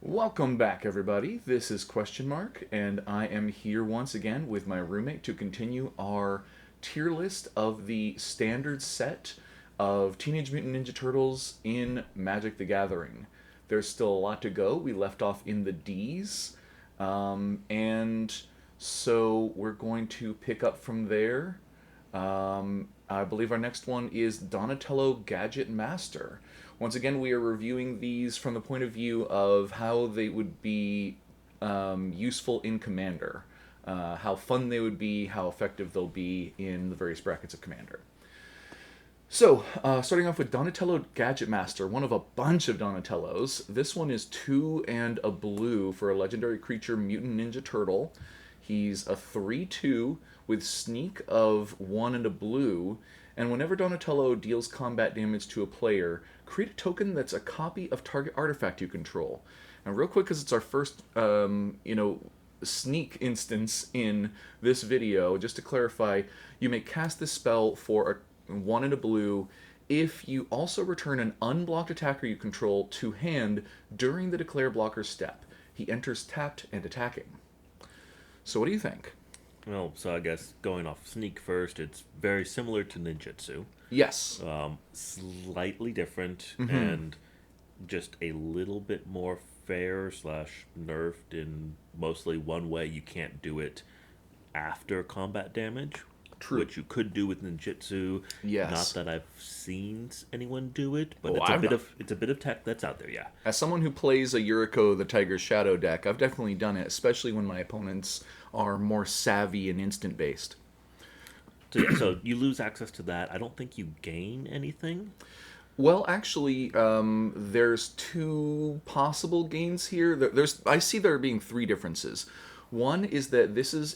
Welcome back, everybody. This is QuestionMarc, and I am here once again with my roommate to continue our tier list of the standard set of Teenage Mutant Ninja Turtles in Magic the Gathering. There's still a lot to go. We left off in the D's, and so we're going to pick up from there. I believe our next one is Donatello Gadget Master. Once again, we are reviewing these from the point of view of how they would be useful in Commander, how fun they would be, how effective they'll be in the various brackets of Commander. So, starting off with Donatello Gadget Master, one of a bunch of Donatellos. This one is 2 and a blue for a legendary creature Mutant Ninja Turtle. He's a 3/2 with sneak of 1 and a blue, and whenever Donatello deals combat damage to a player, create a token that's a copy of target artifact you control. And real quick, because it's our first, sneak instance in this video, just to clarify, you may cast this spell for a 1 and a blue if you also return an unblocked attacker you control to hand during the declare blocker's step. He enters tapped and attacking. So what do you think? Well, so I guess going off sneak first, it's very similar to ninjutsu. Yes. Slightly different and just a little bit more fair slash nerfed in mostly one way. You can't do it after combat damage. True. Which you could do with ninjutsu. Yes. Not that I've seen anyone do it, but Oh, it's a bit of tech that's out there, yeah. As someone who plays a Yuriko the Tiger's Shadow deck, I've definitely done it, especially when my opponents are more savvy and instant based. So yeah, so you lose access to that. I don't think you gain anything. Well, actually, there's 2 possible gains here. I see there being 3 differences. One is that this is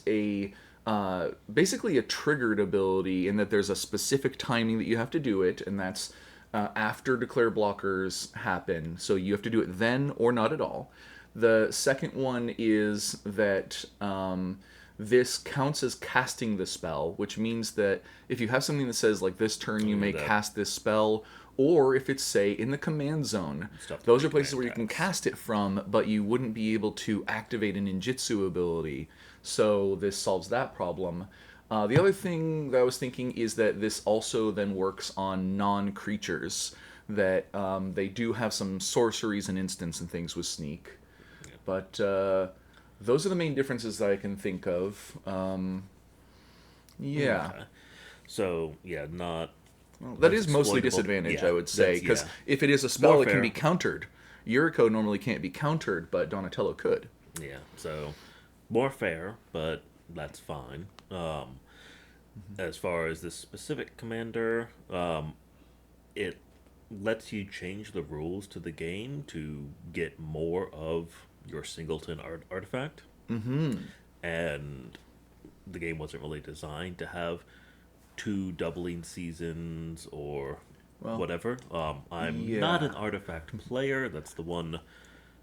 basically a triggered ability in that there's a specific timing that you have to do it, and that's after declare blockers happen. So you have to do it then or not at all. The second one is that this counts as casting the spell, which means that if you have something that says, like, this turn you may cast this spell, or if it's, say, in the command zone, those are places where you can cast it from, but you wouldn't be able to activate a ninjutsu ability. So this solves that problem. The other thing that I was thinking is that this also then works on non-creatures, that they do have some sorceries and instants and things with sneak. But those are the main differences that I can think of. Yeah. Okay. So, yeah, not... Well, that is mostly disadvantage, I would say, because if it is a spell, it can be countered. Yuriko normally can't be countered, but Donatello could. Yeah, so more fair, but that's fine. As far as this specific commander, it lets you change the rules to the game to get more of your singleton artifact. And the game wasn't really designed to have 2 doubling seasons or whatever. I'm not an artifact player. That's the one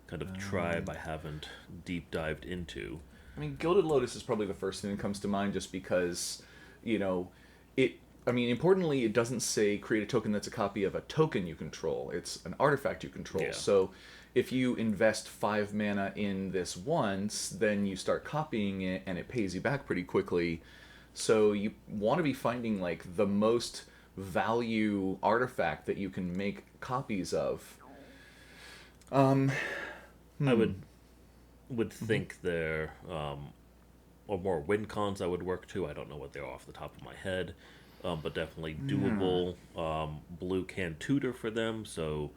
kind of tribe I haven't deep dived into. I mean, Gilded Lotus is probably the first thing that comes to mind, just because, importantly, it doesn't say create a token that's a copy of a token you control. It's an artifact you control. Yeah. So if you invest 5 mana in this once, then you start copying it, and it pays you back pretty quickly. So you want to be finding, like, the most value artifact that you can make copies of. I would think there or more win cons I would work to. I don't know what they are off the top of my head, but definitely doable. Blue can tutor for them, so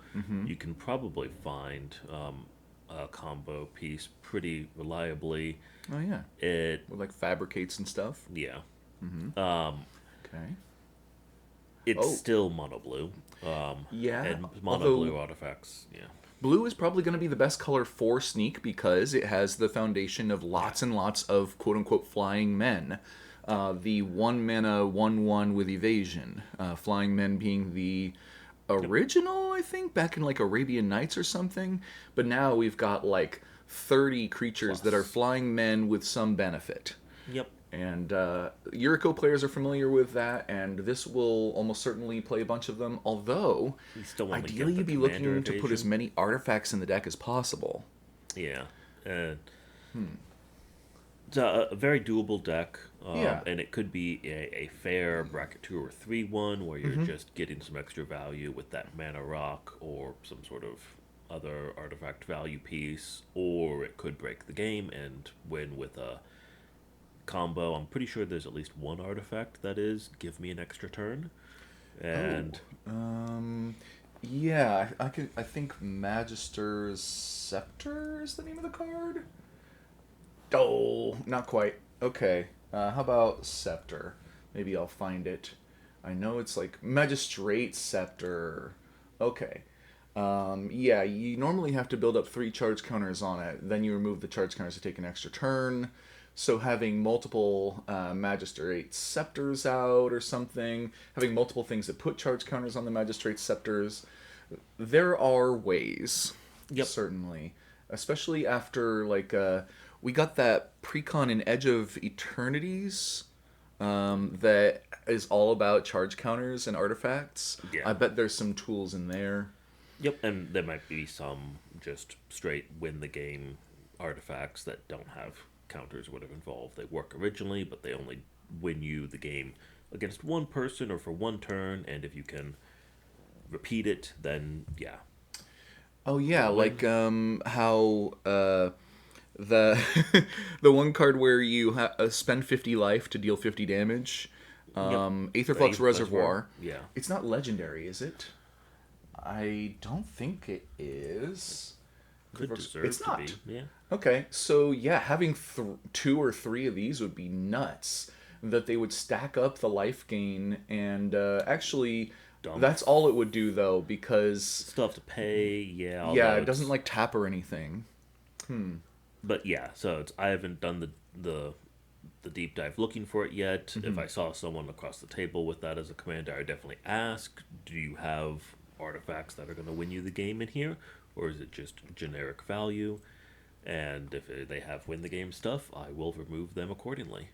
you can probably find a combo piece pretty reliably. Oh yeah, it with, like, fabricates and stuff. Yeah. Okay. It's still mono blue. Yeah, and mono blue artifacts. Yeah. Blue is probably going to be the best color for sneak because it has the foundation of lots and lots of quote-unquote flying men. The 1 mana 1/1 with evasion. Flying men being the original, I think, back in, like, Arabian Nights or something. But now we've got, like, 30 creatures that are flying men with some benefit. Yep. And Yuriko players are familiar with that, and this will almost certainly play a bunch of them, although ideally you'd be looking to put as many artifacts in the deck as possible. Yeah. Uh, Hmm. it's a very doable deck, Yeah. and it could be a fair bracket 2 or 3 one where you're Mm-hmm. just getting some extra value with that mana rock or some sort of other artifact value piece, or it could break the game and win with a combo. I'm pretty sure there's at least one artifact that is give me an extra turn, and Oh. Yeah. I could. I think Magister's Scepter is the name of the card. Oh, not quite. Okay. How about Scepter? Maybe I'll find it. I know it's like Magistrate Scepter. Okay. Yeah, you normally have to build up 3 charge counters on it. Then you remove the charge counters to take an extra turn. So having multiple Magistrate Scepters out or something, having multiple things that put charge counters on the Magistrate Scepters, there are ways, yep, certainly, especially after we got that precon in Edge of Eternities that is all about charge counters and artifacts. I yeah, bet there's some tools in there. yep, and there might be some just straight win the game artifacts that don't have counters would have involved. They work originally, but they only win you the game against one person or for one turn, and if you can repeat it, then yeah, Oh yeah, gonna win. like how the the one card where you spend 50 life to deal 50 damage. Yep, the Aetherflux eighth reservoir. Reservoir. Yeah, It's not legendary, is it? I don't think it is. could It's deserve to not. be. Yeah, Okay, so yeah, having 2 or 3 of these would be nuts. That they would stack up the life gain, and actually, dump. that's all it would do though, because Still have to pay. Yeah, yeah, although it doesn't it's like tap or anything. Hmm. but yeah, so it's I haven't done the deep dive looking for it yet. If Mm-hmm. I saw someone across the table with that as a commander, I would definitely ask, do you have artifacts that are going to win you the game in here, or is it just generic value? And if they have win the game stuff, I will remove them accordingly.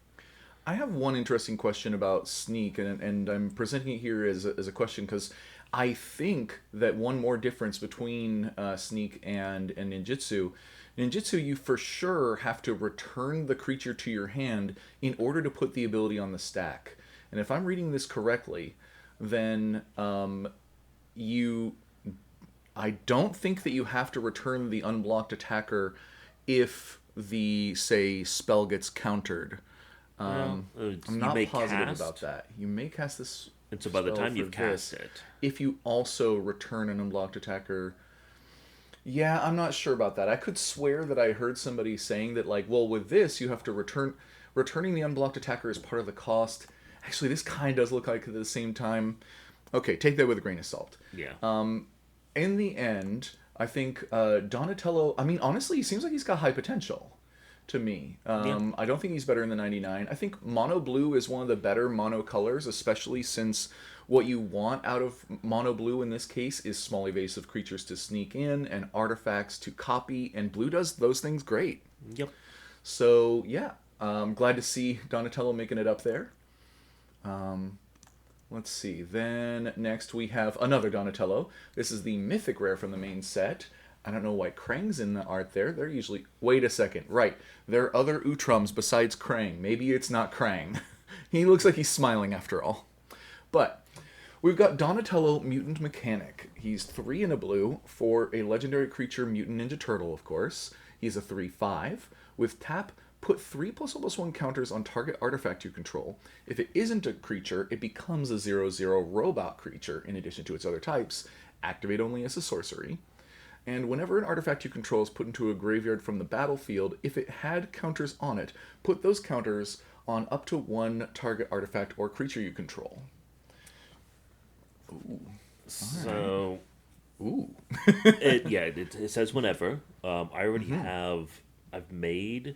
I have one interesting question about Sneak, and I'm presenting it here as a question because I think that one more difference between Sneak and Ninjutsu. Ninjutsu, you for sure have to return the creature to your hand in order to put the ability on the stack. And if I'm reading this correctly, then you I don't think that you have to return the unblocked attacker if the say spell gets countered. Well, I'm you not may positive about cast, that. You may cast this and so by the spell time for you've cast this it, if you also return an unblocked attacker. Yeah, I'm not sure about that. I could swear that I heard somebody saying that like, well, with this you have to returning the unblocked attacker is part of the cost. Actually, this kind of does look like at the same time. Okay, take that with a grain of salt. yeah, In the end, I think Donatello. I mean, honestly, he seems like he's got high potential to me. yeah, I don't think he's better in the 99. I think mono blue is one of the better mono colors, especially since what you want out of mono blue in this case is small evasive creatures to sneak in and artifacts to copy, and blue does those things great. yep. So yeah, glad to see Donatello making it up there. Let's see. Then next we have another Donatello. This is the mythic rare from the main set. I don't know why Krang's in the art there. They're usually. Wait a second. Right. There are other Utrums besides Krang. Maybe it's not Krang. He looks like he's smiling after all. But we've got Donatello Mutant Mechanic. He's 3 in a blue for a legendary creature, Mutant Ninja Turtle, of course. He's a 3/5. With tap, put 3+1/+1 counters on target artifact you control. If it isn't a creature, it becomes a 0/0 robot creature in addition to its other types. Activate only as a sorcery. And whenever an artifact you control is put into a graveyard from the battlefield, if it had counters on it, put those counters on up to 1 target artifact or creature you control. Ooh. All right. So Ooh. it says whenever. I already Mm-hmm. have. I've made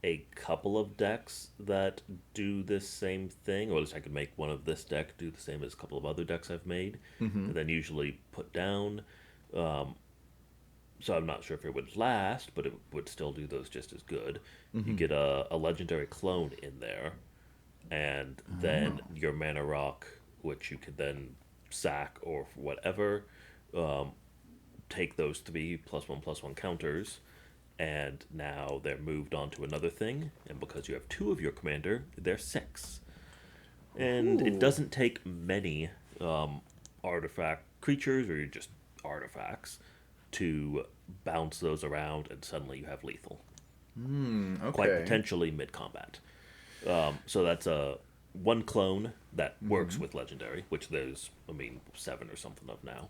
a couple of decks that do this same thing, or at least I could make one of this deck do the same as a couple of other decks I've made, Mm-hmm. and then usually put down. Um, so I'm not sure if it would last, but it would still do those just as good. You Mm-hmm. get a legendary clone in there, and then Oh. your mana rock, which you could then sack or whatever, um, take those 3+1/+1 counters and now they're moved on to another thing, and because you have two of your commander, they're six. And it Ooh. doesn't take many artifact creatures or just artifacts to bounce those around, and suddenly you have lethal, quite Okay. potentially mid combat. So that's a one clone that works with legendary, which there's, I mean, seven or something of now.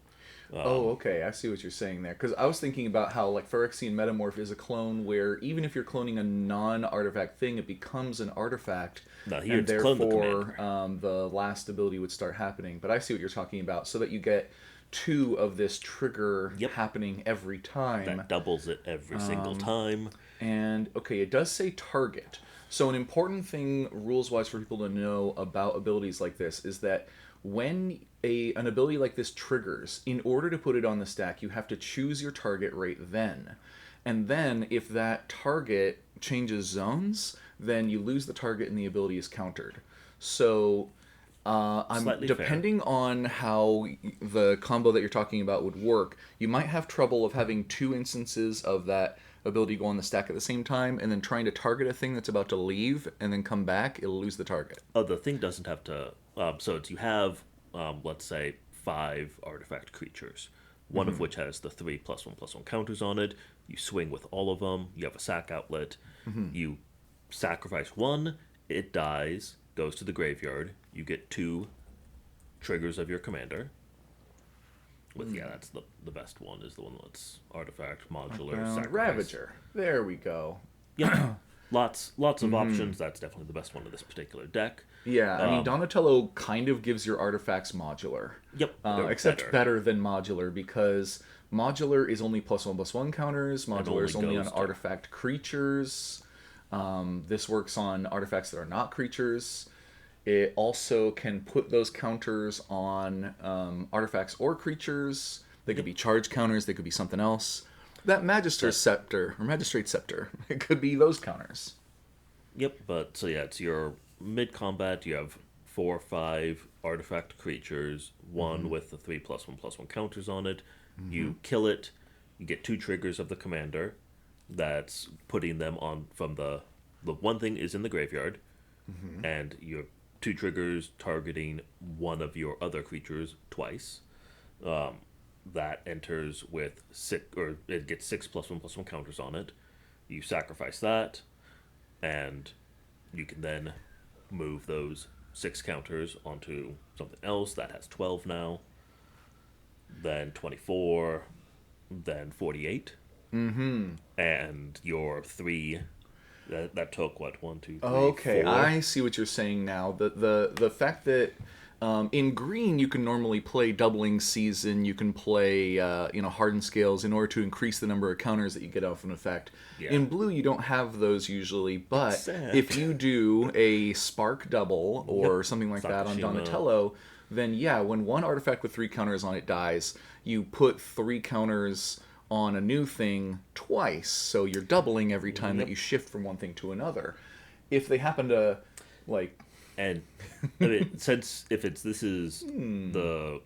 Oh, okay. I see what you're saying there. Because I was thinking about how, like, Phyrexian Metamorph is a clone where even if you're cloning a non-artifact thing, it becomes an artifact, Now here and it's clone the therefore commander. the last ability would start happening. But I see what you're talking about, so that you get two of this trigger Yep, happening every time. that doubles it every single time. And okay, it does say target. So an important thing rules wise for people to know about abilities like this is that when an ability like this triggers, in order to put it on the stack, you have to choose your target right then. And then if that target changes zones, then you lose the target and the ability is countered. So I'm Slightly fair. depending on how the combo that you're talking about would work. You might have trouble of having two instances of that ability go on the stack at the same time, and then trying to target a thing that's about to leave and then come back. It'll lose the target. Oh, the thing doesn't have to. So it's you have, let's say, five artifact creatures, one of which has the 3+1/+1 counters on it. You swing with all of them. You have a sack outlet. You sacrifice one. It dies. Goes to the graveyard. You get two triggers of your commander. With yeah, that's the best one. Is the one that's artifact modular Found sacrifice. Ravager. There we go. Yep, lots of options. That's definitely the best one of this particular deck. Yeah, I mean Um, Donatello kind of gives your artifacts modular, yep, they're except better better than modular because modular is only +1/+1 counters. and Modular only is only on goes to artifact creatures. This works on artifacts that are not creatures. It also can put those counters on artifacts or creatures. They could yep, be charge counters. They could be something else. That Magister's but Scepter or Magistrate Scepter. It could be those counters. yep, but so yeah, it's your mid combat. You have 4 or 5 artifact creatures, one with the 3+1/+1 counters on it. You kill it. You get two triggers of the commander. That's putting them on from the one thing is in the graveyard, and you have two triggers targeting one of your other creatures twice. That enters with six, or it gets 6+1/+1 counters on it. You sacrifice that, and you can then move those 6 counters onto something else that has 12 now, then 24, then 48, and your three. That took what, one, two, three, Okay, four. I see what you're saying now. The fact that in green you can normally play doubling season, you can play hardened scales in order to increase the number of counters that you get off an effect. Yeah, In blue you don't have those usually, but except if you do a spark double yep, or something like that on Sakashima. Donatello, then yeah, when one artifact with 3 counters on it dies, you put 3 counters on a new thing twice, so you're doubling every time that Yep, you shift from one thing to another. If they happen to, like, and I mean, since if it's this is the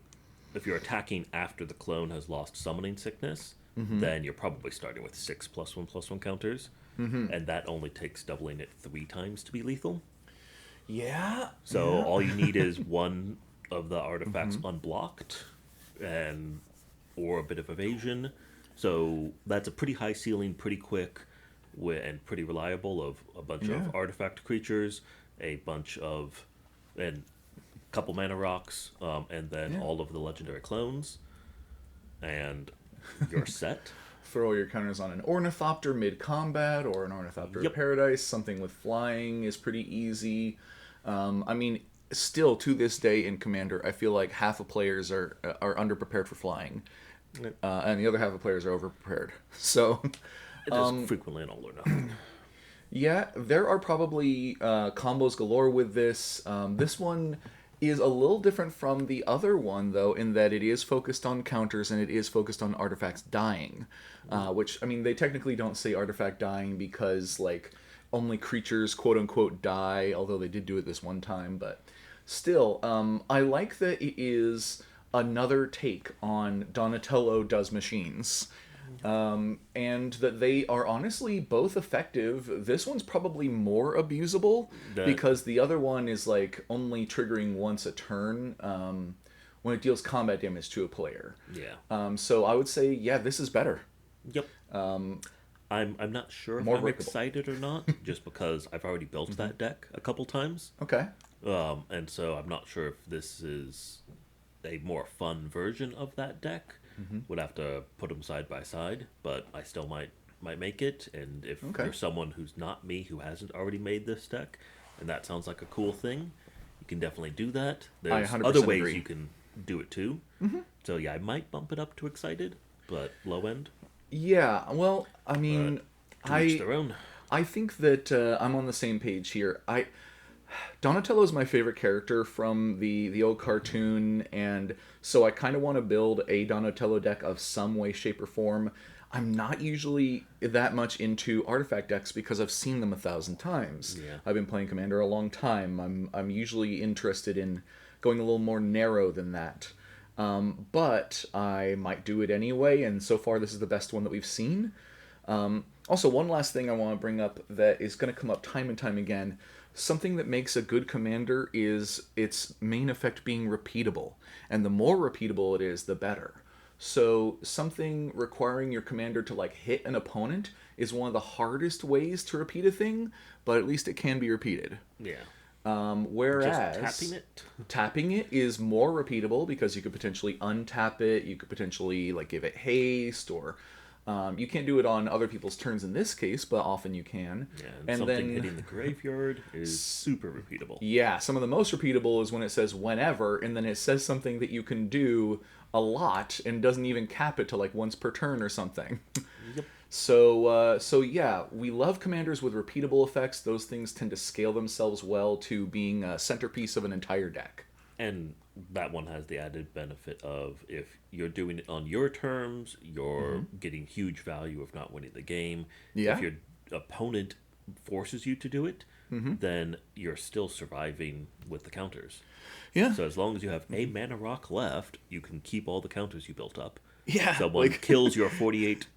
if you're attacking after the clone has lost summoning sickness, then you're probably starting with 6+1/+1 counters, and that only takes doubling it 3 times to be lethal. yeah, So yeah, all you need is one of the artifacts unblocked, and or a bit of evasion. So that's a pretty high ceiling, pretty quick, and pretty reliable of a bunch yeah. of artifact creatures, a bunch of and couple mana rocks, and then Yeah. all of the legendary clones, and you're set. Throw your counters on an Ornithopter mid combat or an Ornithopter of Yep. Paradise. Something with flying is pretty easy. I mean, still to this day in Commander, I feel like half of players are underprepared for flying, and the other half of players are overprepared. So It is frequently an all or nothing. yeah, there are probably combos galore with this. This one is a little different from the other one, though, in that it is focused on counters and it is focused on artifacts dying. Which, I mean, they technically don't say artifact dying because, like, only creatures, quote unquote, die, although they did do it this one time. But still, I like that it is another take on Donatello does machines. And that they are honestly both effective. This one's probably more abusable That because the other one is like only triggering once a turn when it deals combat damage to a player. yeah. So I would say, yeah, this is better. Yep. I'm not sure if More I'm breakable. excited or not, just because I've already built that deck a couple times. Okay. And so I'm not sure if this is a more fun version of that deck. Would have to put them side by side, but I still might make it. And if Okay. you're someone who's not me who hasn't already made this deck, and that sounds like a cool thing, you can definitely do that. I There's 100% other ways agree. you can do it too. So yeah, I might bump it up to excited, but low end. Yeah, well, I But mean, to each I their own. I think that I'm on the same page here. Donatello is my favorite character from the old cartoon, and so I kind of want to build a Donatello deck of some way, shape, or form. I'm not usually that much into artifact decks because I've seen them 1,000 times. Yeah. I've been playing Commander a long time. I'm usually interested in going a little more narrow than that. But I might do it anyway, and so far this is the best one that we've seen. Also, one last thing I want to bring up that is going to come up time and time again. Something that makes a good commander is its main effect being repeatable. And the more repeatable it is, the better. So, something requiring your commander to like hit an opponent is one of the hardest ways to repeat a thing, but at least it can be repeated. Yeah. Whereas Just tapping it. tapping it is more repeatable because you could potentially untap it, you could potentially like give it haste, or you can't do it on other people's turns in this case, but often you can. Yeah, and And something then hitting the graveyard is super repeatable. yeah, some of the most repeatable is when it says whenever, and then it says something that you can do a lot and doesn't even cap it to like once per turn or something. Yep. So yeah, we love commanders with repeatable effects. Those things tend to scale themselves well to being a centerpiece of an entire deck. And that one has the added benefit of if you're doing it on your terms, you're getting huge value of not winning the game. Yeah. If your opponent forces you to do it, then you're still surviving with the counters. Yeah. So as long as you have a mana rock left, you can keep all the counters you built up. Yeah. Someone Like kills your 48,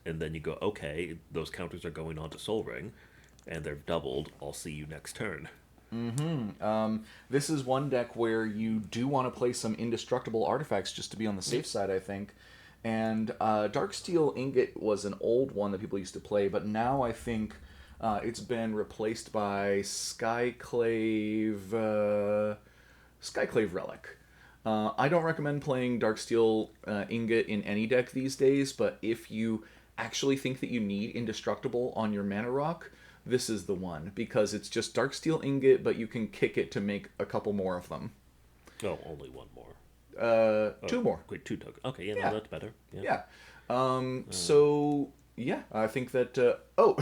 and then you go, okay, those counters are going on to Soul Ring, and they're doubled. I'll see you next turn. this is one deck where you do want to play some indestructible artifacts just to be on the safe side, I think. And Darksteel Ingot was an old one that people used to play, but now I think it's been replaced by Skyclave Relic. I don't recommend playing Darksteel Ingot in any deck these days, but if you actually think that you need Indestructible on your mana rock, this is the one, because it's just Darksteel Ingot, but you can kick it to make a couple more of them. Oh, only one more. Two more. Wait, two tokens. Okay, yeah, Yeah. no, that's better. Yeah. Yeah. So yeah, I think that. Oh,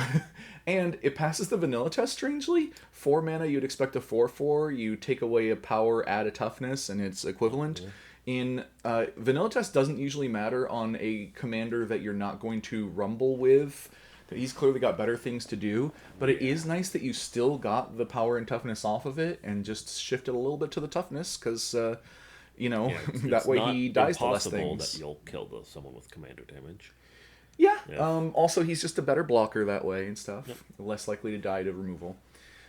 and it passes the vanilla test strangely. 4 mana, you'd expect a 4/4. You take away a power, add a toughness, and it's equivalent. In vanilla test doesn't usually matter on a commander that you're not going to rumble with. He's clearly got better things to do, but it is nice that you still got the power and toughness off of it and just shifted a little bit to the toughness because. Yeah, that way he dies to less impossible things. that you'll kill someone with commander damage. Yeah. Yeah. Also, he's just a better blocker that way and stuff. Yep. Less likely to die to removal.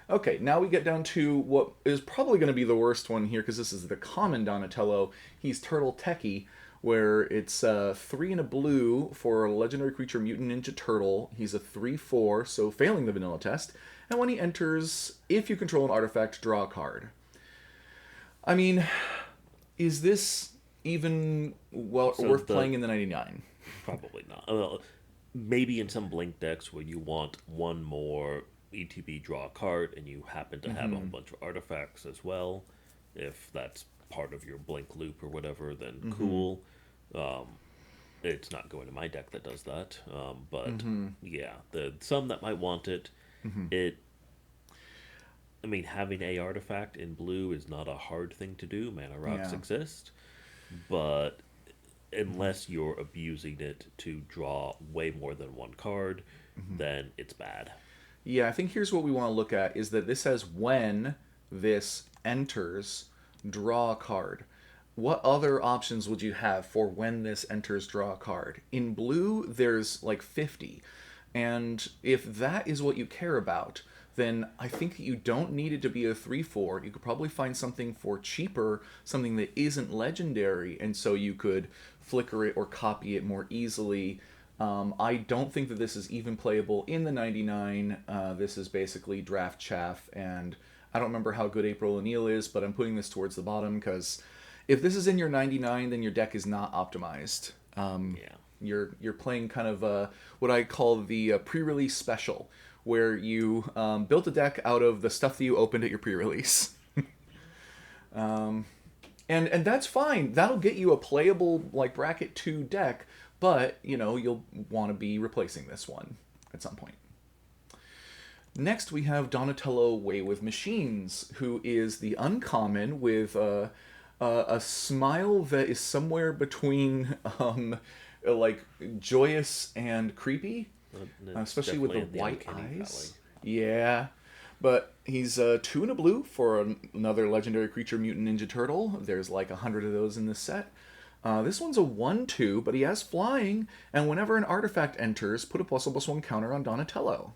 Okay, now we get down to what is probably going to be the worst one here because this is the common Donatello. He's Turtle Techie, where it's 3 and a blue for a legendary creature Mutant Ninja Turtle. He's a 3/4, so failing the vanilla test. And when he enters, if you control an artifact, draw a card. I mean, is this even worth playing in the 99? Probably not. Well, maybe in some blink decks where you want one more ETB draw a card and you happen to have a whole bunch of artifacts as well. If that's part of your blink loop or whatever, then cool. It's not going to my deck that does that. But yeah, some that might want it. I mean, having a artifact in blue is not a hard thing to do. Mana rocks Yeah. exist, but unless you're abusing it to draw way more than one card, then it's bad. Yeah, I think here's what we want to look at is that this says when this enters, draw a card. what other options would you have for when this enters draw a card? In blue, there's like 50. And if that is what you care about, then I think you don't need it to be a 3/4. You could probably find something for cheaper, something that isn't legendary, and so you could flicker it or copy it more easily. I don't think that this is even playable in the 99. This is basically draft chaff, and I don't remember how good April O'Neil is, but I'm putting this towards the bottom because if this is in your 99, then your deck is not optimized. Yeah. You're playing kind of what I call the pre-release special, where you built a deck out of the stuff that you opened at your pre-release. And that's fine. That'll get you a playable like bracket 2 deck, but you'll want to be replacing this one at some point. Next, we have Donatello Way with Machines, who is the uncommon with a smile that is somewhere between like joyous and creepy, especially with the white eyes. Yeah, but he's 2 and a blue for another legendary creature, Mutant Ninja Turtle. There's like 100 of those in this set. This one's a 1/2, but he has flying, and whenever an artifact enters, put a +1/+1 counter on Donatello.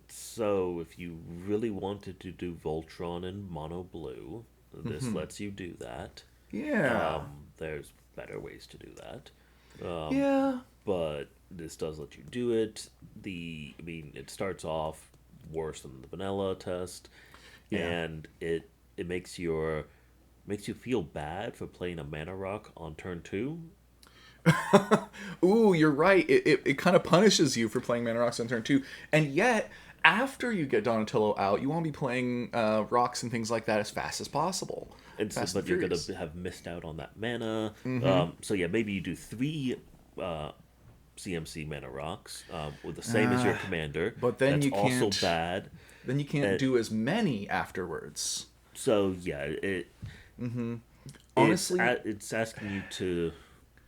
So if you really wanted to do Voltron in mono blue, this lets you do that. Yeah. There's better ways to do that. Yeah. But this does let you do it. It starts off worse than the vanilla test, Yeah. and it makes you feel bad for playing a mana rock on turn 2. Ooh, you're right. It kind of punishes you for playing Mana Rocks on turn 2. And yet, after you get Donatello out, you want to be playing rocks and things like that as fast as possible. But you're going to have missed out on that mana. So yeah, maybe you do 3 CMC mana rocks with the same as your commander. But then That's you can't. also bad. Then you can't do as many afterwards. So yeah, Honestly, it's asking you to,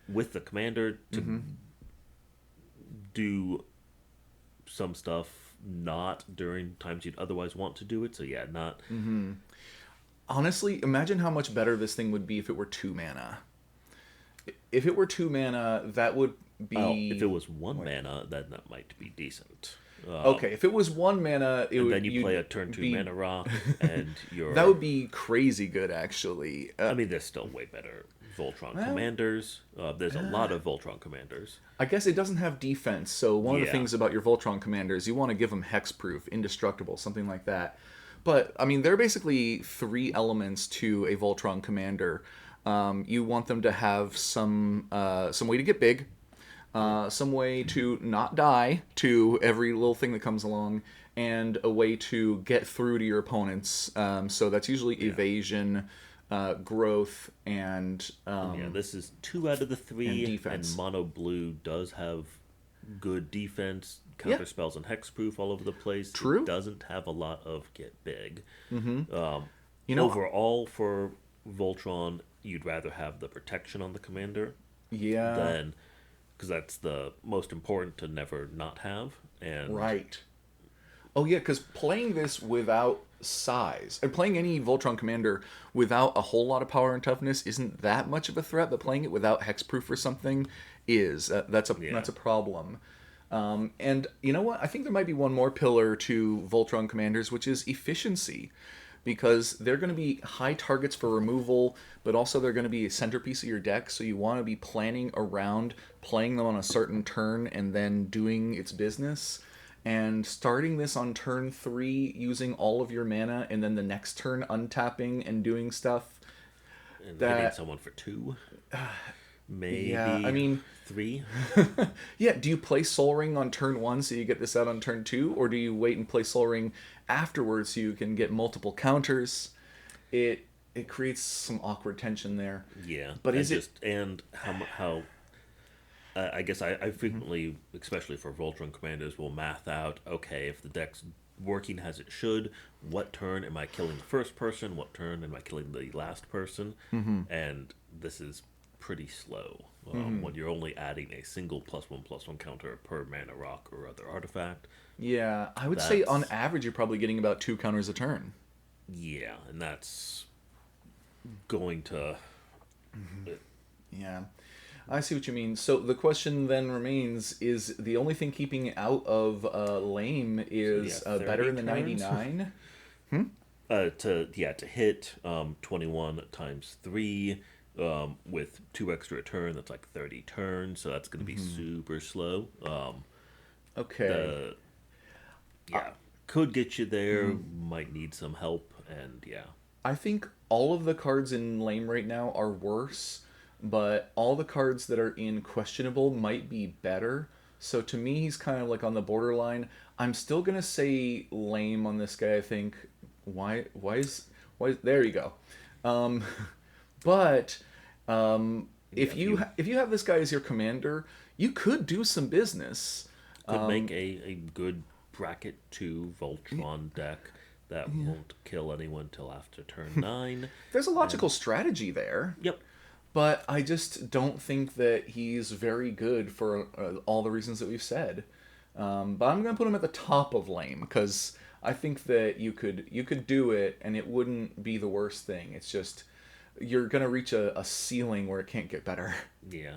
with the commander, to do some stuff not during times you'd otherwise want to do it. So yeah, not. honestly, imagine how much better this thing would be if it were 2 mana. If it were 2 mana, that would be. If it was 1 mana, then that might be decent. Okay, if it was 1 mana, then you play a turn 2 mana rock, and you're. That would be crazy good, actually. There's still way better Voltron commanders. There's a lot of Voltron commanders. I guess it doesn't have defense, so one of the Yeah. things about your Voltron commanders, you want to give them hexproof, indestructible, something like that. But there are basically 3 elements to a Voltron commander. You want them to have some way to get big, some way to not die to every little thing that comes along, and a way to get through to your opponents. So that's usually evasion, growth, and This is 2 out of the 3, and defense. and mono blue does have good defense, counter spells, and hexproof all over the place. True. It doesn't have a lot of get big. Overall, for Voltron, you'd rather have the protection on the commander yeah, than, because that's the most important to never not have. And right. Oh yeah, because playing this without size, and playing any Voltron commander without a whole lot of power and toughness isn't that much of a threat. But playing it without hexproof or something is that's a problem. And you know what? I think there might be one more pillar to Voltron commanders, which is efficiency, because they're going to be high targets for removal, but also they're going to be a centerpiece of your deck. So you want to be planning around playing them on a certain turn and then doing its business. And starting this on turn 3, using all of your mana, and then the next turn untapping and doing stuff. and hitting someone for 2. Maybe Yeah, 3. Yeah, do you play Soul Ring on turn 1 so you get this out on turn 2? Or do you wait and play Soul Ring afterwards so you can get multiple counters? It creates some awkward tension there. Yeah, But and is it... and how I guess I frequently, especially for Voltron commanders, will math out, okay, if the deck's working as it should, what turn am I killing the first person, what turn am I killing the last person, and this is pretty slow when you're only adding a single +1/+1 counter per mana rock or other artifact. Yeah, I would say on average you're probably getting about 2 counters a turn. Yeah, and that's going to. Yeah. I see what you mean. So the question then remains: is the only thing keeping it out of lame So yeah, is better 30 than the turns. 99? To hit 21 times 3 with 2 extra turn, that's like 30 turns, so that's going to be super slow. Okay. The Yeah, could get you there, might need some help, and yeah. I think all of the cards in lame right now are worse, but all the cards that are in questionable might be better. So to me, he's kind of like on the borderline. I'm still gonna say lame on this guy. I think why why is there you go. Um, but Yeah, if you if you have this guy as your commander, you could do some business. could make a good bracket 2 Voltron deck that won't kill anyone till after turn 9, There's a logical and strategy there. yep. But I just don't think that he's very good for all the reasons that we've said. But I'm gonna put him at the top of lame because I think that you could do it and it wouldn't be the worst thing. It's just you're gonna reach a ceiling where it can't get better. Yeah.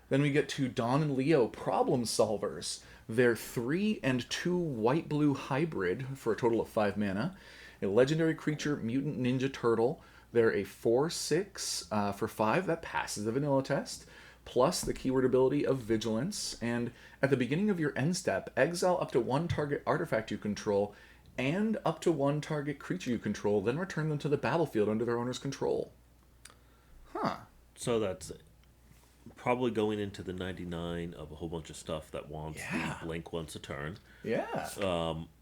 Then we get to Dawn and Leo problem solvers. They're 3 and 2 white blue hybrid for a total of 5 mana. A legendary creature, Mutant Ninja Turtle. They're a 4/6 for 5 that passes the vanilla test, plus the keyword ability of Vigilance. And at the beginning of your end step, exile up to one target artifact you control and up to one target creature you control, then return them to the battlefield under their owner's control. Huh. So that's probably going into the 99 of a whole bunch of stuff that wants the Yeah. blink once a turn. Yeah.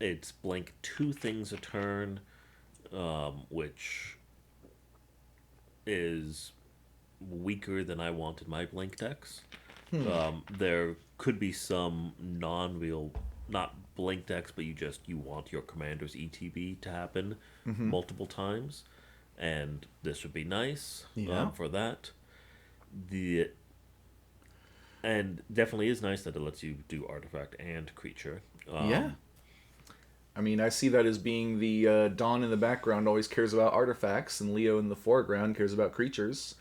It's blink 2 things a turn, which is weaker than I wanted my blink decks. There could be some non-real, not blink decks, but you want your commander's ETB to happen multiple times, and this would be nice Yeah. for that. The And definitely is nice that it lets you do artifact and creature. Yeah. I mean, I see that as being the Dawn in the background always cares about artifacts, and Leo in the foreground cares about creatures.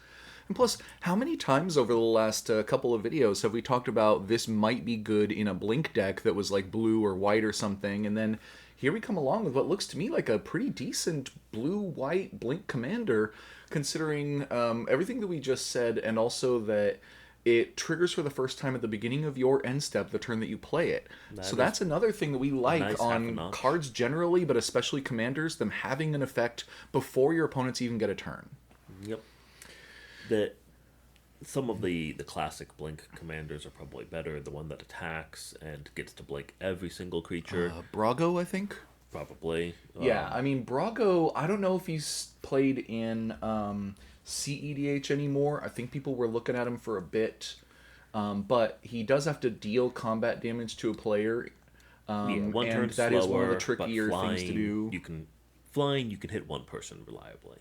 And plus, how many times over the last couple of videos have we talked about this might be good in a blink deck that was like blue or white or something, and then here we come along with what looks to me like a pretty decent blue-white blink commander, considering everything that we just said, and also that it triggers for the first time at the beginning of your end step the turn that you play it. So That is that's another thing that we like nice half a on notch. cards generally, but especially commanders, them having an effect before your opponents even get a turn. Yep. The Some of the classic blink commanders are probably better. The one that attacks and gets to blink every single creature, Brago, I think. probably. Yeah, I mean Brago. I don't know if he's played in CEDH anymore. I think people were looking at him for a bit, but he does have to deal combat damage to a player, Yeah, one and turn that slower, is one of the but trickier things to do. flying. You can hit one person reliably.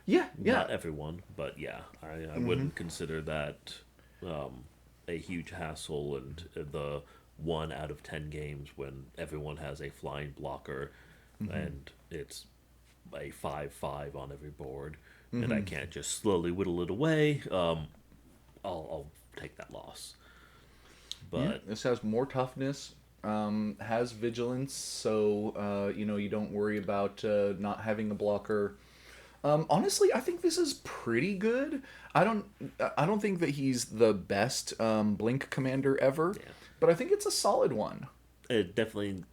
Yeah, yeah. Not everyone, but yeah, I wouldn't consider that a huge hassle. And the 1 out of 10 games when everyone has a flying blocker, and it's a 5/5 on every board, and I can't just slowly whittle it away. I'll take that loss. Yeah, But this has more toughness, has vigilance, so you don't worry about not having a blocker. Honestly, I think this is pretty good. I don't I don't think that he's the best Blink commander ever, yeah, but I think it's a solid one. it definitely.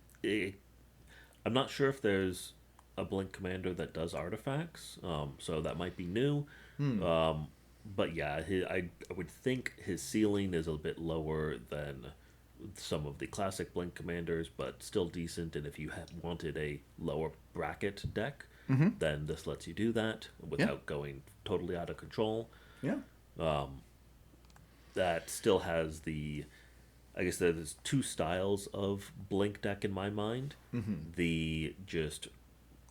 I'm not sure if there's a Blink commander that does artifacts, so that might be new. But yeah, I would think his ceiling is a bit lower than some of the classic Blink commanders, but still decent. And if you wanted a lower bracket deck, then this lets you do that Yeah, without going totally out of control. yeah, That still has I guess there's two styles of Blink deck in my mind. The just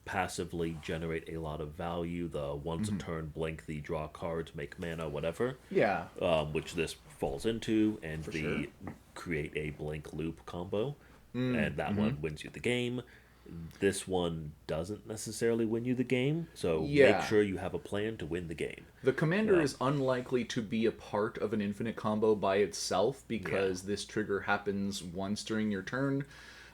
passively generate a lot of value, the once a turn blink, the draw cards, make mana, whatever, yeah, which this falls into, and for the sure. create a blink loop combo, and that one wins you the game. This one doesn't necessarily win you the game, so make Yeah. sure you have a plan to win the game. The commander Um, is unlikely to be a part of an infinite combo by itself yeah, because this trigger happens once during your turn.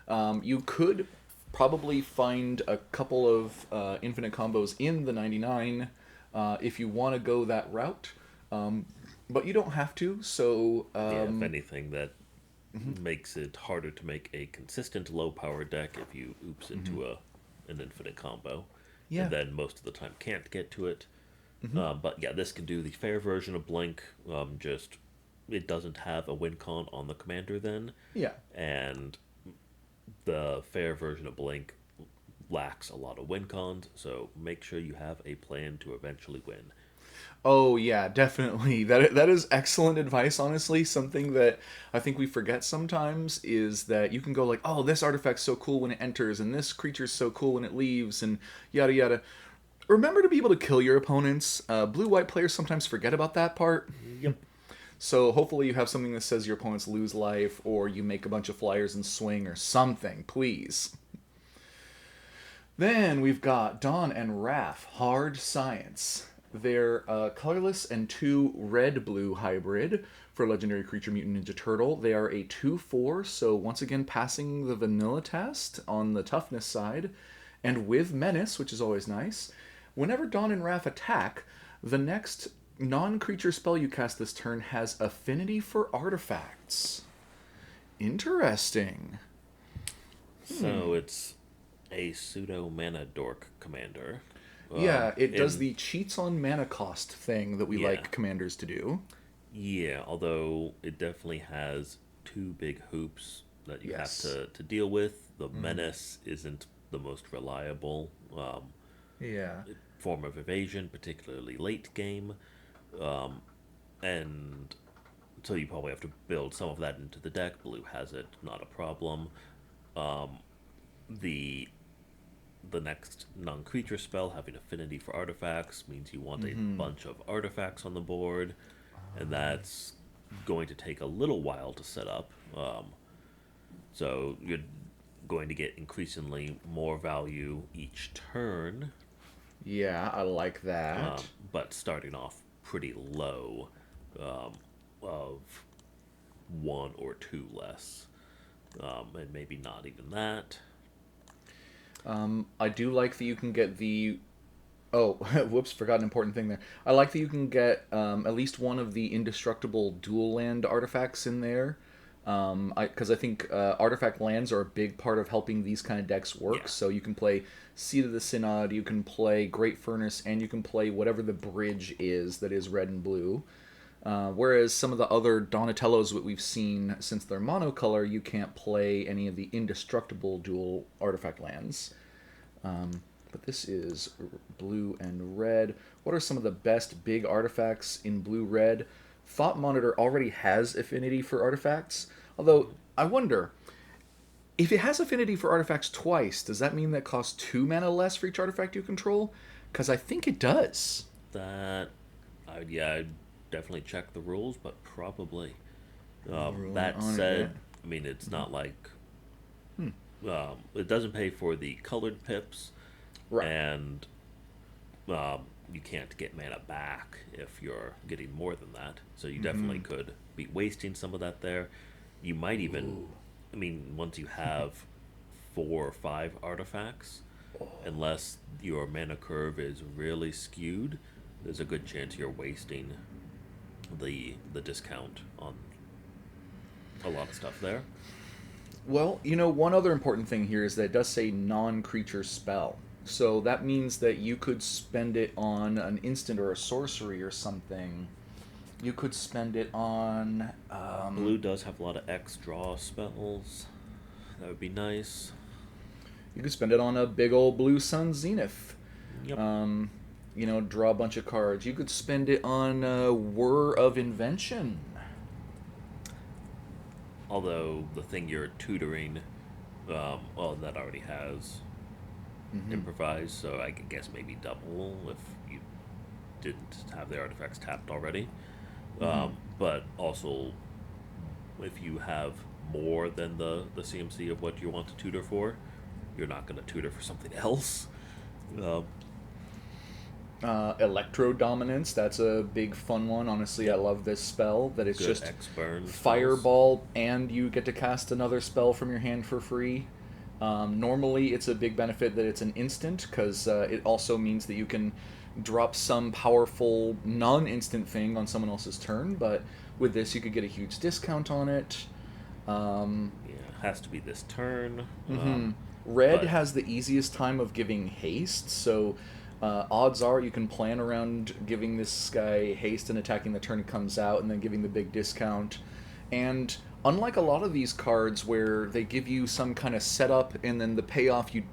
You could probably find a couple of infinite combos in the 99 if you want to go that route, um, but you don't have to. So, yeah. If anything, that makes it harder to make a consistent low power deck if you oops into a an infinite combo, and yeah. then most of the time can't get to it. But yeah, this can do the fair version of Blink. Just it doesn't have a win con on the commander then, Yeah. and the fair version of Blink lacks a lot of win cons. So make sure you have a plan to eventually win. Oh yeah, definitely. That is excellent advice. Honestly, something that I think we forget sometimes is that you can go like, "Oh, this artifact's so cool when it enters, and this creature's so cool when it leaves, and yada yada." Remember to be able to kill your opponents. Blue-white players sometimes forget about that part. Yep. So hopefully you have something that says your opponents lose life, or you make a bunch of flyers and swing, or something. Please. Then we've got Dawn and Wrath, Hard Science. They're a colorless and 2 red-blue hybrid for Legendary Creature Mutant Ninja Turtle. They are a 2/4, so once again passing the vanilla test on the toughness side, and with Menace, which is always nice. Whenever Dawn and Wrath attack, the next non-creature spell you cast this turn has affinity for artifacts. Interesting. So it's a pseudo mana dork commander. Yeah, it does And the cheats on mana cost thing that we yeah, like commanders to do. yeah. Although it definitely has two big hoops that you have Yes. to deal with. The menace isn't the most reliable Yeah. form of evasion, particularly late game, and so you probably have to build some of that into the deck. Blue has it, not a problem. The the next non-creature spell having affinity for artifacts means you want a bunch of artifacts on the board, and that's going to take a little while to set up. So you're going to get increasingly more value each turn, Yeah, I like that. but starting off pretty low, um, of one or two less, and maybe not even that. I do like that you can get the. Oh, whoops, forgot an important thing there. I like that you can get at least one of the indestructible dual land artifacts in there. Because I think artifact lands are a big part of helping these kind of decks work. Yeah, So you can play Seed of the Synod, you can play Great Furnace, and you can play whatever the bridge is that is red and blue. Whereas some of the other Donatellos that we've seen since they're monocolor, you can't play any of the indestructible dual artifact lands. But this is blue and red. What are some of the best big artifacts in blue red? Thought Monitor already has affinity for artifacts. Although, I wonder, if it has affinity for artifacts twice, does that mean that costs 2 mana less for each artifact you control? Because I think it does. that. Yeah, I'd definitely check the rules, but probably. Ruling That on it yet. said, I mean, it's not like it doesn't pay for the colored pips, Right. and you can't get mana back if you're getting more than that. So you definitely could be wasting some of that there. You might even, I mean, once you have 4 or 5 artifacts, unless your mana curve is really skewed, there's a good chance you're wasting the discount on a lot of stuff there. Well, one other important thing here is that it does say non-creature spell. So that means that you could spend it on an instant or a sorcery or something. You could spend it on. Blue does have a lot of X draw spells. That would be nice. You could spend it on a big old blue sun zenith. Yep. Draw a bunch of cards. You could spend it on Whir of Invention. Although the thing you're tutoring, well, that already has improvise, so I could guess maybe double if you didn't have the artifacts tapped already. But also, if you have more than the CMC of what you want to tutor for, you're not going to tutor for something else. Uh, Electro Dominance, that's a big fun one. Honestly, I love this spell. That it's good just X burn spells. Fireball, and you get to cast another spell from your hand for free. Normally, it's a big benefit that it's an instant, because it also means that you can drop some powerful non-instant thing on someone else's turn, but with this, you could get a huge discount on it. Yeah, it has to be this turn. Mhm. Red But has the easiest time of giving haste, so odds are you can plan around giving this guy haste and attacking the turn it comes out, and then giving the big discount. And unlike a lot of these cards where they give you some kind of setup and then the payoff you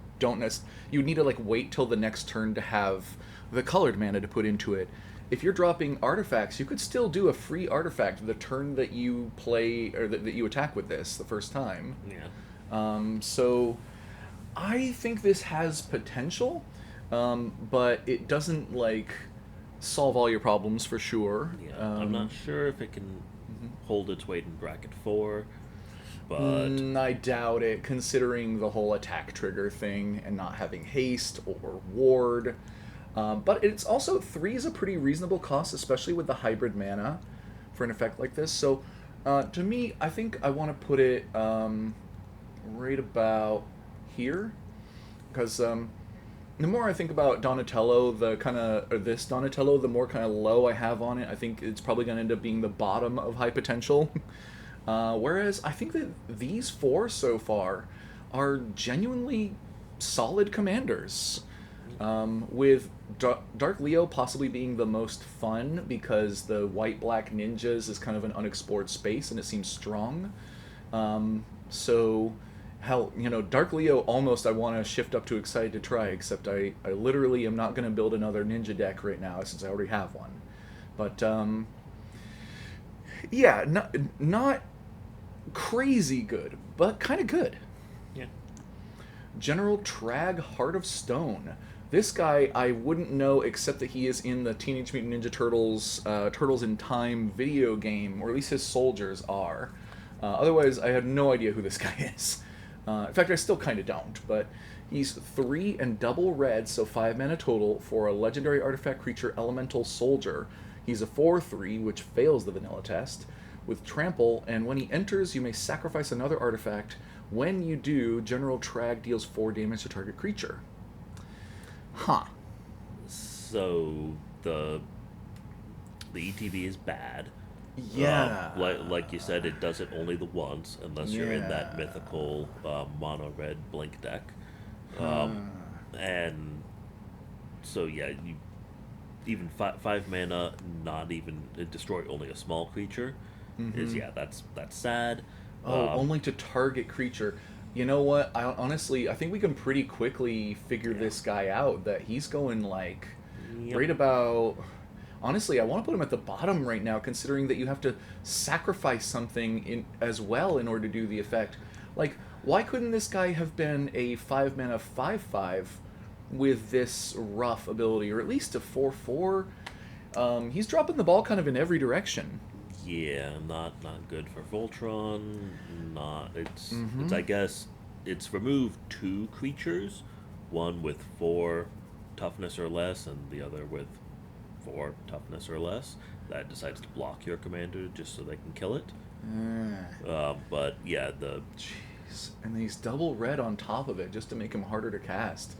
need to like wait till the next turn to have the colored mana to put into it. If you're dropping artifacts, you could still do a free artifact the turn that you play or that you attack with this the first time. yeah, So I think this has potential, but it doesn't like solve all your problems for sure. yeah. I'm not sure if it can hold its weight in bracket 4, but I doubt it, considering the whole attack trigger thing and not having haste or ward. But it's also 3 is a pretty reasonable cost, especially with the hybrid mana for an effect like this. So to me, I think I want to put it right about here, because the more I think about Donatello, this Donatello, the more kind of low I have on it. I think it's probably going to end up being the bottom of high potential. Whereas I think that these 4 so far are genuinely solid commanders. With Dark Leo possibly being the most fun because the white-black ninjas is kind of an unexplored space and it seems strong. So, hell, Dark Leo almost I want to shift up to excited to try, except I literally am not going to build another ninja deck right now since I already have one. But, yeah, not crazy good, but kind of good. yeah, General Trag, Heart of Stone. This guy I wouldn't know except that he is in the Teenage Mutant Ninja Turtles Turtles in Time video game, or at least his soldiers are. Otherwise, I have no idea who this guy is. In fact, I still kind of don't, but he's 3 and double red, so 5 mana total for a legendary artifact creature elemental soldier. He's a 4/3, which fails the vanilla test, with trample, and when he enters, you may sacrifice another artifact. When you do, General Trag deals 4 damage to target creature. Huh. so the ETB is bad. Yeah. Like you said, it does it only the once, unless you're in that Yeah. mythical mono red blink deck. And so yeah, you even 5 mana, not even destroy only a small creature, is that's sad. Oh, only to target creature. You know what? I think we can pretty quickly figure this guy out. That he's going like Yep. right about. Honestly, I want to put him at the bottom right now, considering that you have to sacrifice something in as well in order to do the effect. Like, why couldn't this guy have been a 5 mana 5/5 with this rough ability, or at least a 4/4? He's dropping the ball kind of in every direction. Yeah, not good for Voltron. Not it's I guess it's removed 2 creatures, one with 4 toughness or less, and the other with 4 toughness or less. That decides to block your commander just so they can kill it. But yeah, Jeez. And he's double red on top of it just to make him harder to cast.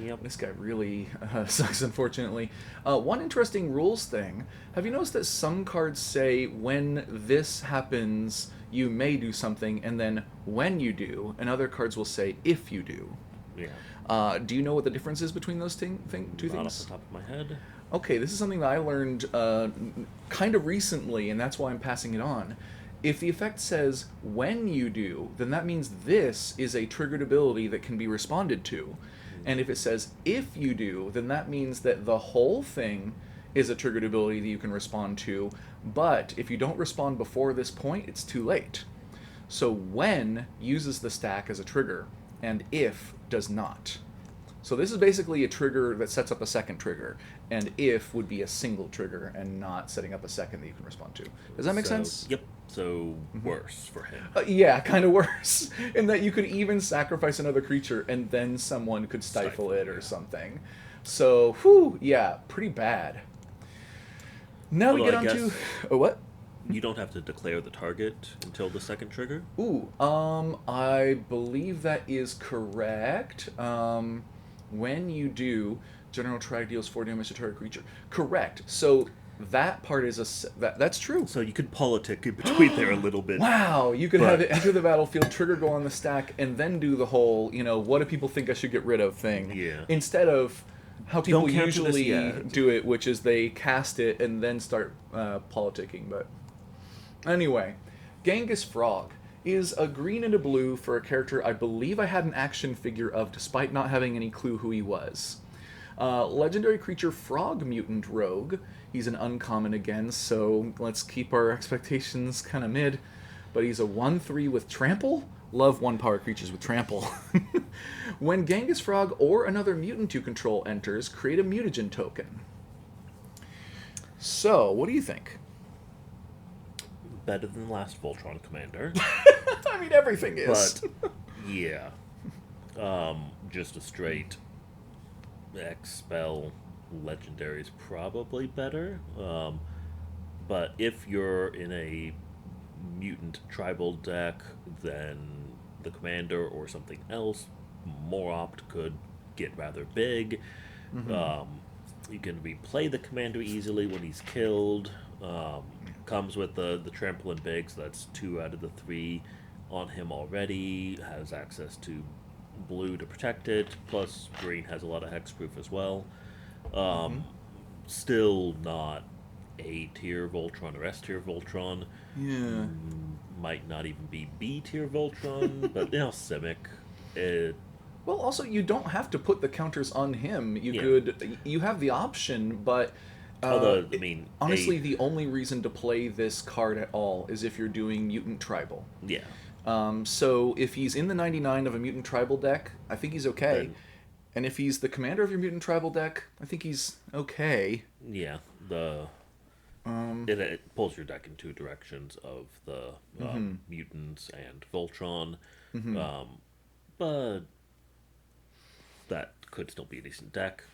yep. This guy really sucks, unfortunately. One interesting rules thing. Have you noticed that some cards say when this happens, you may do something, and then when you do, and other cards will say if you do? Yeah. Do you know what the difference is between those two Not off things? the top of my head. Okay, this is something that I learned kind of recently, and that's why I'm passing it on. If the effect says when you do, then that means this is a triggered ability that can be responded to. And if it says if you do, then that means that the whole thing is a triggered ability that you can respond to, but if you don't respond before this point, it's too late. So when uses the stack as a trigger, and if does not. So this is basically a trigger that sets up a second trigger, and if would be a single trigger and not setting up a second that you can respond to. Does that make So, sense? yep. So worse for him. Yeah, kind of worse. In that you could even sacrifice another creature and then someone could stifle it or Yeah. something. So, whew, yeah, pretty bad. Now we Although get I on to... guess Oh, what? you don't have to declare the target until the second trigger. Ooh, I believe that is correct. When you do, General Trag deals 4 damage to target creature. Correct. So that part is that's true. So you could politic in between there a little bit. Wow, you could have But- it enter the battlefield, trigger go on the stack, and then do the whole, what do people think I should get rid of thing. Yeah. Instead of how people Don't capture this usually yet. do it, which is they cast it and then start politicking. But anyway, Genghis Frog is a green and a blue for a character I believe I had an action figure of despite not having any clue who he was. Legendary creature Frog Mutant Rogue. He's an uncommon again, so let's keep our expectations kind of mid. But he's a 1/3 with Trample. Love 1-power creatures with Trample. When Genghis Frog or another mutant you control enters, create a mutagen token. So, what do you think? Better than the last Voltron commander. I mean, everything is. But yeah. Just a straight X-Spell legendary is probably better. But if you're in a mutant tribal deck, then the commander or something else, more opt could get rather big. You can replay the commander easily when he's killed. Comes with the trample and big, so that's 2 out of the 3 on him already. Has access to blue to protect it, plus green has a lot of hexproof as well. Still not A tier Voltron or S tier Voltron. Yeah. Might not even be B tier Voltron, but Simic. Well, also, you don't have to put the counters on him. You Yeah. could... You have the option, but... Although, I mean, honestly, the only reason to play this card at all is if you're doing Mutant Tribal. yeah. So if he's in the 99 of a Mutant Tribal deck, I think he's okay. Then- And if he's the commander of your Mutant Tribal deck, I think he's okay. Yeah, it pulls your deck in 2 directions of the mutants and Voltron, but that could still be a decent deck.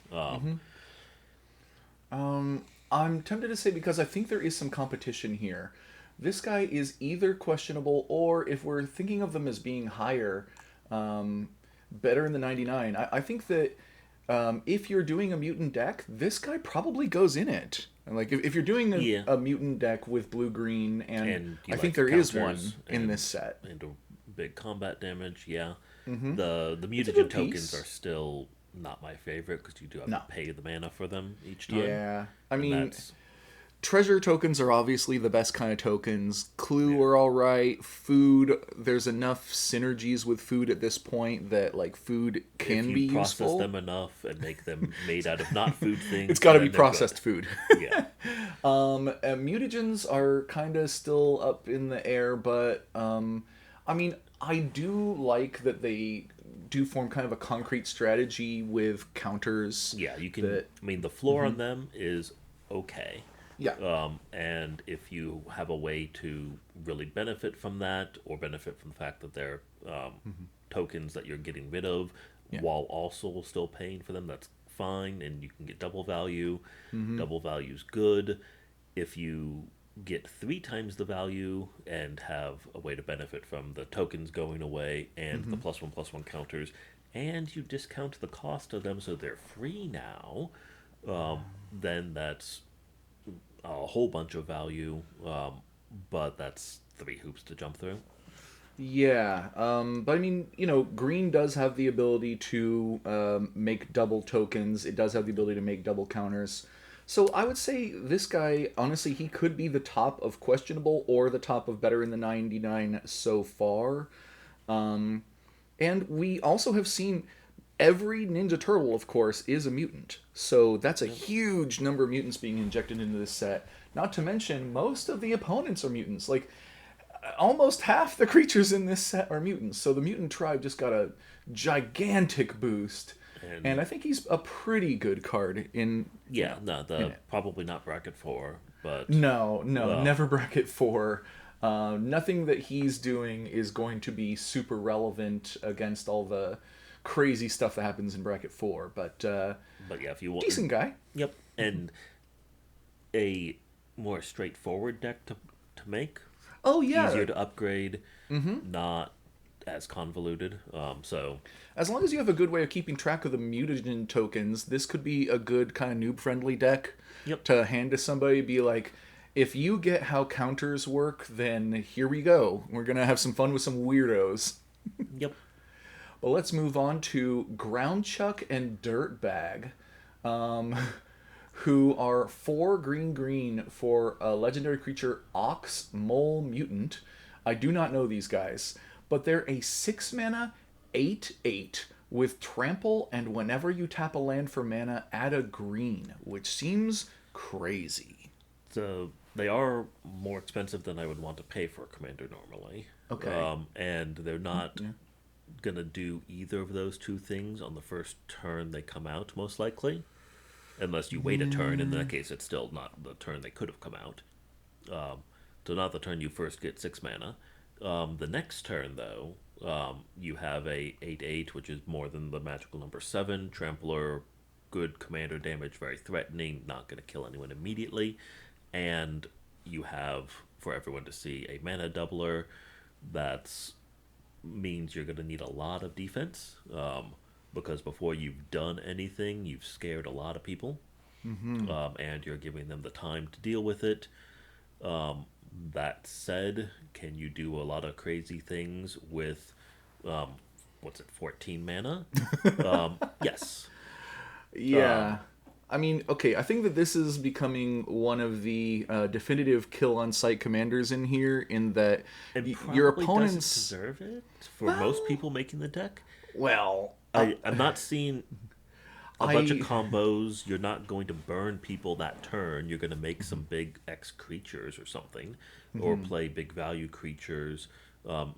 I'm tempted to say, because I think there is some competition here, this guy is either questionable, or if we're thinking of them as being higher, better in the 99. I think that if you're doing a mutant deck, this guy probably goes in it. Like, if you're doing a mutant deck with blue-green, and you I think like there is one counters in this set. And a big combat damage, yeah. The It's a mutagen good tokens piece. are still not my favorite, because you do have No. to pay the mana for them each time. Yeah. I And mean... that's- Treasure tokens are obviously the best kind of tokens. Clue are all right. Food, there's enough synergies with food at this point that like food can if be you process useful. them enough and make them made out of not food things, It's got to then be they're processed food. good. Yeah. Mutagens are kind of still up in the air, but I mean, I do like that they do form kind of a concrete strategy with counters. Yeah, you can. that- I mean, the floor on them is okay. Yeah. And if you have a way to really benefit from that, or benefit from the fact that they're tokens that you're getting rid of, while also still paying for them, that's fine, and you can get double value. Double value's good. If you get 3 times the value and have a way to benefit from the tokens going away and the +1/+1 counters, and you discount the cost of them so they're free now, then that's a whole bunch of value, but that's 3 hoops to jump through. Yeah, but I mean, green does have the ability to make double tokens. It does have the ability to make double counters. So I would say this guy, honestly, he could be the top of questionable or the top of better in the 99 so far. And we also have seen every Ninja Turtle, of course, is a mutant. So that's a huge number of mutants being injected into this set. Not to mention, most of the opponents are mutants. Like, almost half the creatures in this set are mutants. So the mutant tribe just got a gigantic boost. And And I think he's a pretty good card in, yeah, no, in the it. probably not bracket four, but No, no, um, never bracket four. Nothing that he's doing is going to be super relevant against all the crazy stuff that happens in bracket four. But but yeah, if you want, decent guy. yep, and a more straightforward deck to make, Oh easier yeah. to upgrade, not as convoluted. So As long as you have a good way of keeping track of the mutagen tokens, this could be a good kind of noob friendly deck yep, to hand to somebody. Be like, if you get how counters work, then here we go. We're gonna have some fun with some weirdos. yep. But let's move on to Ground Chuck and Dirtbag, who are 4 green for a legendary creature Ox Mole Mutant. I do not know these guys, but they're a 6 mana 8/8 with trample, and whenever you tap a land for mana, add a green, which seems crazy. So they are more expensive than I would want to pay for a commander normally. Okay. And they're not Yeah. gonna do either of those two things on the first turn they come out, most likely. Unless you wait a turn, in that case, it's still not the turn they could have come out. So not the turn you first get 6 mana. The next turn, though, you have a 8/8, which is more than the magical number 7. Trampler, good commander damage, very threatening, not going to kill anyone immediately. And you have, for everyone to see, a mana doubler. That's means you're going to need a lot of defense. Because before you've done anything, you've scared a lot of people, and you're giving them the time to deal with it. Um, that said, can you do a lot of crazy things with, um, what's it, 14 mana? Yes. Yeah. I mean, okay, I think that this is becoming one of the definitive kill on sight commanders in here, in that And your probably doesn't opponents. deserve it for most Well, people making the deck. well, I'm not seeing a bunch of I. combos. You're not going to burn people that turn. You're going to make some big X creatures or something, or play big value creatures.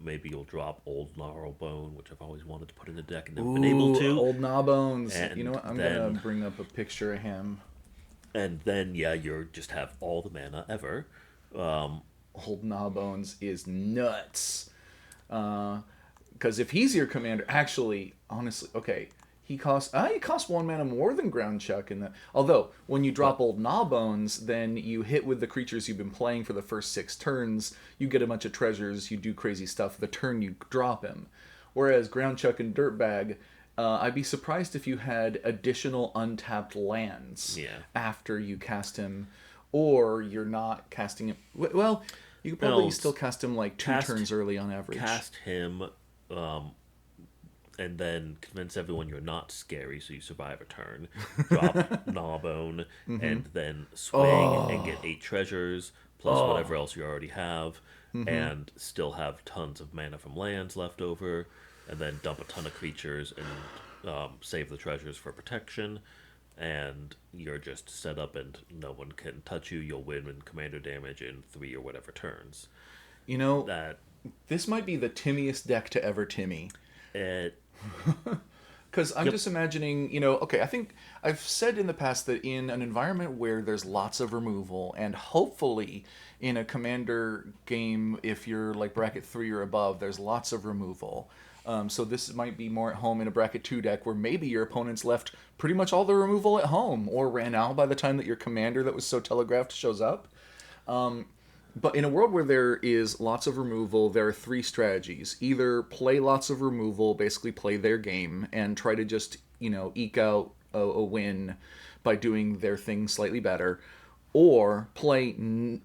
Maybe you'll drop Old Gnarlbone, which I've always wanted to put in the deck and never been able Ooh, to. old Gnawbones. You know And what? I'm gonna then, bring up a picture of him. yeah, you're just have all the mana ever. Um, Old Gnawbones is nuts. Because if he's your commander, actually, honestly, okay, he costs 1 mana more than Ground Chuck in that. Although when you drop well, Old Gnawbones, then you hit with the creatures you've been playing for the first 6 turns. You get a bunch of treasures. You do crazy stuff the turn you drop him. Whereas Ground Chuck and Dirtbag, I'd be surprised if you had additional untapped lands yeah. after you cast him, or you're not casting him. Well, you could probably No, still cast him like 2 turns early on average. cast him, um, and then convince everyone you're not scary, so you survive a turn. Drop Gnawbone, and then swing and get 8 treasures plus whatever else you already have, and still have tons of mana from lands left over, and then dump a ton of creatures and save the treasures for protection. And you're just set up, and no one can touch you. You'll win in commander damage in 3 or whatever turns. You know, That this might be the Timmiest deck to ever Timmy. it. Because I'm Yep. just imagining, okay, I think I've said in the past that in an environment where there's lots of removal, and hopefully in a commander game, if you're like bracket 3 or above, there's lots of removal. So this might be more at home in a bracket 2 deck where maybe your opponents left pretty much all the removal at home or ran out by the time that your commander that was so telegraphed shows up. But in a world where there is lots of removal, there are 3 strategies. Either play lots of removal, basically play their game, and try to just, eke out a win by doing their thing slightly better. Or play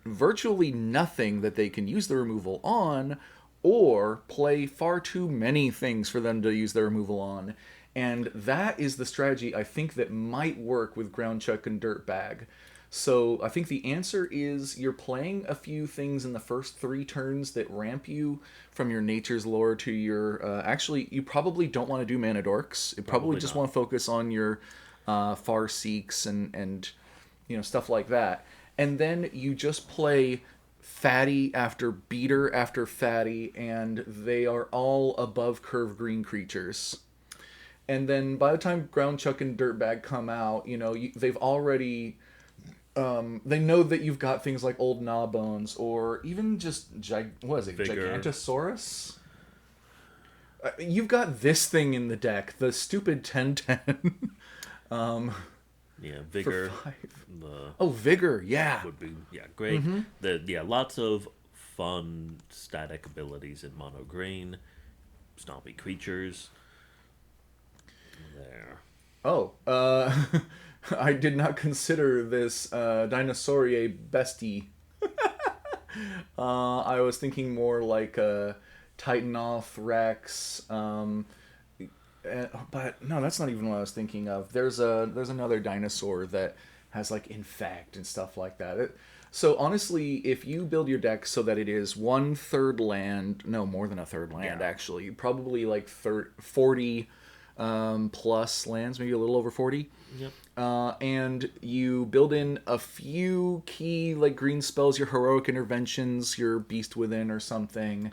virtually nothing that they can use the removal on, or play far too many things for them to use their removal on. And that is the strategy I think that might work with Ground Chuck and Dirtbag. So I think the answer is you're playing a few things in the first 3 turns that ramp you from your Nature's Lore to your. Actually, you probably don't want to do Mana Dorks. You probably Probably just not. want to focus on your Far Seeks and stuff like that. And then you just play fatty after beater after fatty, and they are all above curve green creatures. And then by the time Ground Chuck and Dirtbag come out, they've already they know that you've got things like Old Gnawbones or even just what is it, Vigor. Gigantosaurus. You've got this thing in the deck, the stupid 10/10. Yeah, For Vigor. 5. The Oh, Vigor, yeah. would be great. Lots of fun static abilities in mono green, stompy creatures. There. Oh, I did not consider this Dinosaurier bestie. I was thinking more like Titanoth Rex. But no, that's not even what I was thinking of. There's another dinosaur that has like infect and stuff like that. So honestly, if you build your deck so that it is 1/3 land, no more than a third land Yeah. actually, probably like 40 plus lands, maybe a little over 40. Yep. And you build in a few key like green spells, your heroic interventions, your beast within or something,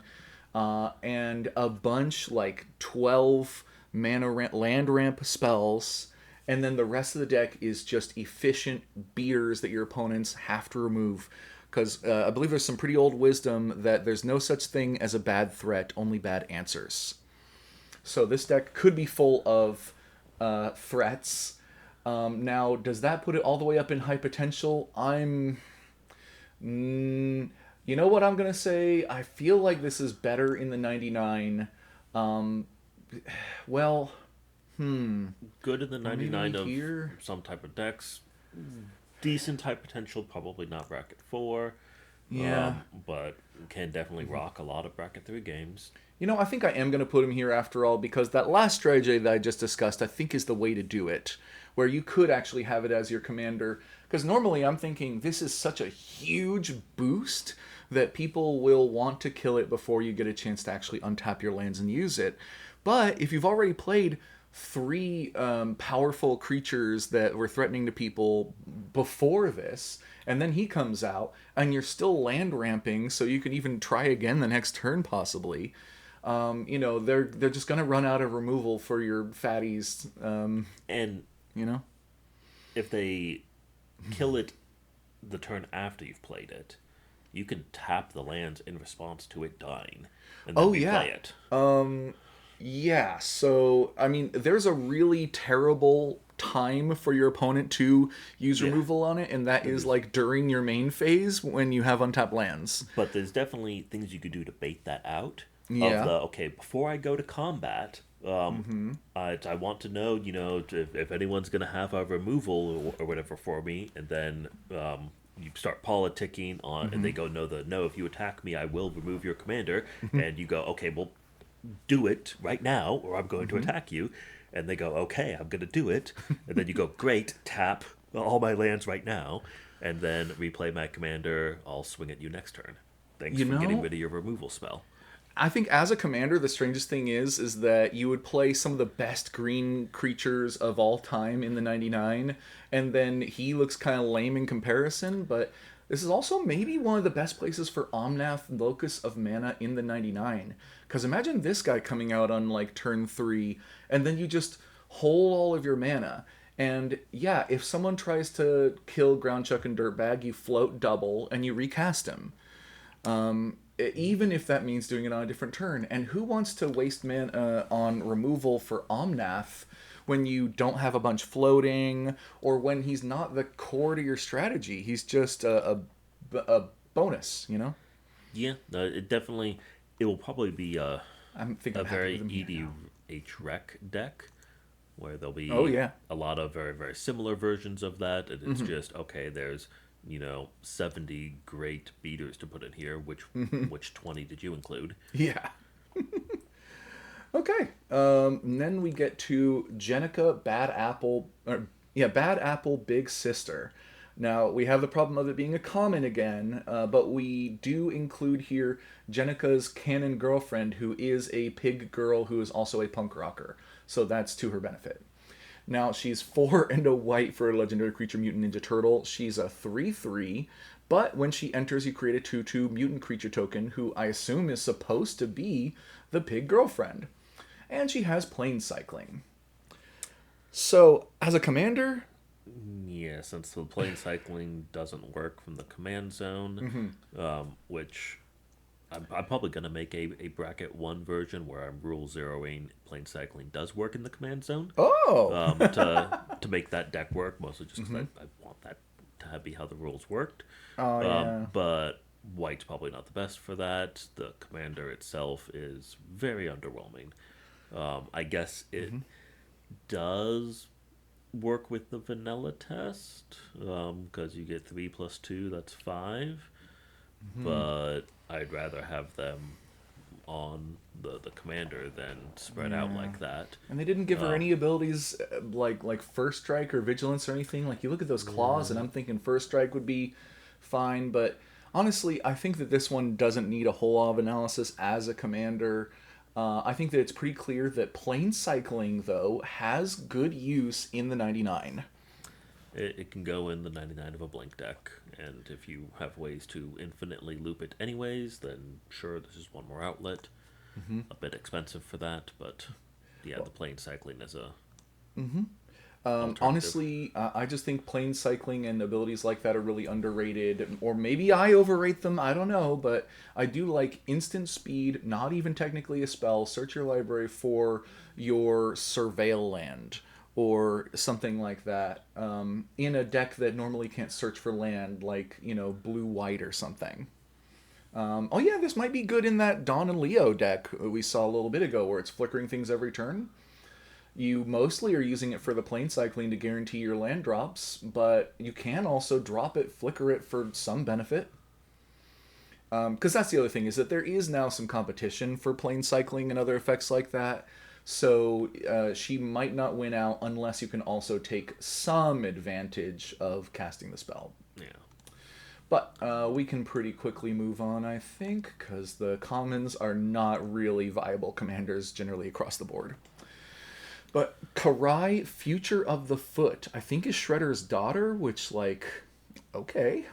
and a bunch like 12 land ramp spells, and then the rest of the deck is just efficient beaters that your opponents have to remove. Because I believe there's some pretty old wisdom that there's no such thing as a bad threat, only bad answers. So this deck could be full of threats. Now, does that put it all the way up in high potential? You know what I'm gonna say? I feel like this is better in the 99. Um, well, Good in the maybe 99 of here. some type of decks. Decent type potential, probably not bracket 4. Yeah. But can definitely rock a lot of bracket 3 games. I think I am going to put him here after all because that last strategy that I just discussed, I think, is the way to do it. Where you could actually have it as your commander. Because normally I'm thinking this is such a huge boost that people will want to kill it before you get a chance to actually untap your lands and use it. But if you've already played 3 powerful creatures that were threatening to people before this, and then he comes out, and you're still land ramping, so you can even try again the next turn possibly. They're just gonna run out of removal for your fatties. And You know. if they kill it the turn after you've played it, you can tap the lands in response to it dying and then Oh replay yeah. it. Yeah. So I mean, there's a really terrible time for your opponent to use Yeah. removal on it, and that is like during your main phase when you have untapped lands. But there's definitely things you could do to bait that out. Of Yeah. the okay, before I go to combat, I want to know, if anyone's gonna have a removal or whatever for me, and then you start politicking on, and they go, no, if you attack me, I will remove your commander, and you go, okay, well, do it right now, or I'm going to attack you, and they go, okay, I'm gonna do it, and then you go, great, tap all my lands right now, and then replay my commander. I'll swing at you next turn. Thanks You for getting know, rid of your removal spell. I think as a commander, the strangest thing is that you would play some of the best green creatures of all time in the 99, and then he looks kind of lame in comparison, but this is also maybe one of the best places for Omnath Locus of Mana in the 99. Because imagine this guy coming out on like turn 3, and then you just hold all of your mana. And yeah, if someone tries to kill Groundchuck and Dirtbag, you float double and you recast him, even if that means doing it on a different turn. And who wants to waste mana on removal for Omnath when you don't have a bunch floating, or when he's not the core to your strategy? He's just a bonus, you know? Yeah, it will probably be I'm thinking a I'm happy very with him here now. EDH rec deck where there'll Oh, be yeah. a lot of very, very similar versions of that. And it's just, okay, there's, 70 great beaters to put in here. Which 20 did you include? Yeah. Okay. And then we get to Jenica Bad Apple. Bad Apple Big Sister. Now, we have the problem of it being a common again, but we do include here Jenica's canon girlfriend, who is a pig girl who is also a punk rocker. So that's to her benefit. Now, she's 4 and a white for a legendary creature mutant ninja turtle. She's a 3/3, but when she enters, you create a 2/2 mutant creature token, who I assume is supposed to be the pig girlfriend. And she has plane cycling. So, as a commander, Yeah, since the plane cycling doesn't work from the command zone, which I'm probably going to make a bracket 1 version where I'm rule zeroing plane cycling does work in the command zone, oh, to make that deck work, mostly just because I want that to be how the rules worked. oh yeah, But white's probably not the best for that. The commander itself is very underwhelming. I guess it does work with the vanilla test because you get 3 plus 2, that's 5. But I'd rather have them on the commander than spread out yeah. like that. And they didn't give her Um, any abilities like first strike or vigilance or anything. Like you look at those claws, and yeah, I'm thinking first strike would be fine, but honestly, I think that this one doesn't need a whole lot of analysis as a commander. I think that it's pretty clear that plane cycling though has good use in the 99. it can go in the 99 of a blank deck, and if you have ways to infinitely loop it anyways, then sure, this is one more outlet. A bit expensive for that, but yeah, the Well, plane cycling is a alternative. honestly, I just think plane cycling and abilities like that are really underrated, or maybe I overrate them. I don't know, but I do like instant speed. Not even technically a spell. Search your library for your surveil land or something like that in a deck that normally can't search for land, like blue white or something. Oh yeah, this might be good in that Dawn and Leo deck we saw a little bit ago, where it's flickering things every turn. You mostly are using it for the plane cycling to guarantee your land drops, but you can also drop it, flicker it for some benefit. Because that's the other thing, is that there is now some competition for plane cycling and other effects like that. So she might not win out unless you can also take some advantage of casting the spell. Yeah. But we can pretty quickly move on, I think, because the commons are not really viable commanders generally across the board. But Karai, Future of the Foot, I think is Shredder's daughter, which, like, okay.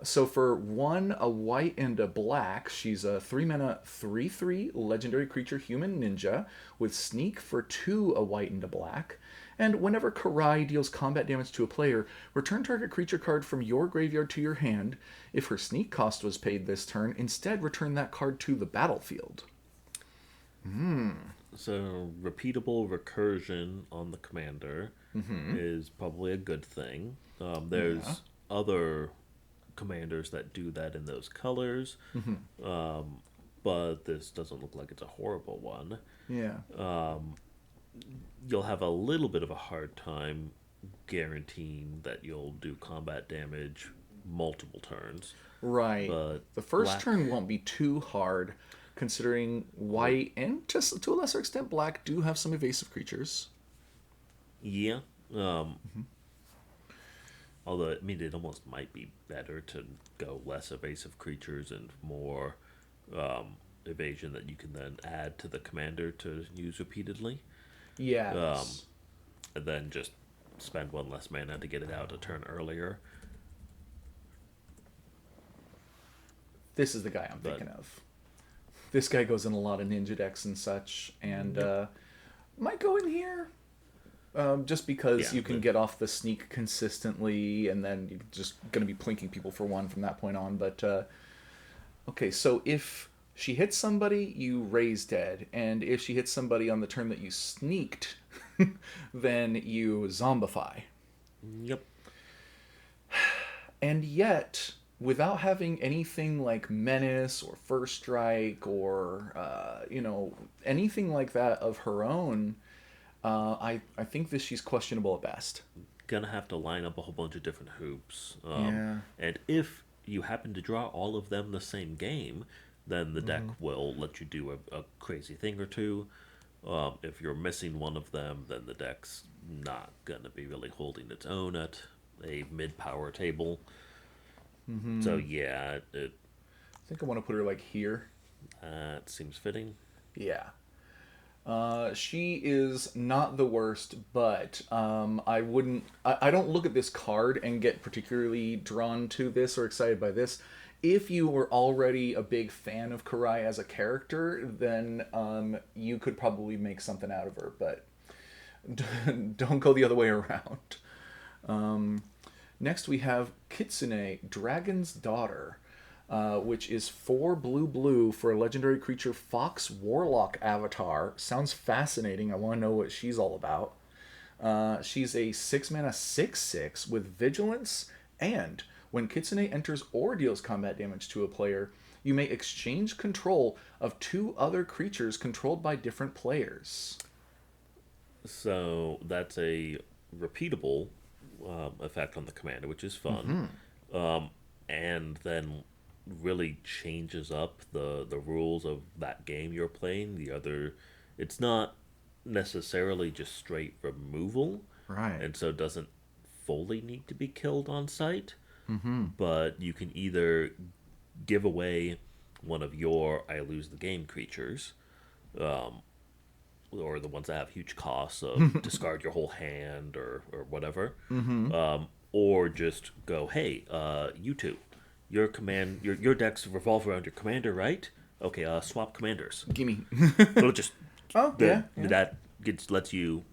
So for one, a white and a black, she's a 3 mana 3/3 legendary creature human ninja with sneak for two, a white and a black. And whenever Karai deals combat damage to a player, return target creature card from your graveyard to your hand. If her sneak cost was paid this turn, instead return that card to the battlefield. So repeatable recursion on the commander Mm-hmm. is probably a good thing. Yeah. There's other commanders that do that in those colors, Mm-hmm. but this doesn't look like it's a horrible one. Yeah. You'll have a little bit of a hard time guaranteeing that you'll do combat damage multiple turns, Right. but The first black, turn won't be too hard, considering white and just to a lesser extent black do have some evasive creatures. yeah. Although, I mean, it almost might be better to go less evasive creatures and more evasion that you can then add to the commander to use repeatedly. Um, Yes. and then just spend one less mana to get it out a turn earlier. This is the guy I'm But thinking of. This guy goes in a lot of ninja decks and such, and yep, might go in here. Just because yeah, you can get off the sneak consistently, and then you're just going to be plinking people for one from that point on. But okay, so if she hits somebody, you raise dead, and if she hits somebody on the turn that you sneaked, then you zombify. yep. And yet, without having anything like menace or first strike or anything like that of her own, I think that she's questionable at best. Gonna have to line up a whole bunch of different hoops. Yeah. And if you happen to draw all of them the same game, then the deck Mm-hmm. will let you do a crazy thing or two. If you're missing one of them, then the deck's not gonna be really holding its own at a mid power table. So Mm-hmm. yeah, I think I want to put her like here. it seems fitting. Yeah. She is not the worst, but I wouldn't. I don't look at this card and get particularly drawn to this or excited by this. If you were already a big fan of Karai as a character, then you could probably make something out of her. But Don't go the other way around. Next, we have Kitsune, Dragon's Daughter, which is 4 blue blue for a legendary creature Fox Warlock avatar. Sounds fascinating. I want to know what she's all about. She's a 6 mana 6/6 with Vigilance, and when Kitsune enters or deals combat damage to a player, you may exchange control of 2 other creatures controlled by different players. So that's a repeatable effect on the commander, which is fun. And then really changes up the rules of that game you're playing. It's not necessarily just straight removal, Right. and so it doesn't fully need to be killed on sight. But you can either give away one of your I lose the game creatures, or the ones that have huge costs of discard your whole hand or whatever, or just go, hey, you two, your decks revolve around your commander, right? Okay, swap commanders. Gimme. It'll just Oh, yeah. that lets you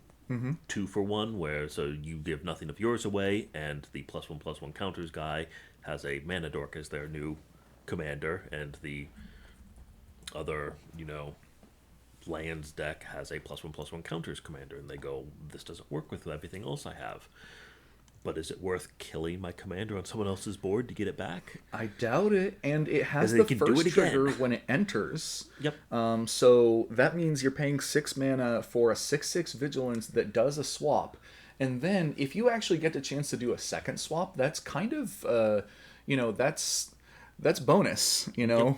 2 for 1, where so you give nothing of yours away, and the +1/+1 counters guy has a mana dork as their new commander, and the other lands deck has a +1/+1 counters commander, and they go, this doesn't work with everything else I have. But is it worth killing my commander on someone else's board to get it back? I doubt it, and it has And the they can do first it again. trigger when it enters. Yep. So that means you're paying 6 mana for a 6/6 Vigilance that does a swap, and then if you actually get the chance to do a second swap, that's kind of, that's bonus. So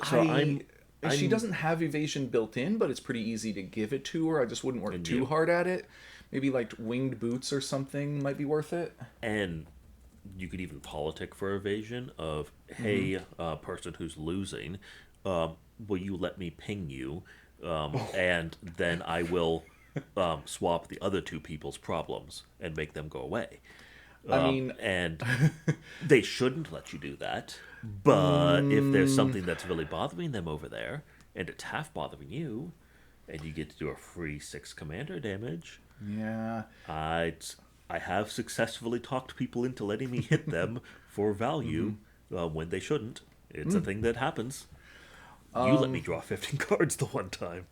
She I'm doesn't have evasion built in, but it's pretty easy to give it to her. I just wouldn't work And too you. hard at it. Maybe like winged boots or something might be worth it. and you could even politic for evasion of, hey, person who's losing, will you let me ping you, and then I will swap the other 2 people's problems and make them go away. I mean, And they shouldn't let you do that, but if there's something that's really bothering them over there, and it's half bothering you, and you get to do a free 6 commander damage, yeah. I have successfully talked people into letting me hit them for value when they shouldn't. It's a thing that happens. You let me draw 15 cards the one time.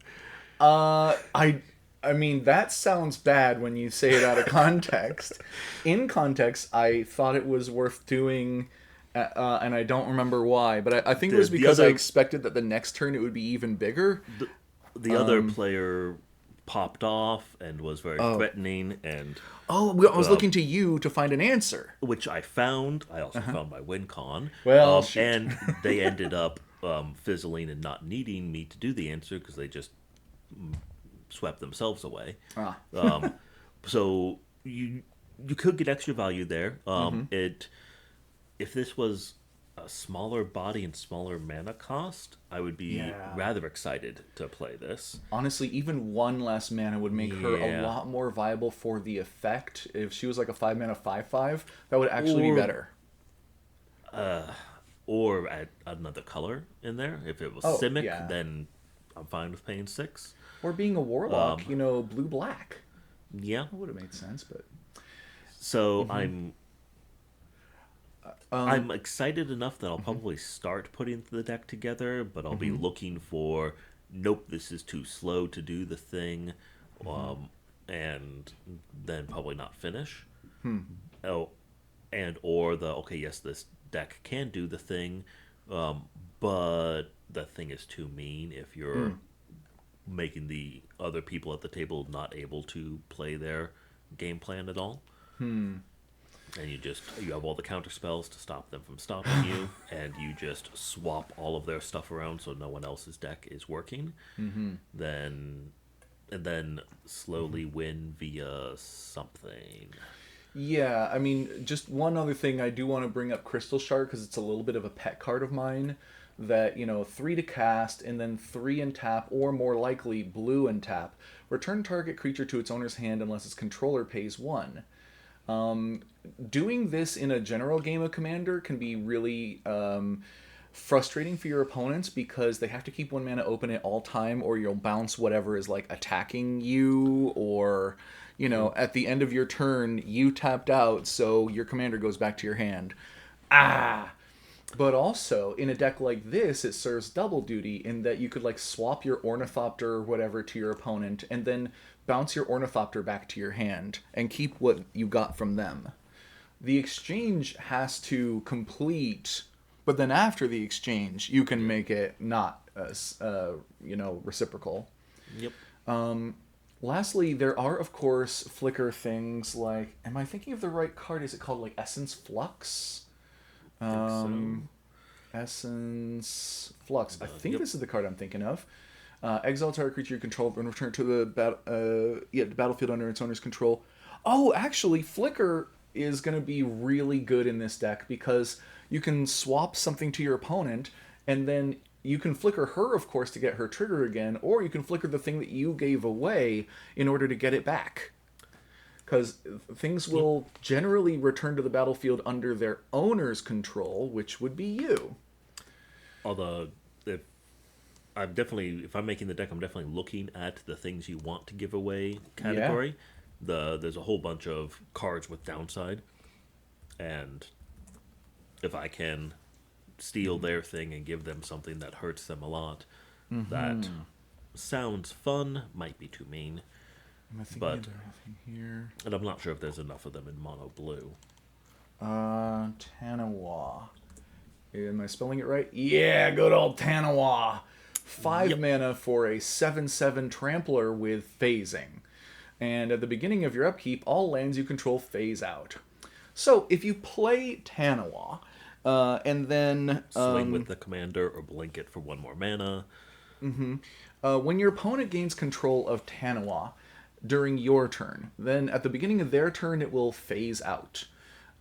I mean, that sounds bad when you say it out of context. In context, I thought it was worth doing, and I don't remember why, but I think it was The because I other- expected that the next turn it would be even bigger. The other player popped off and was very threatening, and Oh, I was looking to you to find an answer. which I found. I also found my win con. Well, shoot. And they ended up fizzling and not needing me to do the answer because they just swept themselves away. So you could get extra value there. If this was a smaller body and smaller mana cost, I would be Yeah. rather excited to play this. Honestly, even 1 less mana would make her a Yeah. lot more viable for the effect. If she was like a 5 mana 5/5, that would actually Or- be better. Or add another color in there. If it was Oh, Simic, yeah. then I'm fine with paying 6. Or being a warlock, blue-black. Yeah. That would have made sense, but... So I'm excited enough that I'll probably start putting the deck together, but I'll be looking for, nope, this is too slow to do the thing, and then probably not finish. Oh, and or okay, yes, this deck can do the thing, but the thing is too mean if you're making the other people at the table not able to play their game plan at all. And you have all the counter spells to stop them from stopping you, and you just swap all of their stuff around so no one else's deck is working. Then slowly win via something. Yeah, I mean, just one other thing, I do want to bring up Crystal Shard because it's a little bit of a pet card of mine. That, 3 to cast, and then 3 and tap, or more likely, blue and tap. Return target creature to its owner's hand unless its controller pays 1. Doing this in a general game of Commander can be really frustrating for your opponents because they have to keep 1 mana open at all time, or you'll bounce whatever is like attacking you, or at the end of your turn you tapped out, so your commander goes back to your hand. Ah. But also, in a deck like this, it serves double duty in that you could like swap your Ornithopter or whatever to your opponent and then bounce your Ornithopter back to your hand and keep what you got from them. The exchange has to complete, but then after the exchange, you can make it not, reciprocal. Yep. Lastly, there are, of course, flicker things like, am I thinking of the right card? Is it called like Essence Flux? Essence Flux. I think this is the card I'm thinking of. Exile target creature you control and return to the battlefield under its owner's control. Oh, actually, Flicker is going to be really good in this deck because you can swap something to your opponent, and then you can flicker her, of course, to get her trigger again, or you can flicker the thing that you gave away in order to get it back. Because things will generally return to the battlefield under their owner's control, which would be you. Although, if I'm making the deck, I'm definitely looking at the things you want to give away category. Yeah. There's a whole bunch of cards with downside, and if I can steal their thing and give them something that hurts them a lot, that sounds fun, might be too mean. Am I thinking but of anything here? And I'm not sure if there's enough of them in mono blue. Tanawa. Am I spelling it right? Yeah, good old Tanawa. 5 mana for a 7/7 trampler with phasing. And at the beginning of your upkeep, all lands you control phase out. So if you play Tanawa, and then swing with the commander or blink it for 1 more mana. When your opponent gains control of Tanawa during your turn, then at the beginning of their turn it will phase out.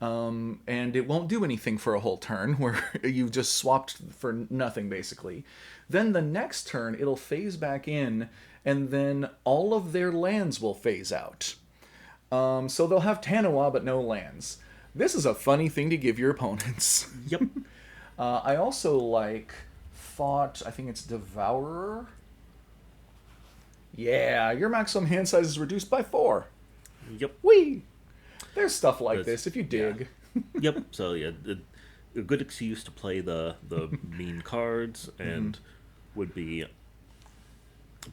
And it won't do anything for a whole turn, where you've just swapped for nothing, basically. Then the next turn, it'll phase back in, and then all of their lands will phase out. So they'll have Tanawa, but no lands. This is a funny thing to give your opponents. Yep. I also like Thought, I think it's Devourer. Yeah, your maximum hand size is reduced by 4. Yep. Whee! There's stuff like this if you dig. Yeah. Yep. So yeah, a good excuse to play the mean cards and would be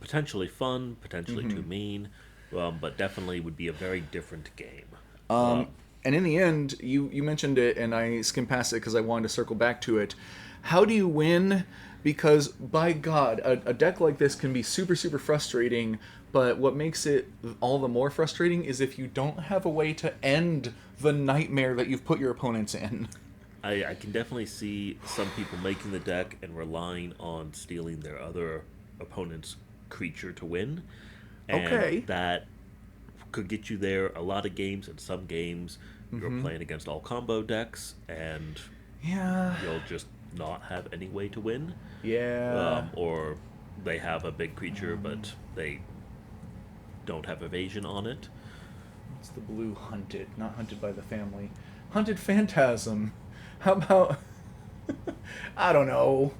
potentially fun, potentially too mean, but definitely would be a very different game. And in the end, you mentioned it, and I skimmed past it because I wanted to circle back to it. How do you win? Because, by God, a deck like this can be super, super frustrating, but what makes it all the more frustrating is if you don't have a way to end the nightmare that you've put your opponents in. I can definitely see some people making the deck and relying on stealing their other opponent's creature to win. And that could get you there a lot of games. In some games, you're playing against all combo decks, and you'll just not have any way to win. Yeah. Or they have a big creature, but they don't have evasion on it. It's the blue Hunted, not Hunted by the Family. Hunted Phantasm. How about... I don't know.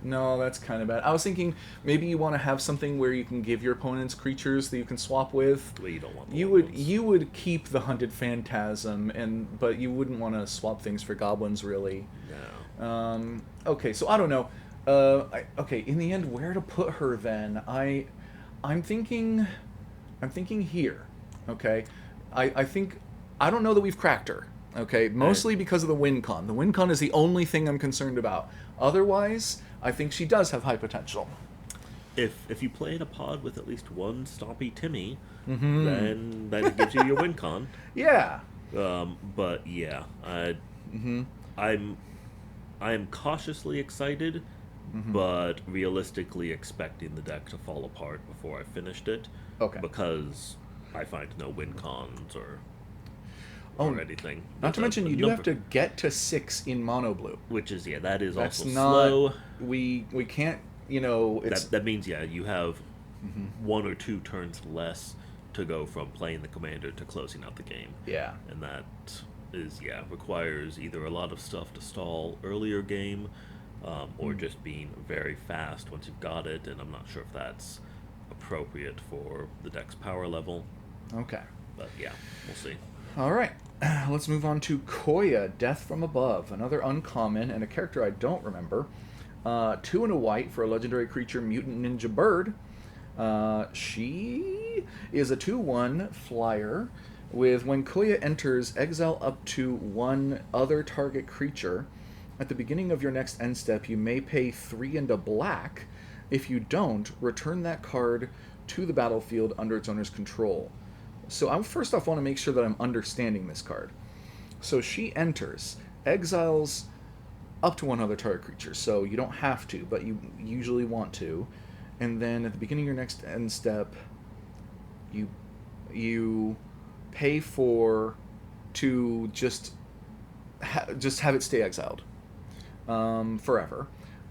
No, that's kind of bad. I was thinking maybe you want to have something where you can give your opponents creatures that you can swap with. Well, you don't want you would keep the Hunted Phantasm, but you wouldn't want to swap things for goblins, really. No. Okay, so I don't know. Okay, in the end, where to put her then? I'm thinking here. Okay, I think I don't know that we've cracked her. Okay, mostly because of the win con. The win con is the only thing I'm concerned about. Otherwise, I think she does have high potential. If you play in a pod with at least one Stompy Timmy, then that gives you your win con. Yeah. But yeah, I am cautiously excited, but realistically expecting the deck to fall apart before I finished it. Okay. Because I find no win cons or anything. Not to mention, you do have to get to 6 in mono blue. Which is, that is That's also not, slow. We can't, it's... That means, you have 1 or 2 turns less to go from playing the commander to closing out the game. Yeah. And requires either a lot of stuff to stall earlier game, or just being very fast once you've got it, and I'm not sure if that's appropriate for the deck's power level. Okay. But yeah, we'll see. All right. Let's move on to Koya, Death from Above, another uncommon and a character I don't remember. 2 and a white for a legendary creature, Mutant Ninja Bird. She is a 2/1 flyer with when Koya enters, exile up to 1 other target creature. At the beginning of your next end step, you may pay 3 and a black. If you don't, return that card to the battlefield under its owner's control. So I first off want to make sure that I'm understanding this card. So she enters, exiles up to 1 other target creature, so you don't have to, but you usually want to. And then at the beginning of your next end step, you pay for to just have it stay exiled forever.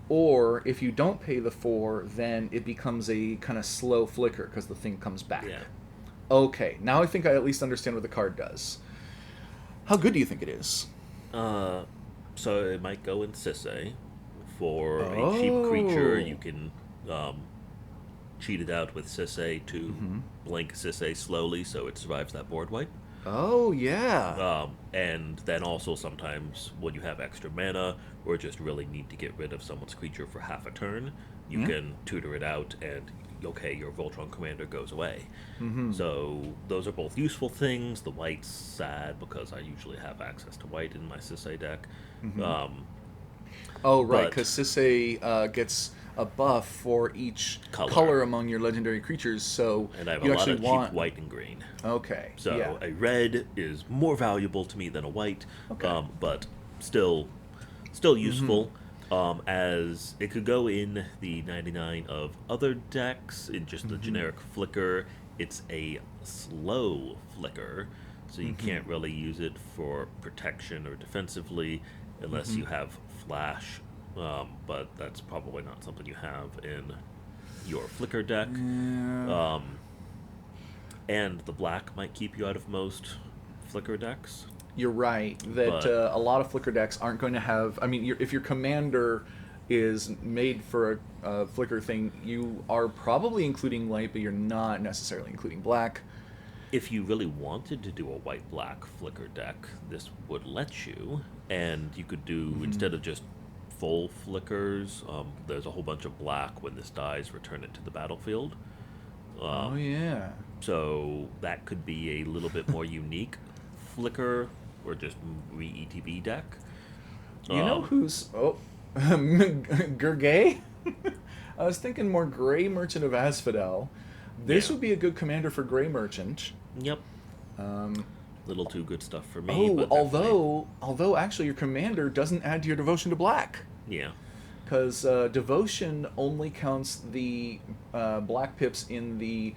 Or if you don't pay the 4, then it becomes a kind of slow flicker because the thing comes back. Yeah. Okay, now I think I at least understand what the card does. How good do you think it is? So it might go in Sisay. For a cheap creature, you can cheat it out with Sisay to blink Sisay slowly so it survives that board wipe. Oh, yeah. And then also sometimes when you have extra mana or just really need to get rid of someone's creature for half a turn, you can tutor it out and, okay, your Voltron commander goes away. So those are both useful things. The white's sad because I usually have access to white in my Sisay deck. Oh, right, but- because Sisay gets a buff for each Color. color among your legendary creatures, so And I have you a lot actually of want... cheap white and green. Okay, So yeah. a red is more valuable to me than a white, Okay. but still useful. As it could go in the 99 of other decks in just the generic flicker. It's a slow flicker, so you can't really use it for protection or defensively unless you have flash. But that's probably not something you have in your flicker deck. And the black might keep you out of most flicker decks. You're right that But- a lot of flicker decks aren't going to have... I mean, if your commander is made for a flicker thing, you are probably including white, but you're not necessarily including black. If you really wanted to do a white-black flicker deck, this would let you, and you could do, instead of just full flickers, there's a whole bunch of black. When this dies, return it to the battlefield. Oh, yeah. So that could be a little bit more unique flicker or just re-ETB deck. You know who's... Oh, Gurgay? I was thinking more Gray Merchant of Asphodel. This Yeah. would be a good commander for Gray Merchant. Yep. Little too good stuff for me. Oh, but definitely- although actually your commander doesn't add to your devotion to black. Yeah. Because devotion only counts the black pips in the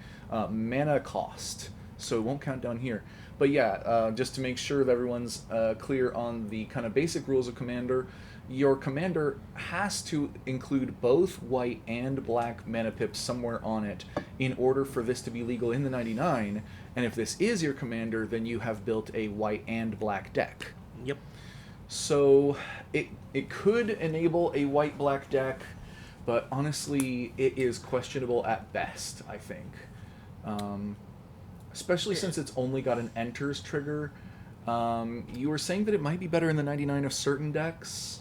mana cost, so it won't count down here. But yeah, just to make sure that everyone's clear on the kind of basic rules of commander, your commander has to include both white and black mana pips somewhere on it in order for this to be legal in the 99. And if this is your commander, then you have built a white and black deck. Yep. So it could enable a white-black deck, but honestly, it is questionable at best, I think. Especially since it's only got an enters trigger. You were saying that it might be better in the 99 of certain decks.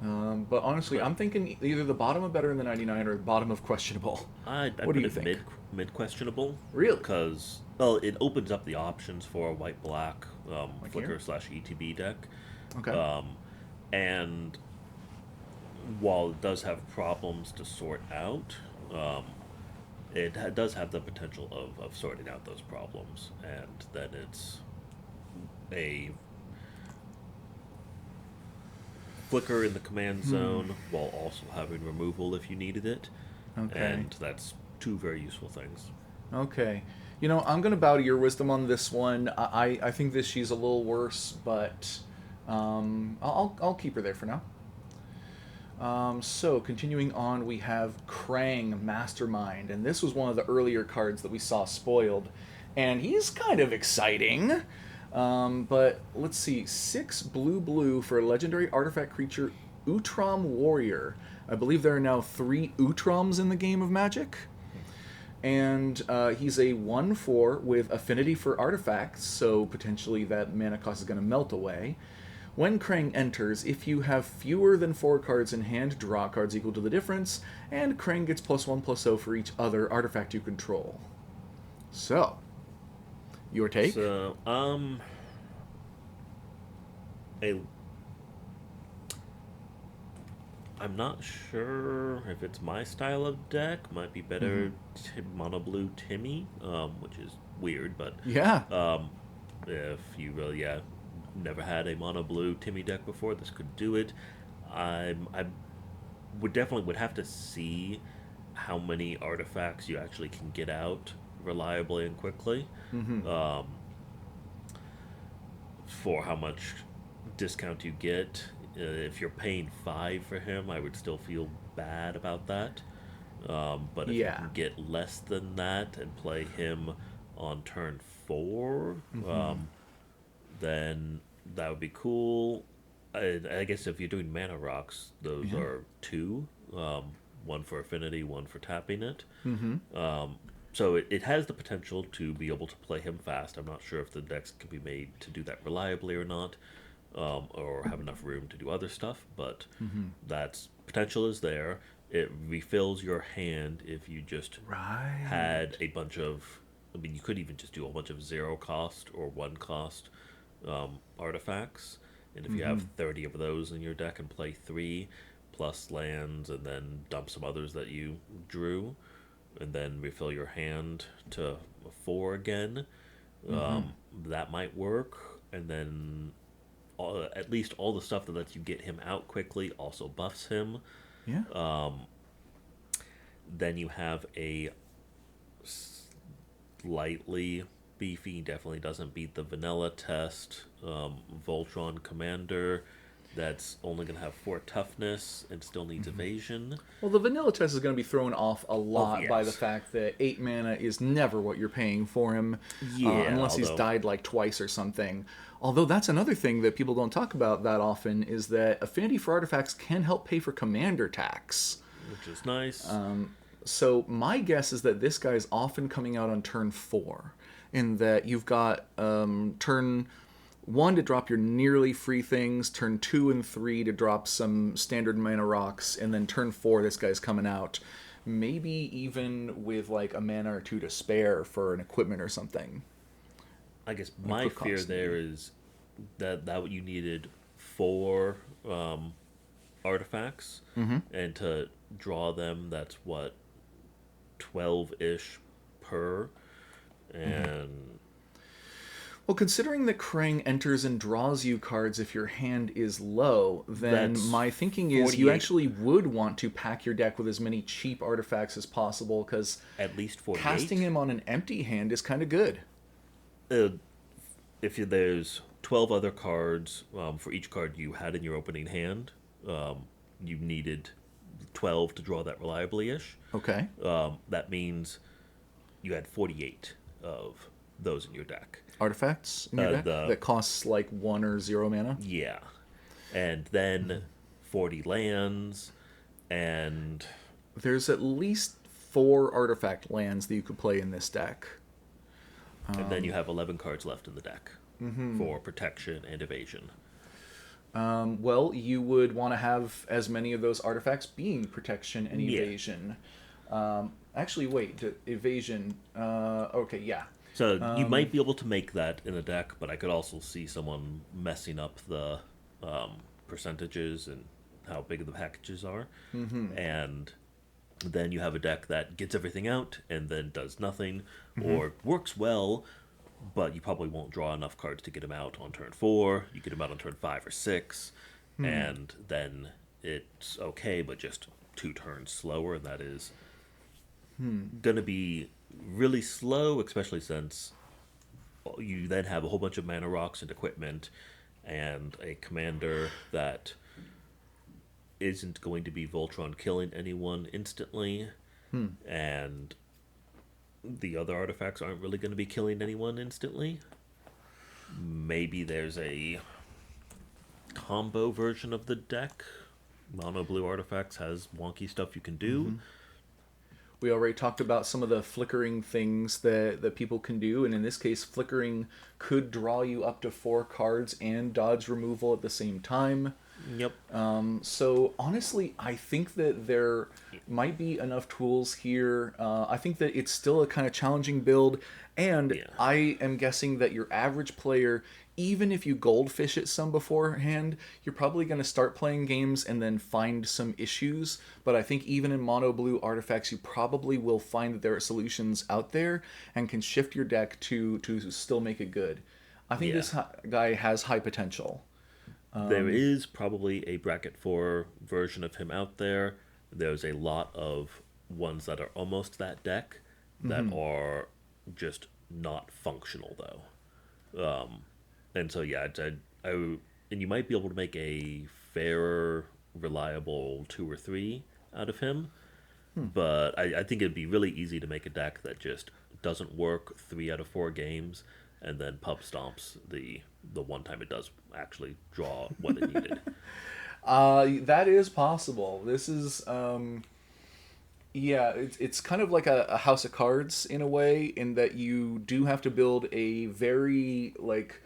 But honestly, I'm thinking either the bottom of better in the 99 or the bottom of questionable. I'd What put do you it think? mid questionable. Really? Because, well, it opens up the options for a white-black flicker here? / ETB deck. Okay. And while it does have problems to sort out, it does have the potential of sorting out those problems, and then it's a flicker in the command zone while also having removal if you needed it. Okay. And that's 2 very useful things. Okay. You know, I'm going to bow to your wisdom on this one. I think this she's a little worse, but I'll keep her there for now. So, continuing on, we have Krang, Mastermind, and this was one of the earlier cards that we saw spoiled, and he's kind of exciting. But let's see, 6 blue for a legendary artifact creature, Utrom Warrior. I believe there are now 3 Utroms in the game of Magic. And he's a 1/4 with affinity for artifacts, so potentially that mana cost is going to melt away. When Krang enters, if you have fewer than 4 cards in hand, draw cards equal to the difference, and Krang gets +1/+0 for each other artifact you control. So, your take? So, a I'm not sure if it's my style of deck. Might be better mono blue Timmy, which is weird, but Yeah. if you really never had a mono blue Timmy deck before, this could do it. I would have to see how many artifacts you actually can get out reliably and quickly. Um, for how much discount you get. If you're paying 5 for him, I would still feel bad about that. But if you Yeah. can get less than that and play him on turn 4, then that would be cool. I guess if you're doing mana rocks, those Yeah. are 2. One for affinity, one for tapping it. Mm-hmm. So it has the potential to be able to play him fast. I'm not sure if the decks can be made to do that reliably or not, or have enough room to do other stuff, but that's potential is there. It refills your hand if you just Right. had a bunch of. I mean, you could even just do a bunch of 0 cost or 1 cost artifacts. And if you have 30 of those in your deck and play 3 plus lands and then dump some others that you drew, and then refill your hand to 4 again, that might work. And then at least all the stuff that lets you get him out quickly also buffs him. Yeah. Then you have a slightly beefy, definitely doesn't beat the vanilla test, Voltron Commander that's only going to have 4 toughness and still needs evasion. Well, the vanilla test is going to be thrown off a lot yes. by the fact that 8 mana is never what you're paying for him, unless he's died like twice or something. Although that's another thing that people don't talk about that often is that affinity for artifacts can help pay for commander tax. Which is nice. So my guess is that this guy is often coming out on turn 4, in that you've got turn 1 to drop your nearly free things, turn 2 and 3 to drop some standard mana rocks, and then turn 4 this guy's coming out. Maybe even with like a mana or 2 to spare for an equipment or something. I guess my fear there is that you needed 4 artifacts, and to draw them, that's what 12-ish per, and Well, considering that Krang enters and draws you cards if your hand is low, then That's my thinking is you 48. actually would want to pack your deck with as many cheap artifacts as possible, because at least 48. casting him on an empty hand is kind of good. There's 12 other cards, for each card you had in your opening hand, you needed 12 to draw that reliably-ish. Okay. That means you had 48 of those in your deck. Artifacts in your deck that costs like 1 or 0 mana? Yeah. And then 40 lands, and There's at least 4 artifact lands that you could play in this deck. then you have 11 cards left in the deck for protection and evasion. Well, you would want to have as many of those artifacts being protection and evasion. Actually, wait, evasion. Okay, yeah. So you might be able to make that in a deck, but I could also see someone messing up the percentages and how big the packages are. And then you have a deck that gets everything out and then does nothing, or works well, but you probably won't draw enough cards to get them out on turn 4. You get them out on turn 5 or 6, and then it's okay, but just 2 turns slower, and that is going to be really slow, especially since you then have a whole bunch of mana rocks and equipment and a commander that isn't going to be Voltron killing anyone instantly, and the other artifacts aren't really going to be killing anyone instantly. Maybe there's a combo version of the deck. Mono blue artifacts has wonky stuff you can do. We already talked about some of the flickering things that people can do, and in this case, flickering could draw you up to 4 cards and dodge removal at the same time. Yep. So honestly, I think that there might be enough tools here. I think that it's still a kind of challenging build, and Yeah. I am guessing that your average player, even if you goldfish it some beforehand, you're probably going to start playing games and then find some issues. But I think even in mono blue artifacts, you probably will find that there are solutions out there and can shift your deck to still make it good. I think Yeah. this guy has high potential. There is probably a bracket 4 version of him out there. There's a lot of ones that are almost that deck that are just not functional, though. And so, yeah, and you might be able to make a fairer, reliable 2 or 3 out of him. But I think it'd be really easy to make a deck that just doesn't work 3 out of 4 games, and then pub stomps the one time it does actually draw what it needed. That is possible. This is, yeah, it's kind of like a house of cards in a way, in that you do have to build a very, like,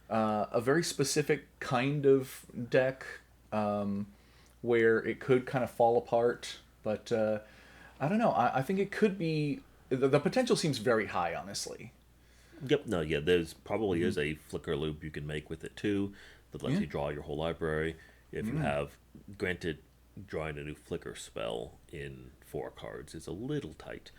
a very specific kind of deck, where it could kind of fall apart. But I don't know. I think it could be. The potential seems very high, honestly. Yep, no, yeah, there's probably is a flicker loop you can make with it too that lets Yeah. you draw your whole library. If you have, granted, drawing a new flicker spell in 4 cards is a little tight,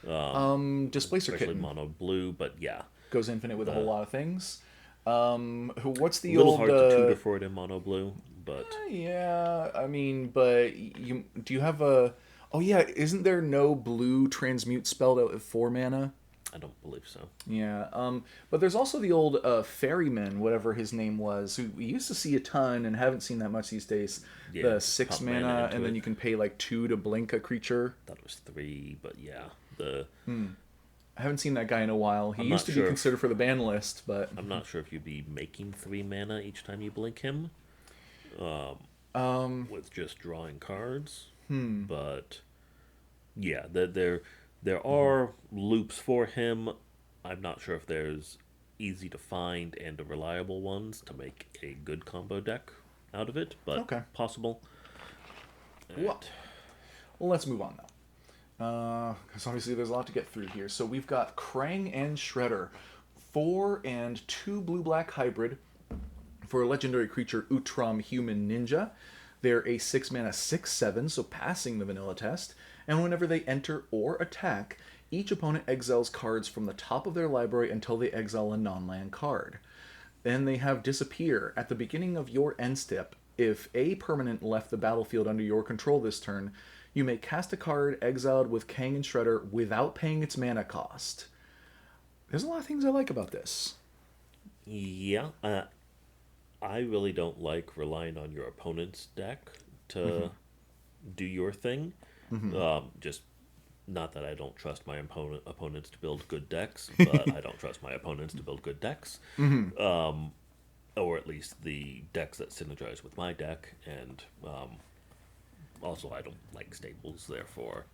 Displacer especially Kitten mono blue, but yeah, goes infinite with a whole the lot of things. What's a the little old? hard to tutor for it in mono blue, but Yeah, I mean, but you do you have a? Oh yeah, isn't there no blue transmute spelled out at 4 mana? I don't believe so. Yeah, but there's also the old ferryman, whatever his name was, who we used to see a ton and haven't seen that much these days. Yeah, The just six pump mana mana, into and then it. you can pay like 2 to blink a creature. Thought it was 3, but yeah, the I haven't seen that guy in a while. He I'm used not to be sure if considered for the ban list, but I'm not sure if you'd be making 3 mana each time you blink him, with just drawing cards. But yeah, there are loops for him. I'm not sure if there's easy to find and reliable ones to make a good combo deck out of it, but okay. possible. Well, well, let's move on now. Because obviously there's a lot to get through here. So we've got Krang and Shredder, 4 and 2 blue-black hybrid for a legendary creature Utram Human Ninja. They're a 6 mana 6/7, so passing the vanilla test. And whenever they enter or attack, each opponent exiles cards from the top of their library until they exile a non-land card. Then they have Disappear. At the beginning of your end step, if a permanent left the battlefield under your control this turn, you may cast a card exiled with Kang and Shredder without paying its mana cost. There's a lot of things I like about this. Yeah, I really don't like relying on your opponent's deck to do your thing. Just not that I don't trust my opponents to build good decks, but I don't trust my opponents to build good decks, or at least the decks that synergize with my deck. And also, I don't like staples. Therefore,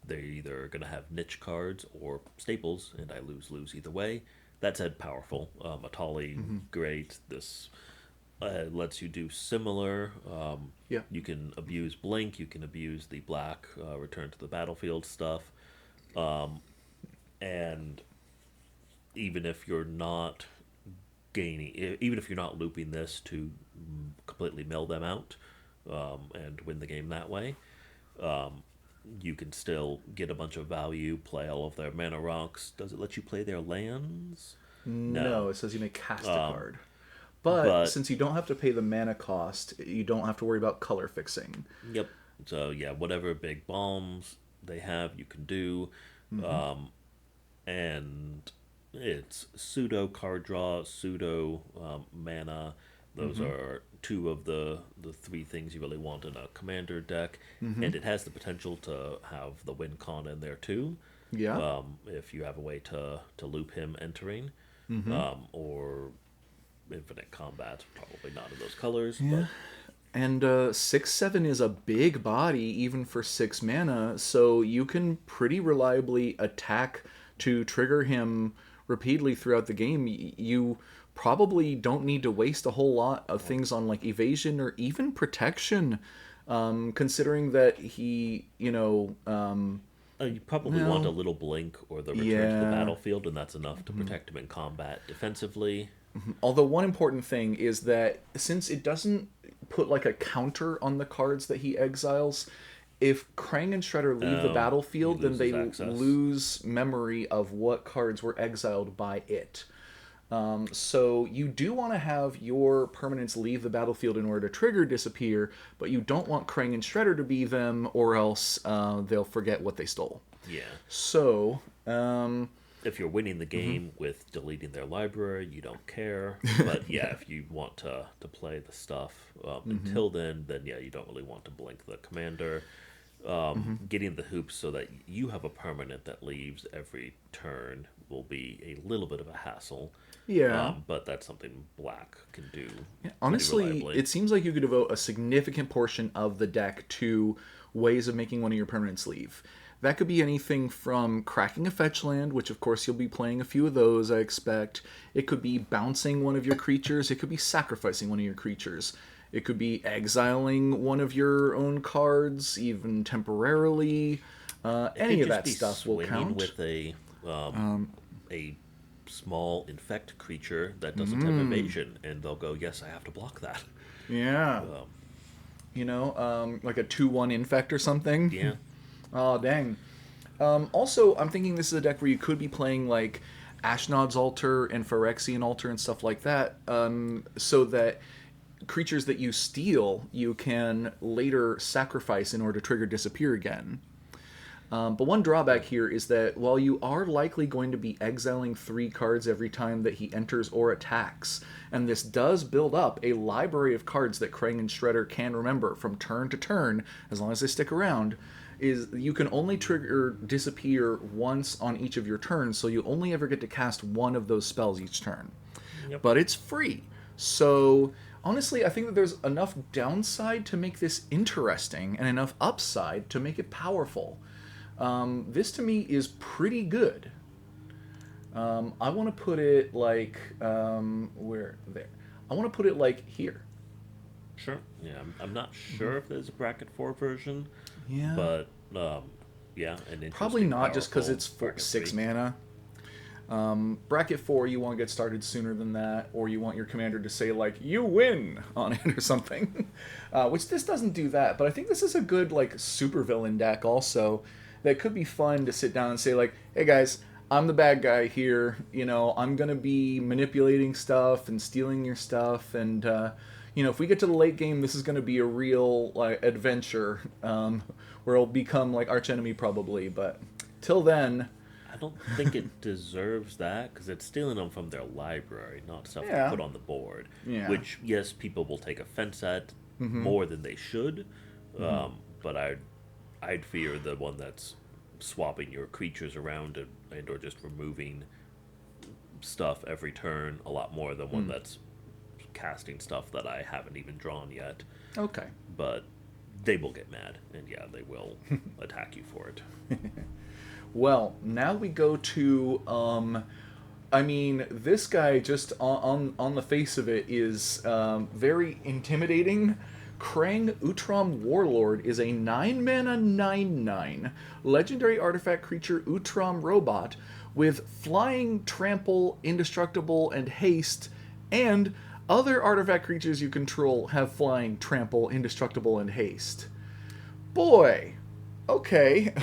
they're either going to have niche cards or staples, and I lose either way. That said, powerful. Atali, great. This lets you do similar. Yeah. You can abuse Blink, you can abuse the black return to the battlefield stuff. And even if you're not even if you're not looping this to completely mill them out and win the game that way, you can still get a bunch of value, play all of their mana rocks. Does it let you play their lands? No, it says you may cast a card. But But since you don't have to pay the mana cost, you don't have to worry about color fixing. yep. So yeah, whatever big bombs they have, you can do, and it's pseudo card draw, pseudo mana. Those are 2 of the 3 things you really want in a commander deck, and it has the potential to have the win con in there too. Yeah. If you have a way to loop him entering. Mm-hmm. Or infinite combat. Probably not in those colors, Yeah. but And 6/7 is a big body, even for 6 mana, so you can pretty reliably attack to trigger him repeatedly throughout the game. You probably don't need to waste a whole lot of things on like evasion or even protection, considering that he, you probably want a well, little blink or the return to the yeah. battlefield, and that's enough to protect him in combat defensively. Although one important thing is that since it doesn't put like a counter on the cards that he exiles, if Krang and Shredder leave the He battlefield, then loses they access. lose memory of what cards were exiled by it. So you do want to have your permanents leave the battlefield in order to trigger disappear, but you don't want Krang and Shredder to be them, or else they'll forget what they stole. Yeah. So, If you're winning the game with deleting their library, you don't care. But yeah, if you want to play the stuff until then yeah, you don't really want to blink the commander. Getting the hoops so that you have a permanent that leaves every turn will be a little bit of a hassle. yeah. But that's something black can do pretty Honestly, reliably. it seems like you could devote a significant portion of the deck to ways of making one of your permanents leave. That could be anything from cracking a fetch land, which of course you'll be playing a few of those, I expect. It could be bouncing one of your creatures. It could be sacrificing one of your creatures. It could be exiling one of your own cards, even temporarily. It Any could of just that be stuff will swinging count. with a small infect creature that doesn't have evasion, and they'll go, "Yes, I have to block that." Yeah. Like a 2/1 infect or something. Yeah, Oh, dang. Also, I'm thinking this is a deck where you could be playing like Ashnod's Altar and Phyrexian Altar and stuff like that, so that creatures that you steal, you can later sacrifice in order to trigger disappear again. But one drawback here is that while you are likely going to be exiling 3 cards every time that he enters or attacks, and this does build up a library of cards that Krang and Shredder can remember from turn to turn, as long as they stick around, is you can only trigger disappear once on each of your turns, so you only ever get to cast one of those spells each turn. yep. But it's free. So honestly, I think that there's enough downside to make this interesting and enough upside to make it powerful. This to me is pretty good. I want to put it like where there. I want to put it like here. Sure. Yeah, I'm not sure if there's a bracket 4 version, Yeah, but yeah, an probably interesting, not just because powerful it's bracket six 3. mana. Bracket 4, you want to get started sooner than that, or you want your commander to say like "you win" on it or something. Which this doesn't do that, but I think this is a good like supervillain deck also that could be fun to sit down and say like, "Hey guys, I'm the bad guy here. I'm gonna be manipulating stuff and stealing your stuff, and if we get to the late game, this is gonna be a real like adventure where it'll become like archenemy probably, but till then." I don't think it deserves that because it's stealing them from their library, not stuff to Yeah. put on the board. Yeah. Which, yes, people will take offense at more than they should, but I'd fear the one that's swapping your creatures around and or just removing stuff every turn a lot more than one that's casting stuff that I haven't even drawn yet. Okay. But they will get mad, and yeah, they will attack you for it. Well, now we go to I mean, this guy just on the face of it is very intimidating. Krang Utram Warlord is a 9 mana 9/9 legendary artifact creature Utram robot with flying, trample, indestructible, and haste, and other artifact creatures you control have flying, trample, indestructible, and haste. Boy, okay.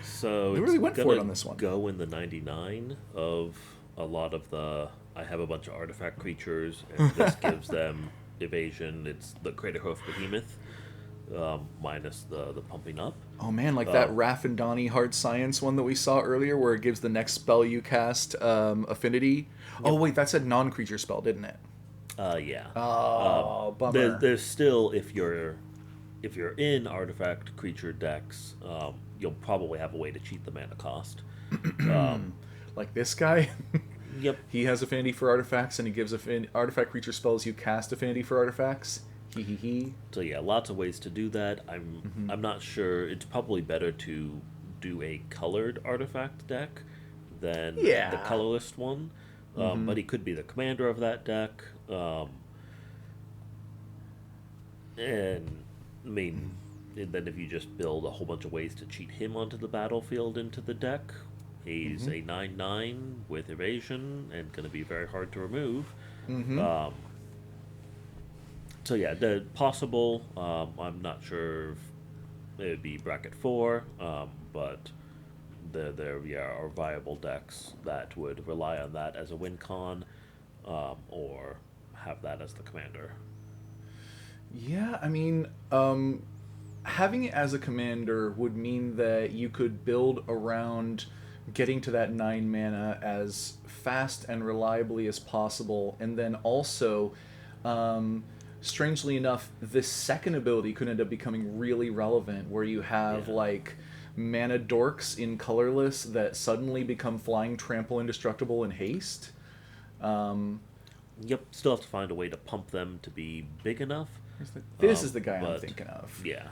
So They it's really went for it gonna on this one. go in the 99 of a lot of the. I have a bunch of artifact creatures, and this gives them evasion. It's the Crater Hoof Behemoth, minus the pumping up. Oh man, like that Raph and Donnie hard science one that we saw earlier, where it gives the next spell you cast affinity. Oh wait, that said non-creature spell, didn't it? Yeah. Oh, bummer. There's still if you're in artifact creature decks, you'll probably have a way to cheat the mana cost. Like this guy. Yep. He has affinity for artifacts, and he gives artifact creature spells you cast affinity for artifacts. Hee hee hee. So yeah, lots of ways to do that. I'm not sure. It's probably better to do a colored artifact deck than the Yeah. colorless one. But he could be the commander of that deck. And I mean, and then if you just build a whole bunch of ways to cheat him onto the battlefield into the deck, he's a 9/9 with evasion and going to be very hard to remove. Um, so yeah, the possible. I'm not sure if it would be bracket 4, but there yeah, are viable decks that would rely on that as a win con, or have that as the commander. Yeah, I mean, having it as a commander would mean that you could build around getting to that 9 mana as fast and reliably as possible, and then also, um, strangely enough, this second ability could end up becoming really relevant, where you have Yeah. like mana dorks in colorless that suddenly become flying, trample, indestructible, and haste. Um, Yep, still have to find a way to pump them to be big enough. this is the guy I'm But thinking of. yeah,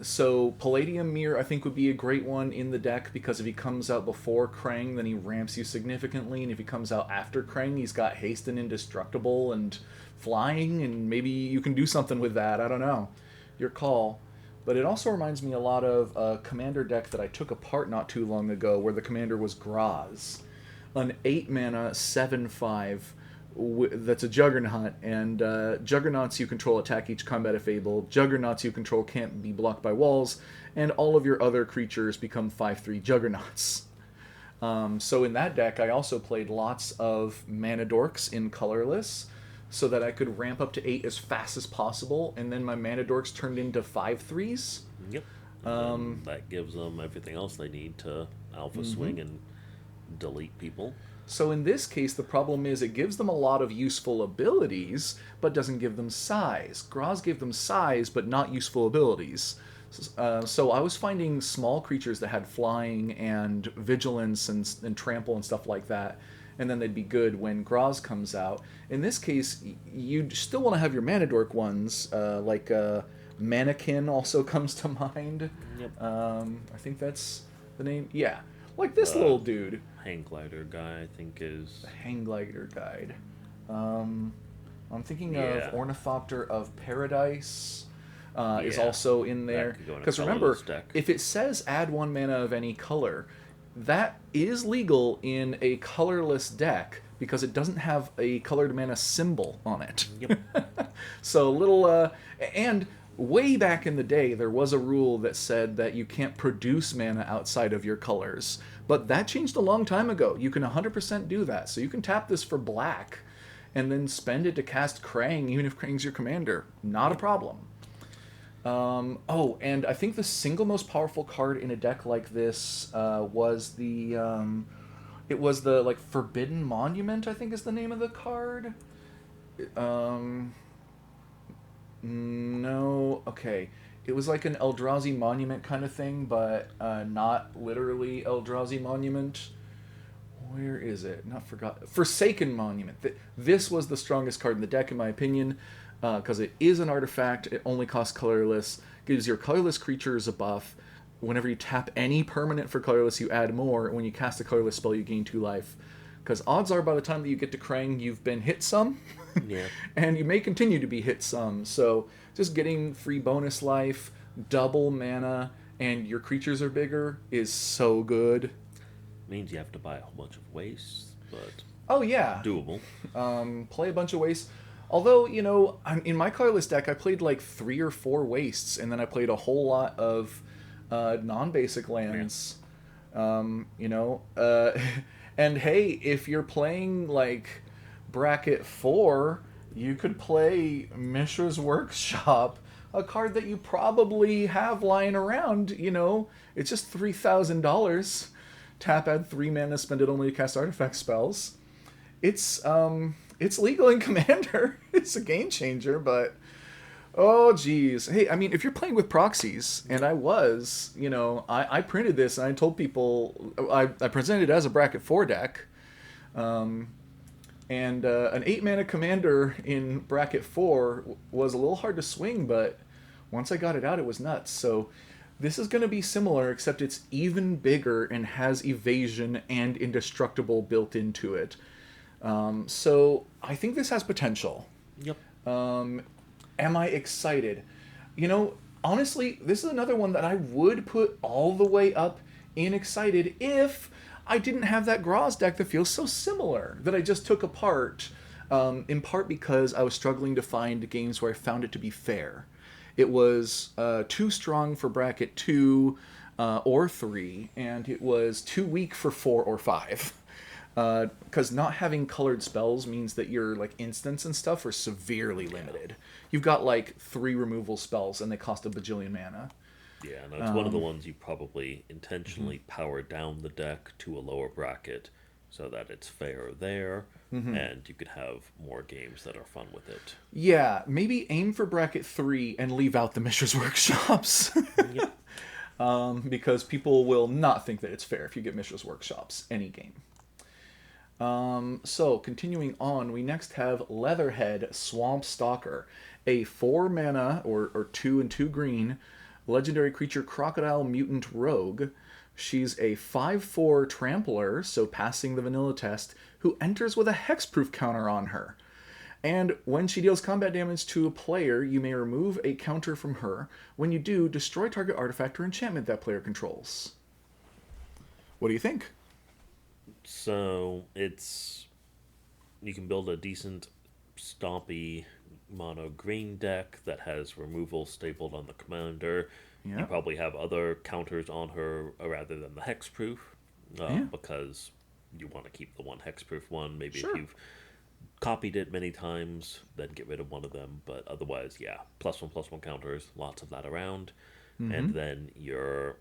So Palladium Mirror, I think, would be a great one in the deck, because if he comes out before Krang, then he ramps you significantly, and if he comes out after Krang, he's got haste and indestructible and flying, and maybe you can do something with that. I don't know. Your call. But it also reminds me a lot of a commander deck that I took apart not too long ago, where the commander was Graz, an 8 mana 7/5 that's a Juggernaut, and Juggernauts you control attack each combat if able. Juggernauts you control can't be blocked by walls, and all of your other creatures become 5/3 Juggernauts. So in that deck, I also played lots of Mana Dorks in colorless, so that I could ramp up to 8 as fast as possible, and then my Mana Dorks turned into 5/3s. yep. And then that gives them everything else they need to alpha swing and delete people. So in this case, the problem is it gives them a lot of useful abilities, but doesn't give them size. Graz gave them size, but not useful abilities. So I was finding small creatures that had flying and vigilance and trample and stuff like that, and then they'd be good when Graz comes out. In this case, you still want to have your Mana Dork ones, like Mannequin also comes to mind. Yep. I think that's the name. Yeah, like this little dude. Hang glider guy, I think, is Hang Glider Guide. I'm thinking Yeah. of Ornithopter of Paradise is Yeah. also in there. could go in a Because remember, colorless deck. if it says add 1 mana of any color, that is legal in a colorless deck because it doesn't have a colored mana symbol on it. Yep. So little and way back in the day there was a rule that said that you can't produce mana outside of your colors. But that changed a long time ago. You can 100% do that. So you can tap this for black and then spend it to cast Krang even if Krang's your commander. Not a problem. Oh, and I think the single most powerful card in a deck like this was it was the like Forbidden Monument, I think is the name of the card. No, okay. It was like an Eldrazi Monument kind of thing, but not literally Eldrazi Monument. Where is it? Not forgot. Forsaken Monument. This was the strongest card in the deck, in my opinion, because it is an artifact. It only costs colorless. Gives your colorless creatures a buff. Whenever you tap any permanent for colorless, you add more. When you cast a colorless spell, you gain 2 life. Because odds are by the time that you get to Krang, you've been hit some. Yeah. And you may continue to be hit some. So just getting free bonus life, double mana, and your creatures are bigger is so good. Means you have to buy a whole bunch of wastes, but Oh yeah, doable. play a bunch of wastes. Although, in my colorless deck, I played like 3 or 4 wastes, and then I played a whole lot of non-basic lands. You know, and hey, if you're playing like bracket 4, you could play Mishra's Workshop, a card that you probably have lying around. It's just $3,000. Tap, add 3 mana, spend it only to cast artifact spells. It's legal in Commander. It's a game changer, but oh geez. Hey, I mean, if you're playing with proxies, and I was, I printed this and I told people I presented it as a bracket 4 deck. And an 8 mana commander in bracket 4 was a little hard to swing, but once I got it out, it was nuts. So this is going to be similar, except it's even bigger and has evasion and indestructible built into it. So I think this has potential. Yep. Am I excited? You know, honestly, this is another one that I would put all the way up in excited if I didn't have that Graz deck that feels so similar that I just took apart, in part because I was struggling to find games where I found it to be fair. It was too strong for bracket 2 or 3, and it was too weak for 4 or 5. Because not having colored spells means that your like instants and stuff are severely limited. You've got like 3 removal spells and they cost a bajillion mana. Yeah, no, it's one of the ones you probably intentionally power down the deck to a lower bracket so that it's fair there, and you could have more games that are fun with it. Yeah, maybe aim for bracket 3 and leave out the Mishra's Workshops. Yep. Because people will not think that it's fair if you get Mishra's Workshops any game. So, continuing on, we next have Leatherhead Swamp Stalker, a 4 mana or 2 and 2 green legendary creature crocodile mutant rogue. She's a 5/4 trampler, so passing the vanilla test, who enters with a hexproof counter on her. And when she deals combat damage to a player, you may remove a counter from her. When you do, destroy target artifact or enchantment that player controls. What do you think? So it's you can build a decent stompy mono green deck that has removal stapled on the commander. Yeah. You probably have other counters on her rather than the hexproof, because you want to keep the one hexproof one. Maybe Sure. if you've copied it many times, then get rid of one of them. But otherwise, yeah, +1/+1 counters, lots of that around, and then you're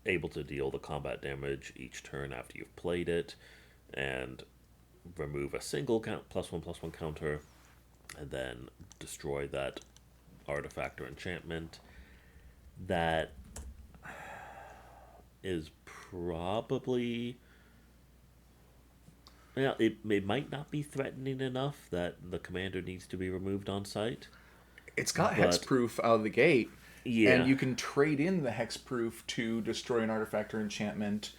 able to deal the combat damage each turn after you've played it, and remove a single +1/+1 counter, and then destroy that artifact or enchantment. That is probably, yeah, it might not be threatening enough that the commander needs to be removed on site. It's got But hexproof out of the gate. yeah, And you can trade in the hexproof to destroy an artifact or enchantment.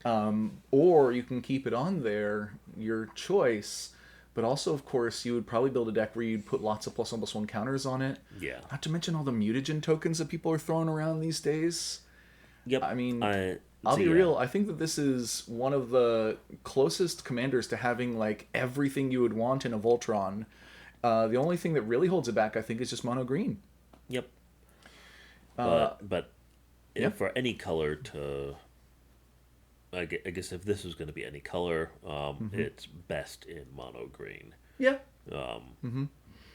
Or you can keep it on there, your choice. But also, of course, you would probably build a deck where you'd put lots of +1/+1 counters on it. yeah, Not to mention all the mutagen tokens that people are throwing around these days. yep. I mean, I I'll so be yeah. real. I think that this is one of the closest commanders to having like everything you would want in a Voltron. The only thing that really holds it back, I think, is just mono green. Yep. But yeah. for any color to, I guess if this was going to be any color, it's best in mono green. Yeah. Um,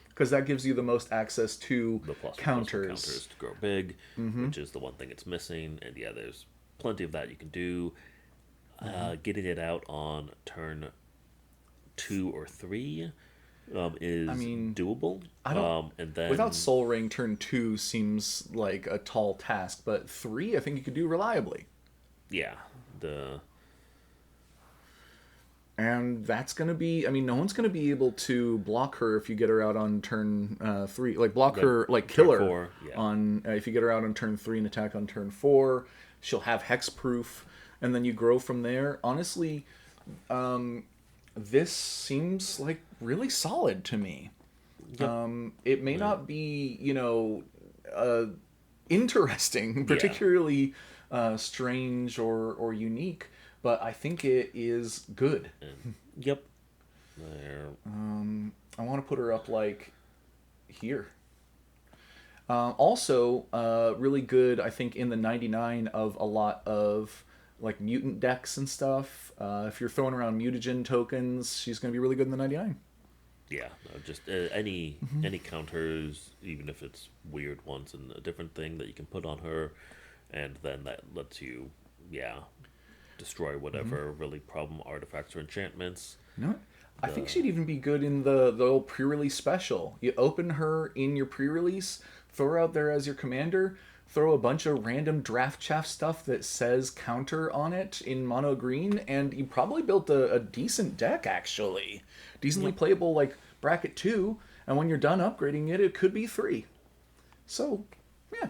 Because that gives you the most access to the plus counters. counters to grow big, which is the one thing it's missing. And yeah, there's plenty of that you can do. Getting it out on turn 2 or 3 is doable. I don't. And then Without Soul Ring, turn 2 seems like a tall task, but 3, I think you could do reliably. yeah, the And that's going to be, no one's going to be able to block her if you get her out on turn 3. Like, block her, like, kill turn her 4, yeah. on, if you get her out on turn 3 and attack on turn 4. She'll have hexproof, and then you grow from there. Honestly, this seems like really solid to me. Yep. It may not be, interesting, particularly strange or unique, but I think it is good. Yep. There. I want to put her up like here. Also, really good, I think, in the 99 of a lot of like mutant decks and stuff. If you're throwing around mutagen tokens, she's going to be really good in the 99. Yeah, no, just any counters, even if it's weird ones and a different thing that you can put on her, and then that lets you, destroy whatever really problem artifacts or enchantments. You know what? I think she'd even be good in the old pre-release special. You open her in your pre-release, throw out there as your commander, throw a bunch of random draft chaff stuff that says counter on it in mono green, and you probably built a decent deck, actually. Decently Yep. playable, like bracket 2, and when you're done upgrading it, it could be 3. So, yeah.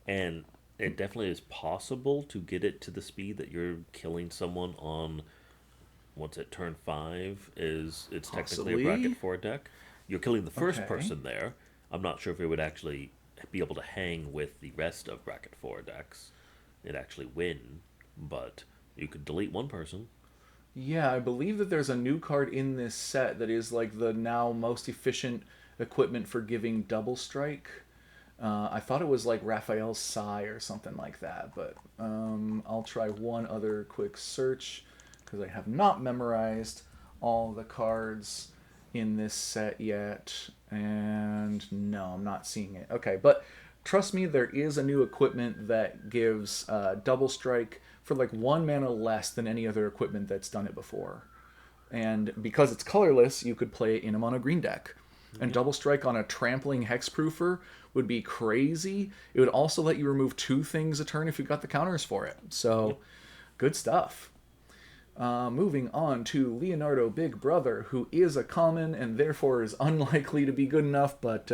And it definitely is possible to get it to the speed that you're killing someone on, what's it, turn 5 is it's technically a bracket Possibly. 4 deck. You're killing the first Okay. person there. I'm not sure if it would actually be able to hang with the rest of bracket 4 decks. It'd actually win, but you could delete one person. Yeah, I believe that there's a new card in this set that is like the now most efficient equipment for giving double strike. I thought it was like Raphael's Sigh or something like that, but I'll try one other quick search because I have not memorized all the cards in this set yet. And no, I'm not seeing it. Okay, but trust me, there is a new equipment that gives double strike for like 1 mana less than any other equipment that's done it before. And because it's colorless, you could play it in a mono green deck. And Yep. double strike on a trampling hexproofer would be crazy. It would also let you remove 2 things a turn if you got the counters for it. So, Yep. good stuff. Moving on to Leonardo Big Brother, who is a common and therefore is unlikely to be good enough, but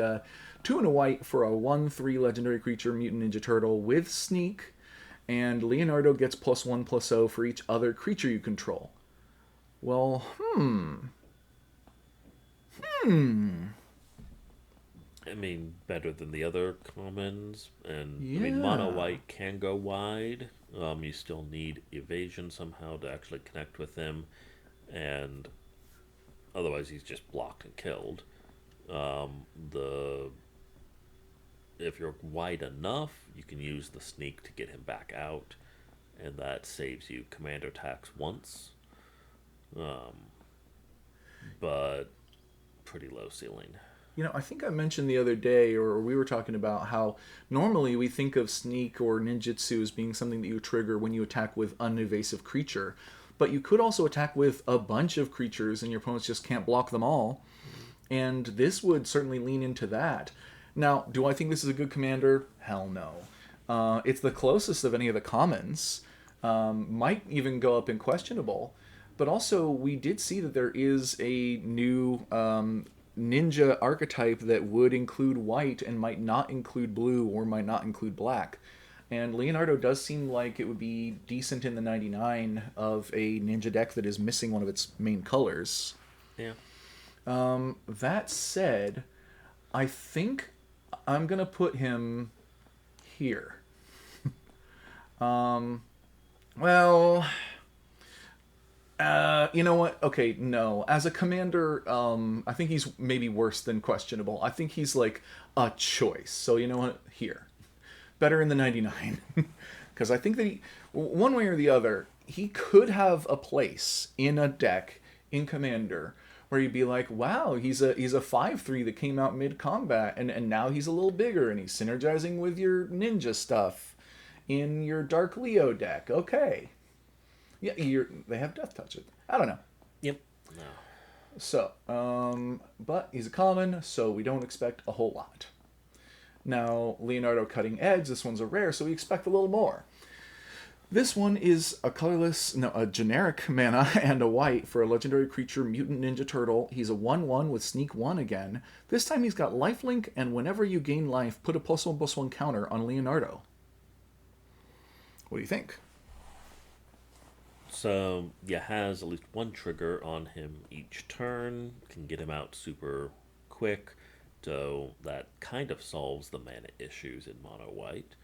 2 and a white for a 1/3 legendary creature, Mutant Ninja Turtle with Sneak. And Leonardo gets +1/+0 for each other creature you control. Well, I mean, better than the other commons. And, I mean, mono yeah. white can go wide. You still need evasion somehow to actually connect with him. And otherwise, he's just blocked and killed. The If you're wide enough, you can use the sneak to get him back out, and that saves you commander attacks once. Um, but pretty low ceiling. I think I mentioned the other day, or we were talking about how normally we think of Sneak or Ninjutsu as being something that you trigger when you attack with unevasive creature. But you could also attack with a bunch of creatures and your opponents just can't block them all. And this would certainly lean into that. Now, do I think this is a good commander? Hell no. It's the closest of any of the commons. Might even go up in questionable. But also, we did see that there is a new ninja archetype that would include white and might not include blue or might not include black. And Leonardo does seem like it would be decent in the 99 of a ninja deck that is missing one of its main colors. Yeah. That said, I think I'm going to put him here. Well, you know what? Okay, no. As a commander, I think he's maybe worse than questionable. I think he's like a choice. So you know what? Here, better in the 99, because I think that one way or the other, he could have a place in a deck in commander where you'd be like, wow, he's a 5/3 that came out mid combat, and now he's a little bigger and he's synergizing with your ninja stuff in your Dark Leo deck. Okay, yeah, they have death touch. I don't know. Yep. No. So, but he's a common, so we don't expect a whole lot. Now, Leonardo Cutting Edge, this one's a rare, so we expect a little more. This one is a colorless, no, a generic mana and a white for a legendary creature, Mutant Ninja Turtle. He's a 1/1 with Sneak 1 again. This time he's got lifelink, and whenever you gain life, put a +1/+1 counter on Leonardo. What do you think? So, yeah, has at least one trigger on him each turn, can get him out super quick, so that kind of solves the mana issues in mono white.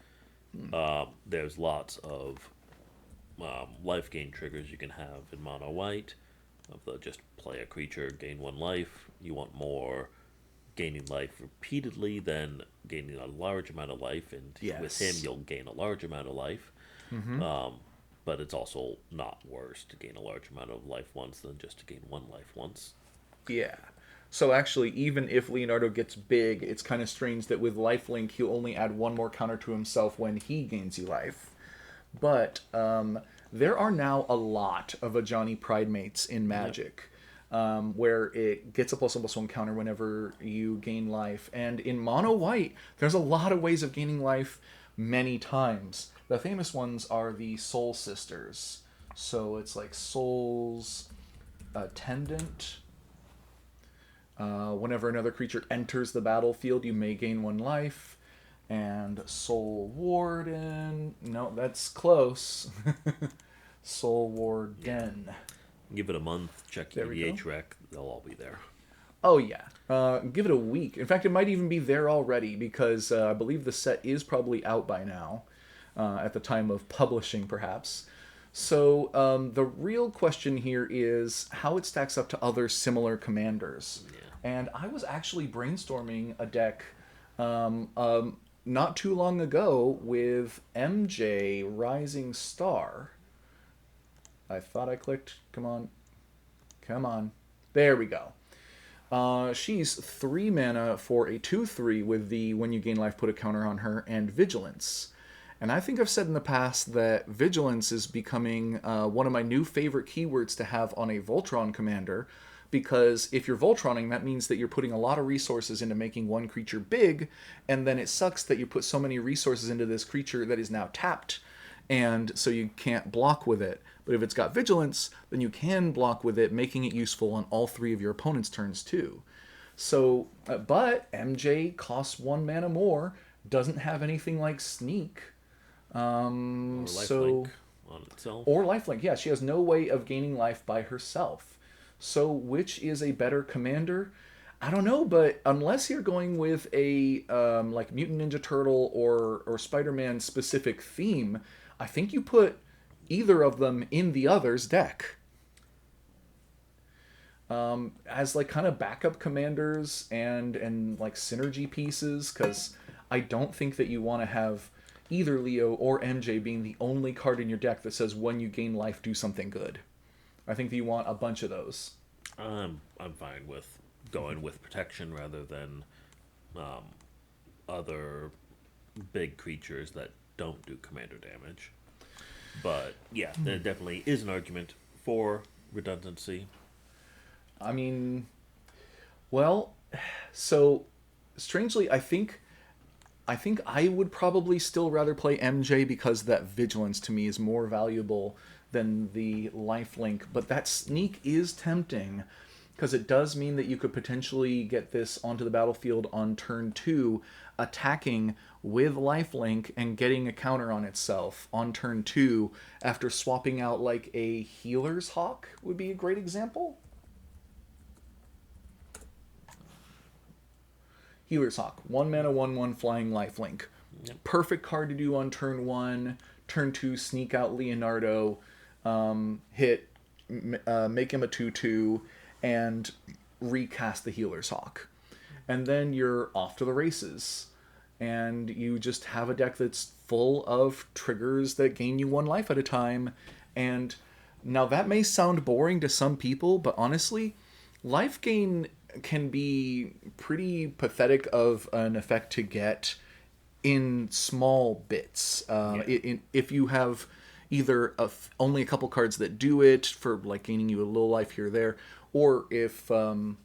There's lots of life gain triggers you can have in mono white. Of the just play a creature, gain 1 life. You want more gaining life repeatedly than gaining a large amount of life, and with him Yes. you'll gain a large amount of life. Mm-hmm. But it's also not worse to gain a large amount of life once than just to gain 1 life once. Yeah. So actually, even if Leonardo gets big, it's kind of strange that with lifelink he'll only add one more counter to himself when he gains you life. But there are now a lot of Ajani Pride mates in Yep. Magic. where it gets a +1/+1 counter whenever you gain life. And in mono white, there's a lot of ways of gaining life many times. The famous ones are the Soul Sisters. So it's like Soul's Attendant. Whenever another creature enters the battlefield, you may gain 1 life. And Soul Warden. No, that's close. Soul Warden. Give it a month, check There we go. EDH rec, they'll all be there. Oh, yeah. Give it a week. In fact, it might even be there already because I believe the set is probably out by now, at the time of publishing, perhaps. So the real question here is how it stacks up to other similar commanders. Yeah. And I was actually brainstorming a deck not too long ago with MJ Rising Star. I thought I clicked. Come on. Come on. There we go. She's 3 mana for a 2/3 with the when you gain life, put a counter on her, and Vigilance. And I think I've said in the past that Vigilance is becoming one of my new favorite keywords to have on a Voltron commander, because if you're Voltroning, that means that you're putting a lot of resources into making one creature big, and then it sucks that you put so many resources into this creature that is now tapped, and so you can't block with it. But if it's got Vigilance, then you can block with it, making it useful on all 3 of your opponent's turns too. So, but MJ costs 1 mana more, doesn't have anything like Sneak. Or lifelink on itself. Or lifelink, yeah, she has no way of gaining life by herself. So which is a better commander? I don't know, but unless you're going with a like Mutant Ninja Turtle or Spider-Man specific theme, I think you put either of them in the other's deck. As like kind of backup commanders and like synergy pieces, because I don't think that you want to have either Leo or MJ being the only card in your deck that says when you gain life, do something good. I think that you want a bunch of those. I'm fine with going with protection rather than other big creatures that don't do commander damage. But yeah, there definitely is an argument for redundancy. I mean, well, so strangely, I think I would probably still rather play MJ because that Vigilance to me is more valuable than the lifelink. But that Sneak is tempting because it does mean that you could potentially get this onto the battlefield on turn 2, attacking with lifelink and getting a counter on itself on turn 2 after swapping out like a Healer's Hawk would be a great example. Healer's Hawk, 1 mana, 1/1 flying lifelink. Yep. Perfect card to do on turn 1. Turn 2, sneak out Leonardo, hit, make him a 2/2, and recast the Healer's Hawk. And then you're off to the races. And you just have a deck that's full of triggers that gain you 1 life at a time. And now that may sound boring to some people, but honestly, life gain can be pretty pathetic of an effect to get in small bits. If you have either only a couple cards that do it for like gaining you a little life here or there, or if in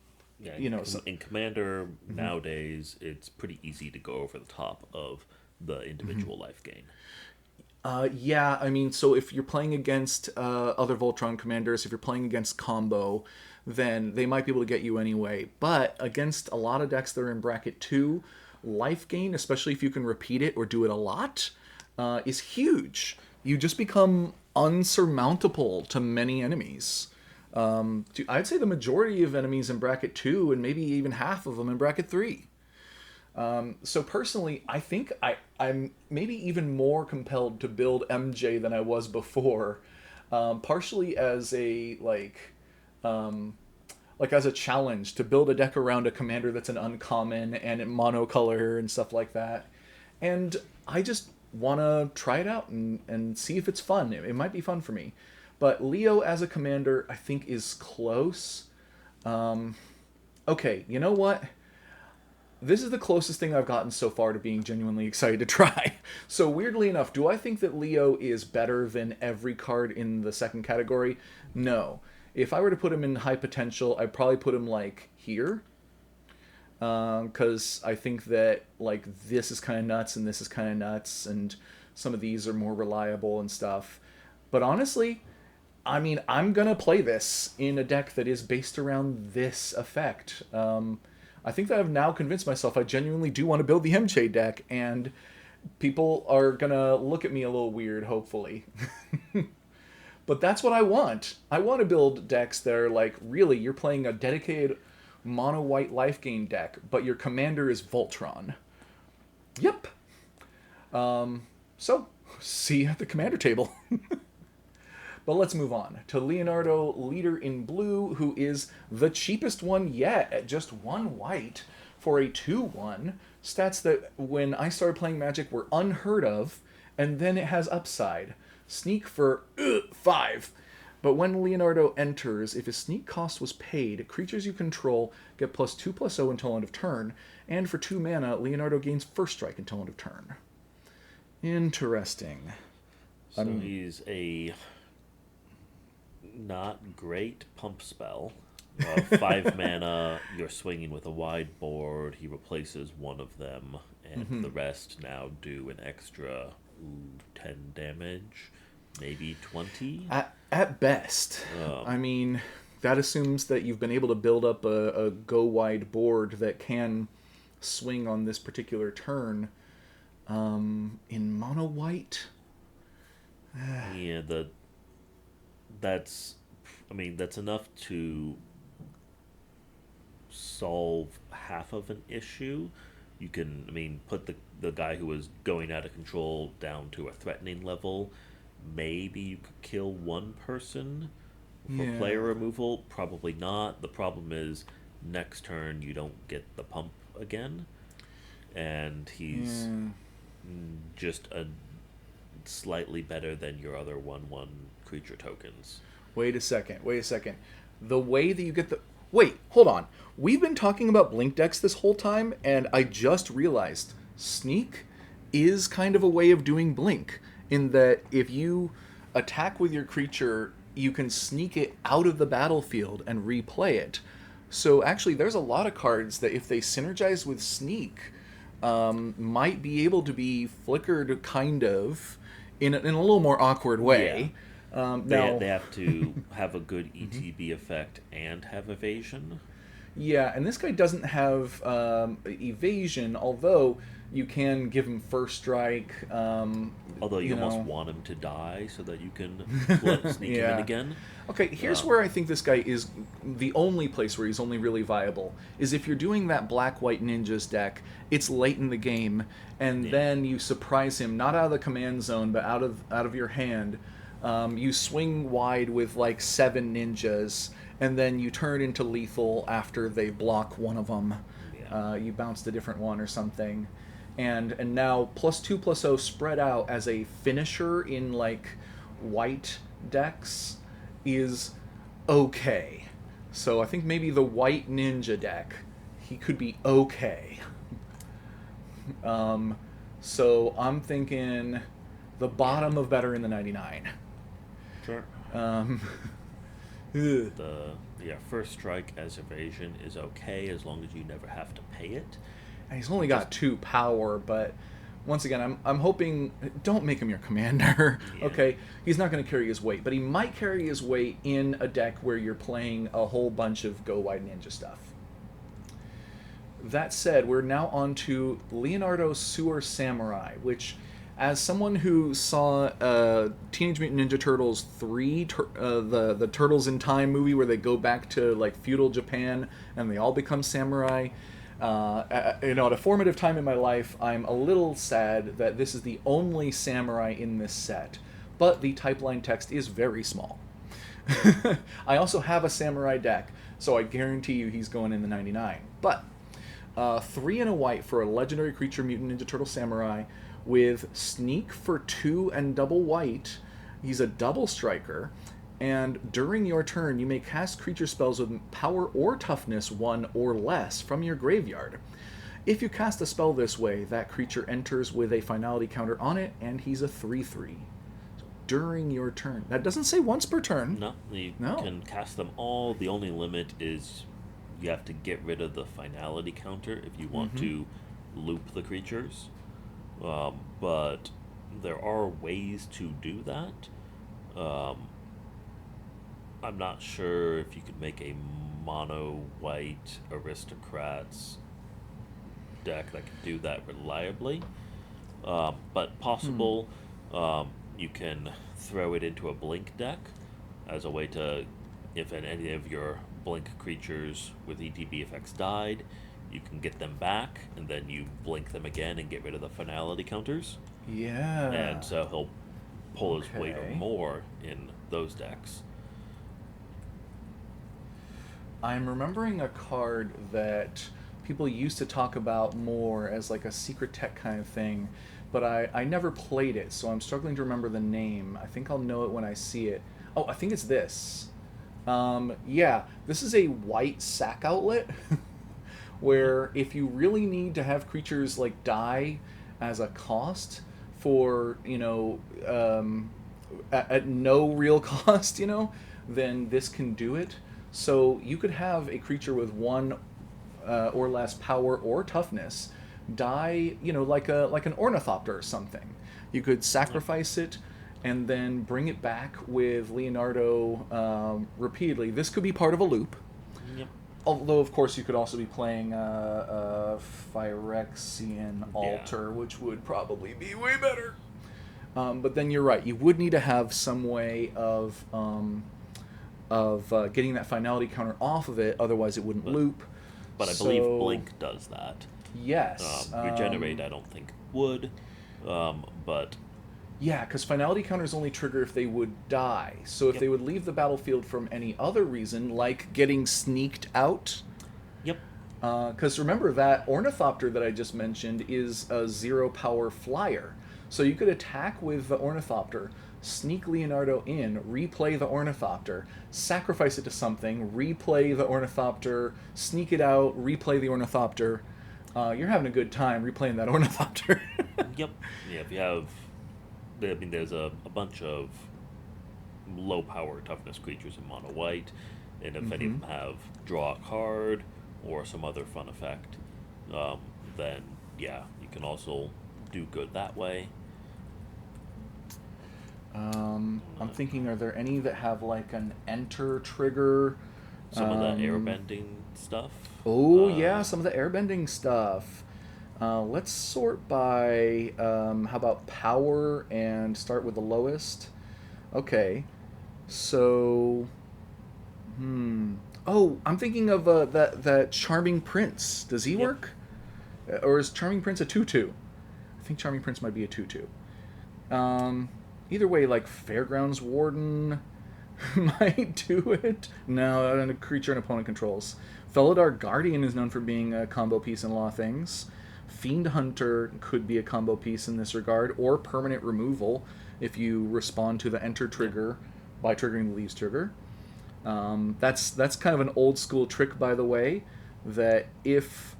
Commander nowadays, it's pretty easy to go over the top of the individual life gain. Yeah, I mean, so if you're playing against other Voltron commanders, if you're playing against combo, then they might be able to get you anyway. But against a lot of decks that are in bracket 2, life gain, especially if you can repeat it or do it a lot, is huge. You just become unsurmountable to many enemies. I'd say the majority of enemies in bracket 2 and maybe even half of them in bracket 3. So personally, I think I'm maybe even more compelled to build MJ than I was before, partially as a as a challenge to build a deck around a commander that's an uncommon and in monocolor and stuff like that. And I just want to try it out and see if it's fun. It might be fun for me. But Leo as a commander, I think, is close. Okay, you know what? This is the closest thing I've gotten so far to being genuinely excited to try. So weirdly enough, do I think that Leo is better than every card in the second category? No. If I were to put him in high potential, I'd probably put him like here, because I think that like this is kind of nuts and this is kind of nuts, and some of these are more reliable and stuff. But honestly, I mean, I'm gonna play this in a deck that is based around this effect. I think that I've now convinced myself I genuinely do want to build the MJ deck, and people are gonna look at me a little weird, hopefully. But that's what I want. I want to build decks that are like, really, you're playing a dedicated mono white life gain deck, but your commander is Voltron. Yep. So, see you at the commander table. But let's move on to Leonardo, leader in blue, who is the cheapest one yet at just 1 white for a 2/1. Stats that when I started playing Magic were unheard of, and then it has upside. Sneak for 5. But when Leonardo enters, if his sneak cost was paid, creatures you control get +2/+0 until end of turn, and for 2 mana, Leonardo gains first strike until end of turn. Interesting. So he's a not great pump spell. 5 mana, you're swinging with a wide board, he replaces one of them, and the rest now do an extra 10 damage, maybe 20? At best. I mean, that assumes that you've been able to build up a go-wide board that can swing on this particular turn. In mono-white? Yeah, that's enough to solve half of an issue. You can, put the guy who was going out of control down to a threatening level. Maybe you could kill one person for player removal. Probably not. The problem is next turn you don't get the pump again, and he's just a slightly better than your other 1/1 creature tokens. Wait a second. The way that you get the... Wait, hold on. We've been talking about Blink decks this whole time, and I just realized Sneak is kind of a way of doing Blink, in that if you attack with your creature, you can sneak it out of the battlefield and replay it. So actually, there's a lot of cards that if they synergize with Sneak, might be able to be flickered kind of in a little more awkward way. They have to have a good ETB effect and have evasion. Yeah, and this guy doesn't have evasion, although you can give him first strike. Although you almost want him to die so that you can sneak him in again. Okay, here's where I think this guy is the only place where he's only really viable, is if you're doing that black-white ninjas deck, it's late in the game, and then you surprise him, not out of the command zone, but out of your hand. You swing wide with like 7 ninjas, and then you turn into lethal after they block one of them. You bounce a different one or something. And now +2/+0 spread out as a finisher in like white decks is okay. So I think maybe the white ninja deck, he could be okay. So I'm thinking the bottom of better in the 99. Sure. First strike as evasion is okay as long as you never have to pay it. And he's only got 2 power, but once again, I'm hoping, don't make him your commander. Okay, he's not going to carry his weight, but he might carry his weight in a deck where you're playing a whole bunch of go wide ninja stuff. That said, we're now on to Leonardo Sewer Samurai, which, as someone who saw Teenage Mutant Ninja Turtles 3, the Turtles in Time movie where they go back to like feudal Japan and they all become samurai, at a formative time in my life, I'm a little sad that this is the only samurai in this set, but the typeline text is very small. I also have a samurai deck, so I guarantee you he's going in the 99. But 3 and a white for a legendary creature Mutant Ninja Turtle Samurai with sneak for 2 and double white. He's a double striker, and during your turn you may cast creature spells with power or toughness 1 or less from your graveyard. If you cast a spell this way, that creature enters with a finality counter on it, and he's a 3/3. So during your turn. That doesn't say once per turn. No, you No. can cast them all. The only limit is you have to get rid of the finality counter if you want to loop the creatures. But there are ways to do that. I'm not sure if you could make a mono white aristocrats deck that can do that reliably. But possible. You can throw it into a blink deck as a way to, if any of your blink creatures with ETB effects died, you can get them back, and then you blink them again and get rid of the finality counters. Yeah. And so he'll pull his weight or Okay. more in those decks. I'm remembering a card that people used to talk about more as like a secret tech kind of thing, but I never played it, so I'm struggling to remember the name. I think I'll know it when I see it. Oh, I think it's this. Yeah, this is a white sack outlet where if you really need to have creatures like die as a cost for, at no real cost, then this can do it. So you could have a creature with one or less power or toughness die, like an ornithopter or something. You could sacrifice it and then bring it back with Leonardo repeatedly. This could be part of a loop. Yep. Although, of course, you could also be playing Phyrexian Altar, which would probably be way better. But then you're right. You would need to have some way of getting that finality counter off of it. Otherwise, it wouldn't loop. But I believe Blink does that. Yes. Regenerate, I don't think would. But yeah, because finality counters only trigger if they would die. So if they would leave the battlefield from any other reason, like getting sneaked out. Yep. Because remember, that Ornithopter that I just mentioned is a 0 power flyer. So you could attack with the Ornithopter, sneak Leonardo in, replay the Ornithopter, sacrifice it to something, replay the Ornithopter, sneak it out, replay the Ornithopter. You're having a good time replaying that Ornithopter. Yep. Yeah, if you have... I mean, there's a bunch of low power toughness creatures in mono white, and if any of them have draw a card or some other fun effect, then yeah, you can also do good that way. I'm thinking, are there any that have like an enter trigger? Some of the airbending stuff. Oh yeah, some of the airbending stuff. Let's sort by how about power and start with the lowest. Okay, so oh, I'm thinking of that Charming Prince. Does he work? Or is Charming Prince a 2/2? I think Charming Prince might be a 2/2. Either way, like Fairgrounds Warden might do it. No, and a creature an opponent controls. Felidar Guardian is known for being a combo piece in a lot of things. Fiend Hunter could be a combo piece in this regard, or permanent removal if you respond to the enter trigger by triggering the leaves trigger. That's kind of an old school trick, by the way, that if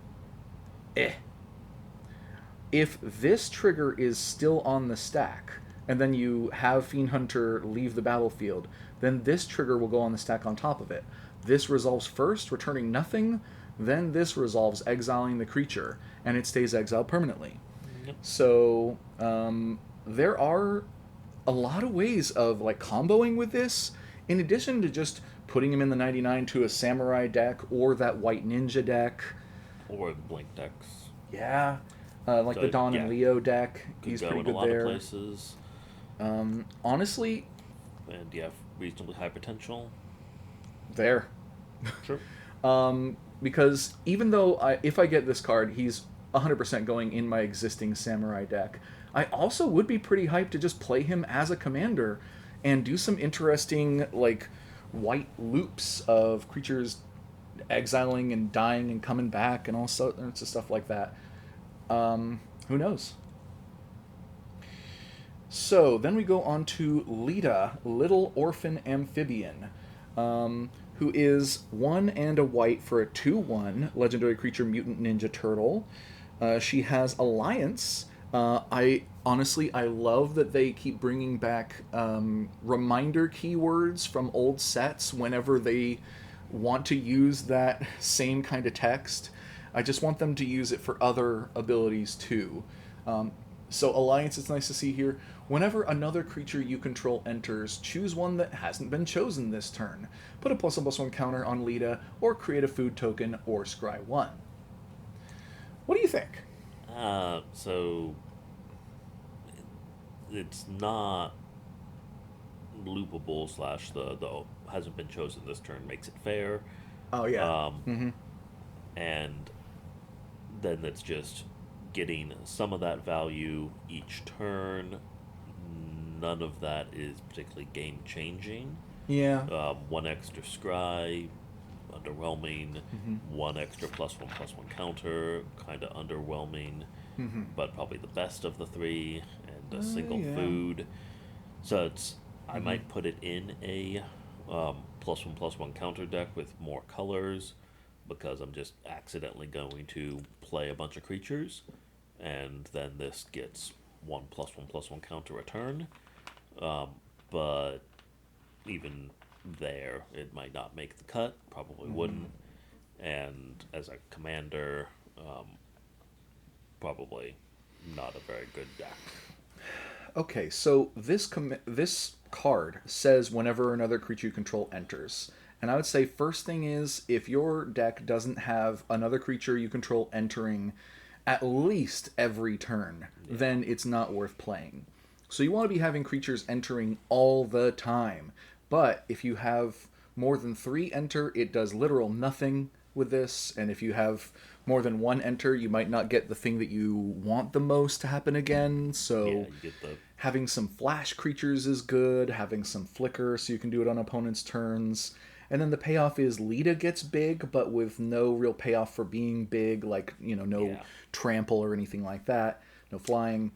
this trigger is still on the stack, and then you have Fiend Hunter leave the battlefield, then this trigger will go on the stack on top of it. This resolves first, returning nothing, then this resolves, exiling the creature, and it stays exiled permanently. Yep. So there are a lot of ways of like comboing with this, in addition to just putting him in the 99 to a Samurai deck or that White Ninja deck. Or Blink decks. Yeah. Like So, the Dawn and Leo deck. Could He's go pretty in good a lot there. of places. Honestly, And you have reasonably high potential. there. Sure. Because even though if I get this card, he's 100% going in my existing Samurai deck, I also would be pretty hyped to just play him as a commander and do some interesting, like, white loops of creatures exiling and dying and coming back and all sorts of stuff like that. Who knows? So then we go on to Lita, Little Orphan Amphibian, who is 1 and a white for a 2/1 legendary creature mutant ninja turtle. She has Alliance I honestly, I love that they keep bringing back reminder keywords from old sets whenever they want to use that same kind of text. I just want them to use it for other abilities too. Um, so Alliance, it's nice to see here. Whenever another creature you control enters, choose one that hasn't been chosen this turn. Put a +1/+1 counter on Lita, or create a food token, or scry 1. What do you think? So it's not loopable slash the hasn't been chosen this turn makes it fair. Oh, yeah. Um, Mm hmm. and then it's just getting some of that value each turn. None of that is particularly game changing. Yeah. One extra scry, underwhelming. Mm One extra +1/+1 counter, kind of underwhelming, hmm. Mm but probably the best of the three, and a hmm. single Yeah. food. So it's I Mm hmm. might put it in a +1/+1 counter deck with more colors because I'm just accidentally going to play a bunch of creatures, and then this gets one +1/+1 counter a turn. But even there, it might not make the cut. Probably Mm hmm. wouldn't. And as a commander, probably not a very good deck. Okay, so this card says whenever another creature you control enters. And I would say first thing is if your deck doesn't have another creature you control entering at least every turn, Yeah. then it's not worth playing. So you want to be having creatures entering all the time. But if you have more than 3 enter, it does literal nothing with this, and if you have more than 1 enter, you might not get the thing that you want the most to happen again. Yeah, So you get the having some flash creatures is good, having some flicker so you can do it on opponent's turns. And then the payoff is Lita gets big, but with no real payoff for being big, like, no yeah. trample or anything like that, no flying.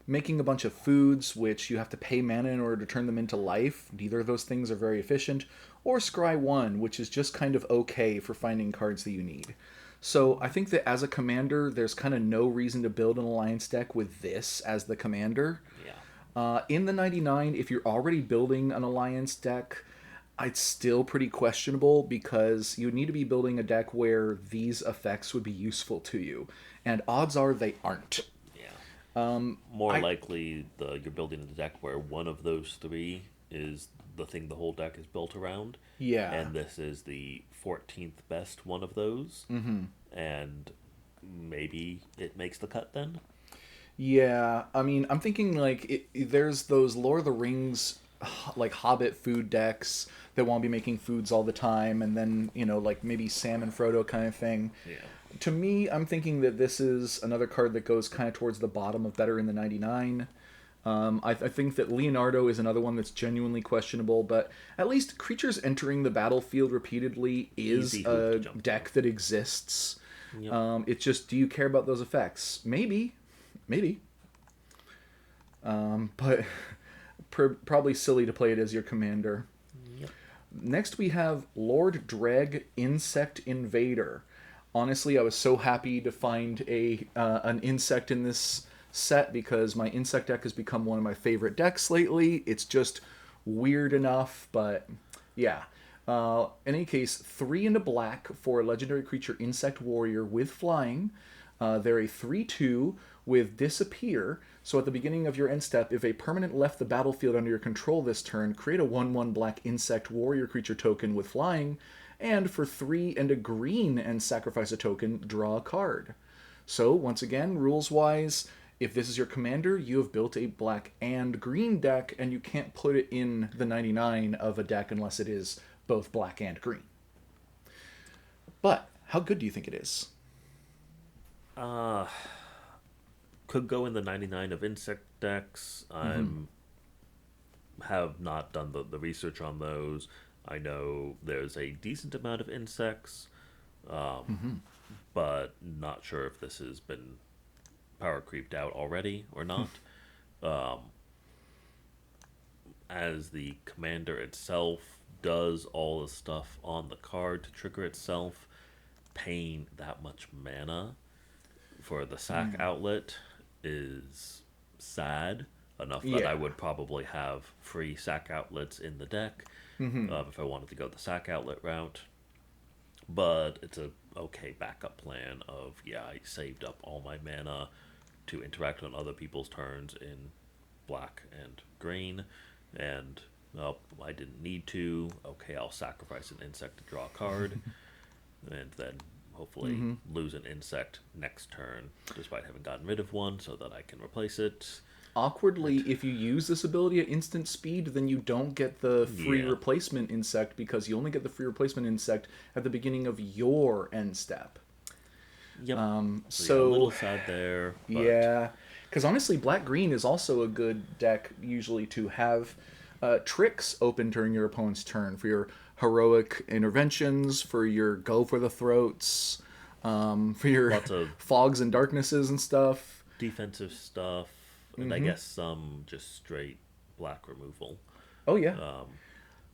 Making a bunch of foods, which you have to pay mana in order to turn them into life. Neither of those things are very efficient. Or Scry 1, which is just kind of okay for finding cards that you need. So I think that as a commander, there's kind of no reason to build an alliance deck with this as the commander. Yeah. In the 99, if you're already building an alliance deck, it's still pretty questionable because you would need to be building a deck where these effects would be useful to you. And odds are they aren't. Yeah. More I likely, you're building a deck where one of those three is the thing the whole deck is built around, Yeah. and this is the 14th best one of those, and maybe it makes the cut then. Yeah, I mean, I'm thinking like there's those Lord of the Rings like Hobbit food decks that won't be making foods all the time, and then like maybe Sam and Frodo kind of thing. Yeah. To me, I'm thinking that this is another card that goes kind of towards the bottom of better in the 99. I think that Leonardo is another one that's genuinely questionable, but at least creatures entering the battlefield repeatedly is Easy hoop to a jump through. deck that exists. Yep. It's just, do you care about those effects? Maybe, but probably silly to play it as your commander. Yep. Next, we have Lord Dreg Insect Invader. Honestly, I was so happy to find an insect in this set because my insect deck has become one of my favorite decks lately. It's just weird enough, but yeah. In any case, 3 into black for a legendary creature Insect Warrior with flying. They're a 3/2 with Disappear. So at the beginning of your end step, if a permanent left the battlefield under your control this turn, create a 1/1 black Insect Warrior creature token with flying. And for 3 and a green and sacrifice a token, draw a card. So, once again, rules wise, if this is your commander, you have built a black and green deck, and you can't put it in the 99 of a deck unless it is both black and green. But, how good do you think it is? Uh, could go in the 99 of insect decks. Have not done the research on those. I know there's a decent amount of insects, but not sure if this has been power creeped out already or not. As the commander itself does all the stuff on the card to trigger itself, paying that much mana for the sack outlet is sad enough that I Yeah. would probably have free sack outlets in the deck if I wanted to go the sack outlet route. But it's a okay backup plan of, yeah, I saved up all my mana to interact on other people's turns in black and green, and well, I didn't need to. Okay, I'll sacrifice an insect to draw a card, and then hopefully lose an insect next turn, despite having gotten rid of one, so that I can replace it. Awkwardly, if you use this ability at instant speed, then you don't get the free Yeah. replacement insect because you only get the free replacement insect at the beginning of your end step. Yep. So yeah, a little So, sad there, but yeah. Because honestly, black green is also a good deck usually to have tricks open during your opponent's turn for your heroic interventions, for your go for the throats, for your lots of fogs and darknesses and stuff. defensive stuff, and I guess some just straight black removal. Oh, yeah.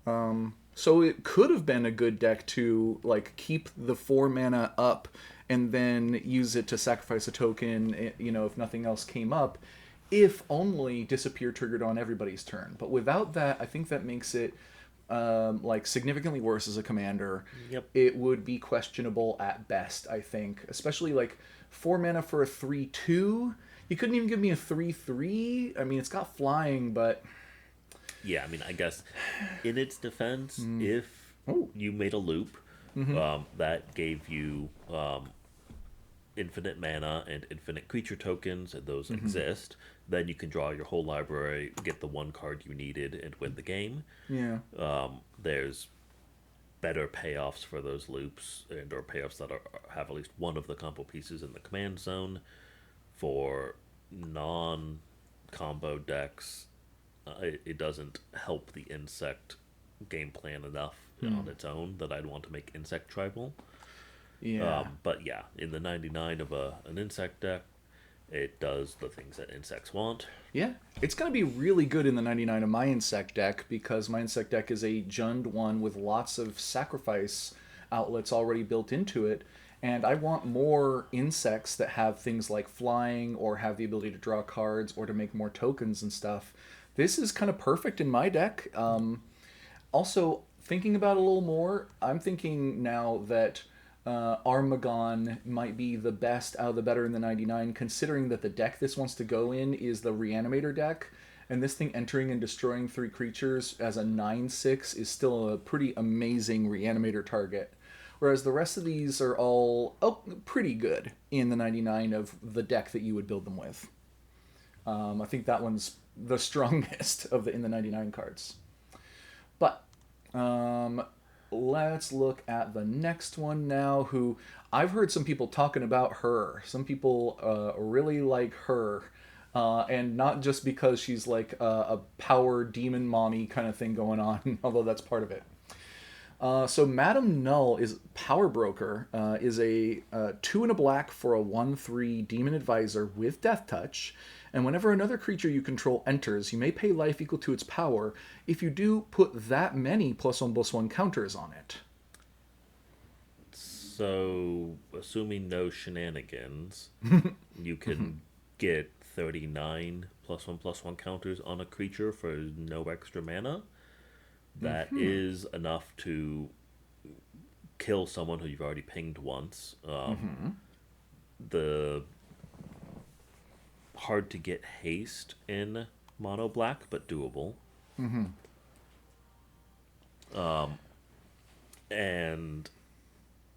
Um, So it could have been a good deck to like keep the 4 mana up and then use it to sacrifice a token, if nothing else came up, if only disappear triggered on everybody's turn. But without that, I think that makes it like significantly worse as a commander. yep. It would be questionable at best, I think, especially like 4 mana for a 3/2. You couldn't even give me a 3/3. I mean, it's got flying, but Yeah, I mean, I guess in its defense, if oh, you made a loop that gave you infinite mana and infinite creature tokens, and those exist, then you can draw your whole library, get the one card you needed, and win the game. yeah. There's better payoffs for those loops, and or payoffs that have at least one of the combo pieces in the command zone. For non-combo decks, it doesn't help the insect game plan enough on its own that I'd want to make insect tribal. Yeah. But yeah, in the 99 of an insect deck, it does the things that insects want. Yeah, it's going to be really good in the 99 of my insect deck because my insect deck is a Jund one with lots of sacrifice outlets already built into it. And I want more insects that have things like flying or have the ability to draw cards or to make more tokens and stuff. This is kind of perfect in my deck. Also, thinking about it a little more, I'm thinking now that Armagon might be the best out of the better in the 99, considering that the deck this wants to go in is the Reanimator deck, and this thing entering and destroying 3 creatures as a 9/6 is still a pretty amazing Reanimator target. Whereas the rest of these are all pretty good in the 99 of the deck that you would build them with. I think that one's the strongest of the in the 99 cards. But let's look at the next one now, who I've heard some people talking about her. Some people really like her. And not just because she's like a power demon mommy kind of thing going on, although that's part of it. So Madam Null is Power Broker, is a 2 and a black for a 1/3 Demon Advisor with Death Touch. And whenever another creature you control enters, you may pay life equal to its power. If you do, put that many +1/+1 counters on it. So, assuming no shenanigans, you can get 39 +1/+1 counters on a creature for no extra mana. That is enough to kill someone who you've already pinged once. The hard to get haste in mono black, but doable. And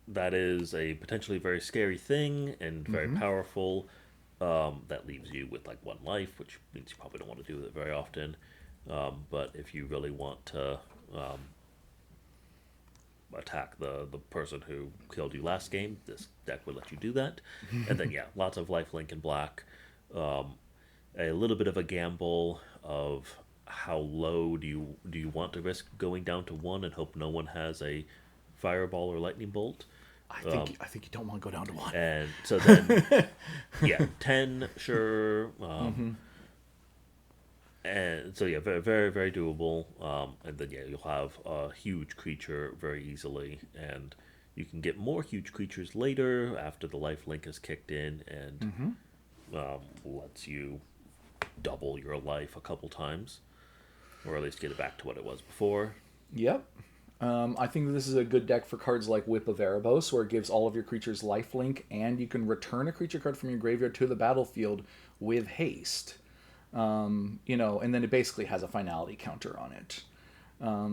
that is a potentially very scary thing and very powerful. That leaves you with like 1 life, which means you probably don't want to do it very often. But if you really want to attack the person who killed you last game, this deck would let you do that. And then yeah, lots of lifelink in black. A little bit of a gamble of how low do you want to risk going down to 1 and hope no one has a fireball or lightning bolt. I think you don't want to go down to 1. And so then yeah, 10 sure. And so yeah, very very very doable. And then yeah, you'll have a huge creature very easily, and you can get more huge creatures later after the life link is kicked in, and lets you double your life a couple times, or at least get it back to what it was before. Yep. I think this is a good deck for cards like Whip of Erebos, where it gives all of your creatures lifelink, and you can return a creature card from your graveyard to the battlefield with haste. And then it basically has a finality counter on it.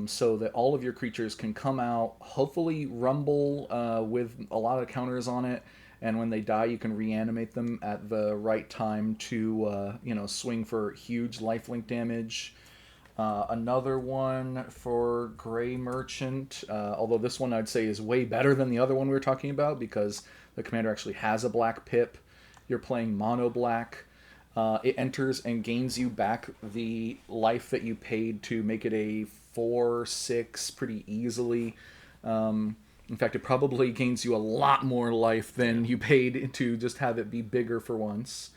So that all of your creatures can come out, hopefully rumble with a lot of counters on it, and when they die, you can reanimate them at the right time to, swing for huge lifelink damage. Another one for Gray Merchant, although this one I'd say is way better than the other one we were talking about because the commander actually has a black pip. You're playing mono black. It enters and gains you back the life that you paid to make it a 4/6 pretty easily. In fact, it probably gains you a lot more life than you paid to just have it be bigger for once.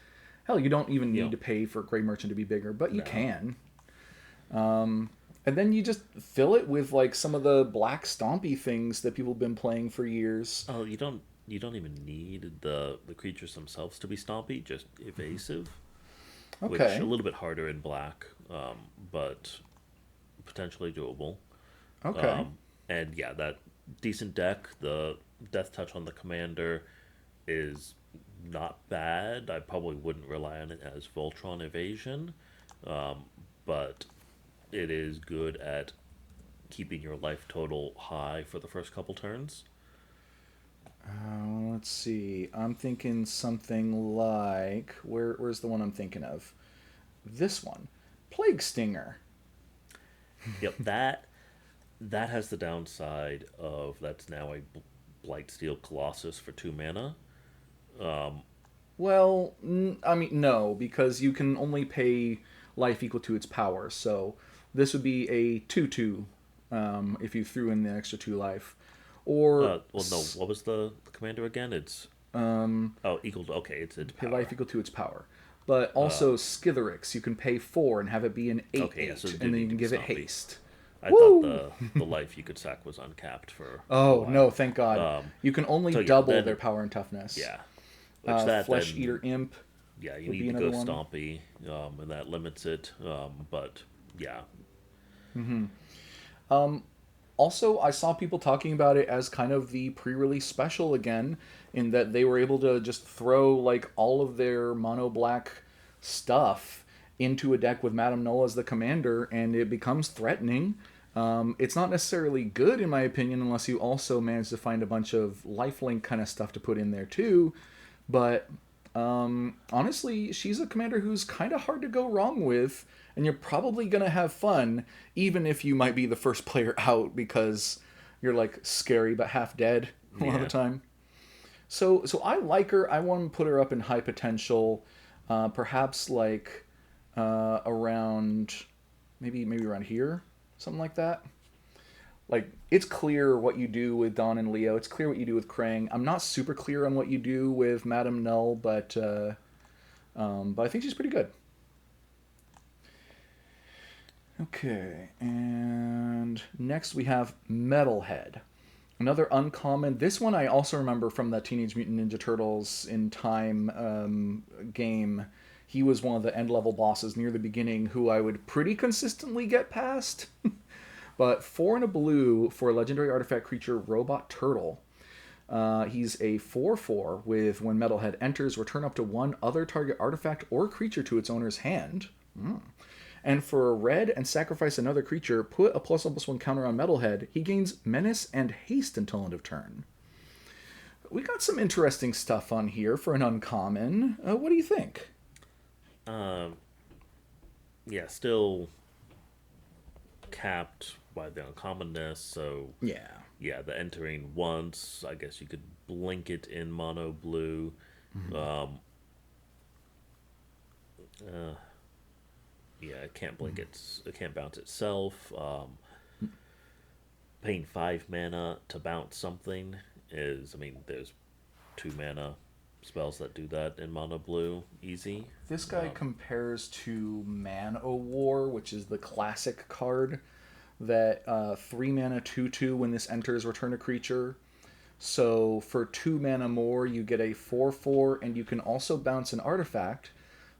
Hell, you don't even need Yep. to pay for Gray Merchant to be bigger, but you No. can. And then you just fill it with like some of the black stompy things that people have been playing for years. Oh, you don't even need the creatures themselves to be stompy, just evasive, which a Okay. little bit harder in black, but potentially doable. Okay. Um, and yeah, that decent deck. The death touch on the commander is not bad. I probably wouldn't rely on it as Voltron evasion, but it is good at keeping your life total high for the first couple turns. Let's see. I'm thinking something like where's the one I'm thinking of? This one. Plague Stinger. Yep, that has the downside of that's now a Blightsteel Colossus for 2 mana. Well, I mean no, because you can only pay life equal to its power. So this would be a 2/2 if you threw in the extra 2 life. Or Well, no, what was the commander again? It's equal to, okay, it's pay life power. equal to its power. But also Skitherix, you can pay 4 and have it be an 8 Okay, yeah, so 8, it and did then you need to can be give it stompy. haste. I thought Woo! the life you could sack was uncapped for a Oh, no, while. thank God. You can only So yeah, double their then power and toughness. yeah, which that Flesh then Eater Imp yeah, you would be need to another go one. stompy, and that limits it. But yeah, Also, I saw people talking about it as kind of the pre-release special again, in that they were able to just throw like all of their mono black stuff into a deck with Madame Null as the commander, and it becomes threatening. It's not necessarily good in my opinion, unless you also manage to find a bunch of lifelink kind of stuff to put in there too. But honestly, she's a commander who's kind of hard to go wrong with, and you're probably gonna have fun, even if you might be the first player out because you're like scary but half dead a lot of the yeah. time. So I like her. I want to put her up in high potential, perhaps like around maybe around here, something like that. Like it's clear what you do with Dawn and Leo. It's clear what you do with Krang. I'm not super clear on what you do with Madame Null, but I think she's pretty good. Okay, and next we have Metalhead. Another uncommon. This one I also remember from the Teenage Mutant Ninja Turtles in Time game. He was one of the end level bosses near the beginning who I would pretty consistently get past. But 4 and a blue for a legendary artifact creature, Robot Turtle. He's a 4/4 with when Metalhead enters, return up to one other target artifact or creature to its owner's hand. And for a red and sacrifice another creature, put a +1/+1 counter on Metalhead. He gains Menace and Haste until end of turn. We got some interesting stuff on here for an uncommon. What do you think? Um, yeah, still capped by the uncommonness. So Yeah. yeah, the entering once. I guess you could blink it in mono blue. Um, uh, yeah, it can't blink it. It can't bounce itself. Paying 5 mana to bounce something is. I mean, there's 2 mana spells that do that in mono blue easy. This guy Um, compares to Man o' War, which is the classic card that 3 mana 2/2 when this enters, return a creature. So for 2 mana more, you get a 4/4, and you can also bounce an artifact.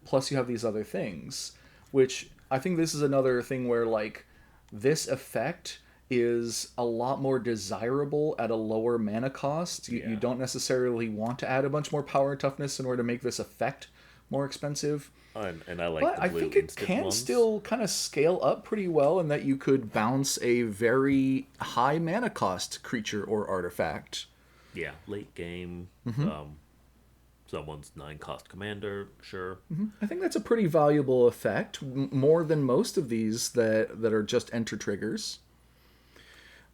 Plus, you have these other things, which I think this is another thing where, like, this effect is a lot more desirable at a lower mana cost. You Yeah. don't necessarily want to add a bunch more power and toughness in order to make this effect more expensive. And I like But the I blue think it instant can ones. still kind of scale up pretty well in that you could bounce a very high mana cost creature or artifact. Yeah, late game. Someone's 9 cost commander, sure. I think that's a pretty valuable effect, more than most of these that are just enter triggers.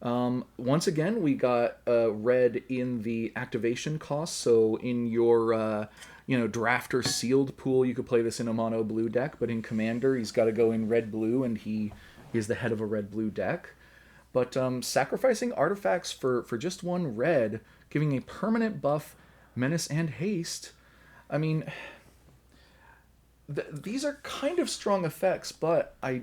Once again, we got red in the activation cost. So in your draft or sealed pool, you could play this in a mono blue deck. But in commander, he's got to go in red blue, and he is the head of a red blue deck. But sacrificing artifacts for just one red, giving a permanent buff, menace and haste. I mean, these are kind of strong effects, but I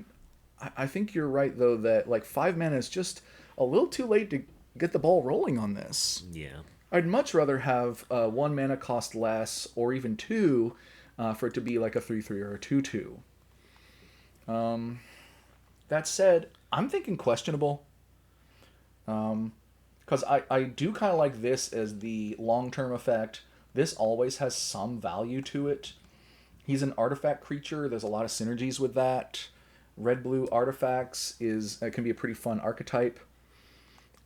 think you're right though that like 5 mana is just a little too late to get the ball rolling on this. Yeah. I'd much rather have 1 mana cost less, or even two, for it to be like a 3/3 or a 2/2. That said, I'm thinking questionable. Because I do kind of like this as the long term effect. This always has some value to it. He's an artifact creature. There's a lot of synergies with that. Red blue artifacts is can be a pretty fun archetype.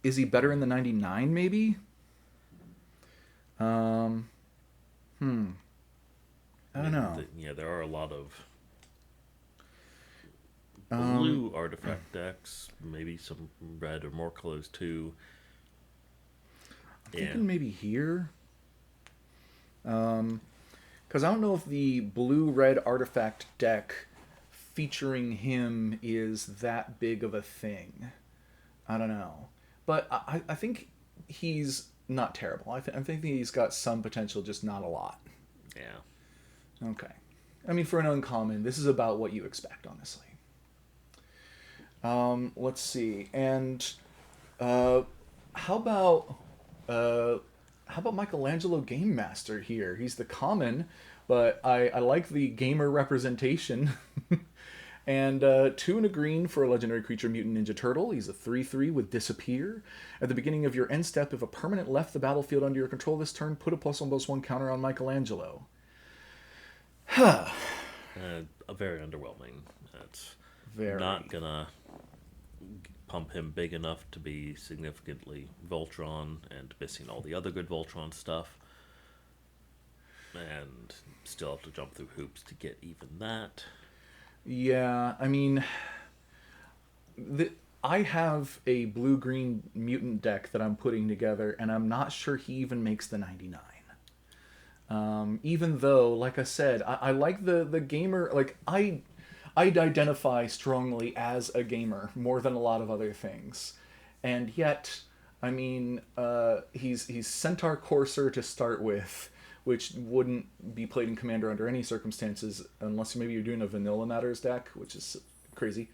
Is he better in the 99 maybe? Um, I don't know. Yeah, there are a lot of Um, blue artifact decks, maybe some red or more colors too. I'm Yeah. thinking maybe here. Because I don't know if the blue red artifact deck featuring him is that big of a thing. I don't know. But I think he's not terrible. I think he's got some potential, just not a lot. Yeah. Okay. I mean, for an uncommon, this is about what you expect, honestly. Let's see. And uh, how about uh, how about Michelangelo Game Master here? He's the common, but I like the gamer representation. And 2 and a green for a legendary creature, Mutant Ninja Turtle. He's a 3/3 with Disappear. At the beginning of your end step, if a permanent left the battlefield under your control this turn, put a +1/+1 counter on Michelangelo. Very underwhelming. That's not Very. gonna pump him big enough to be significantly Voltron and missing all the other good Voltron stuff. And still have to jump through hoops to get even that. Yeah, I mean, the, I have a blue green mutant deck that I'm putting together, and I'm not sure he even makes the 99. Even though, like I said, I like the gamer. Like I'd identify strongly as a gamer more than a lot of other things, and yet, I mean, he's Centaur Courser to start with, which wouldn't be played in Commander under any circumstances, unless maybe you're doing a Vanilla Matters deck, which is crazy.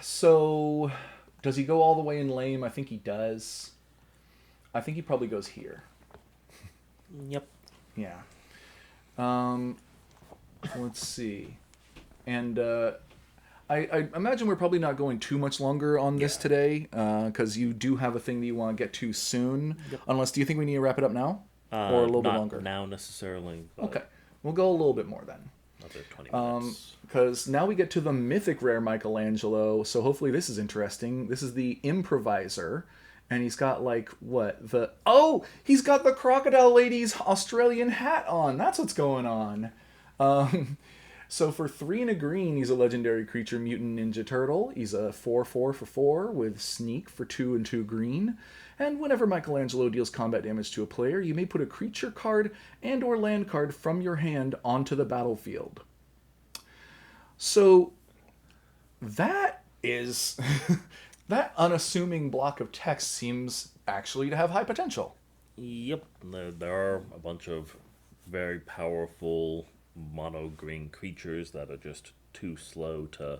So, does he go all the way in lame? I think he does. I think he probably goes here. Yep. Yeah. Um, let's see. And I imagine we're probably not going too much longer on this Yeah. today, because you do have a thing that you want to get to soon. Yep. Unless, do you think we need to wrap it up now? Or a little bit Not longer? now necessarily, but Okay. We'll go a little bit more then. another 20 minutes. Because now we get to the mythic rare Michelangelo, so hopefully this is interesting. This is the Improviser, and he's got like what the he's got the Crocodile Lady's Australian hat on. That's what's going on. So for 3 and a green, he's a legendary creature, Mutant Ninja Turtle. He's a 4/4 for 4 with Sneak for 2 and 2 green. And whenever Michelangelo deals combat damage to a player, you may put a creature card and/or land card from your hand onto the battlefield. So that is that unassuming block of text seems actually to have high potential. Yep, there are a bunch of very powerful mono green creatures that are just too slow to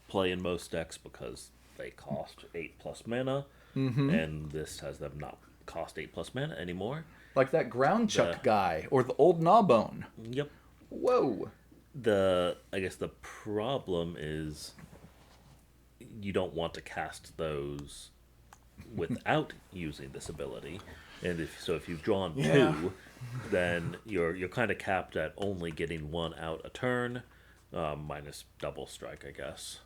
play in most decks because they cost 8 plus mana. and this has them not cost 8+ mana anymore. Like that ground The chuck guy or the old gnawbone. Yep. Whoa. The I guess the problem is you don't want to cast those without using this ability, and if you've drawn Yeah. two, then you're kind of capped at only getting one out a turn, minus double strike, I guess,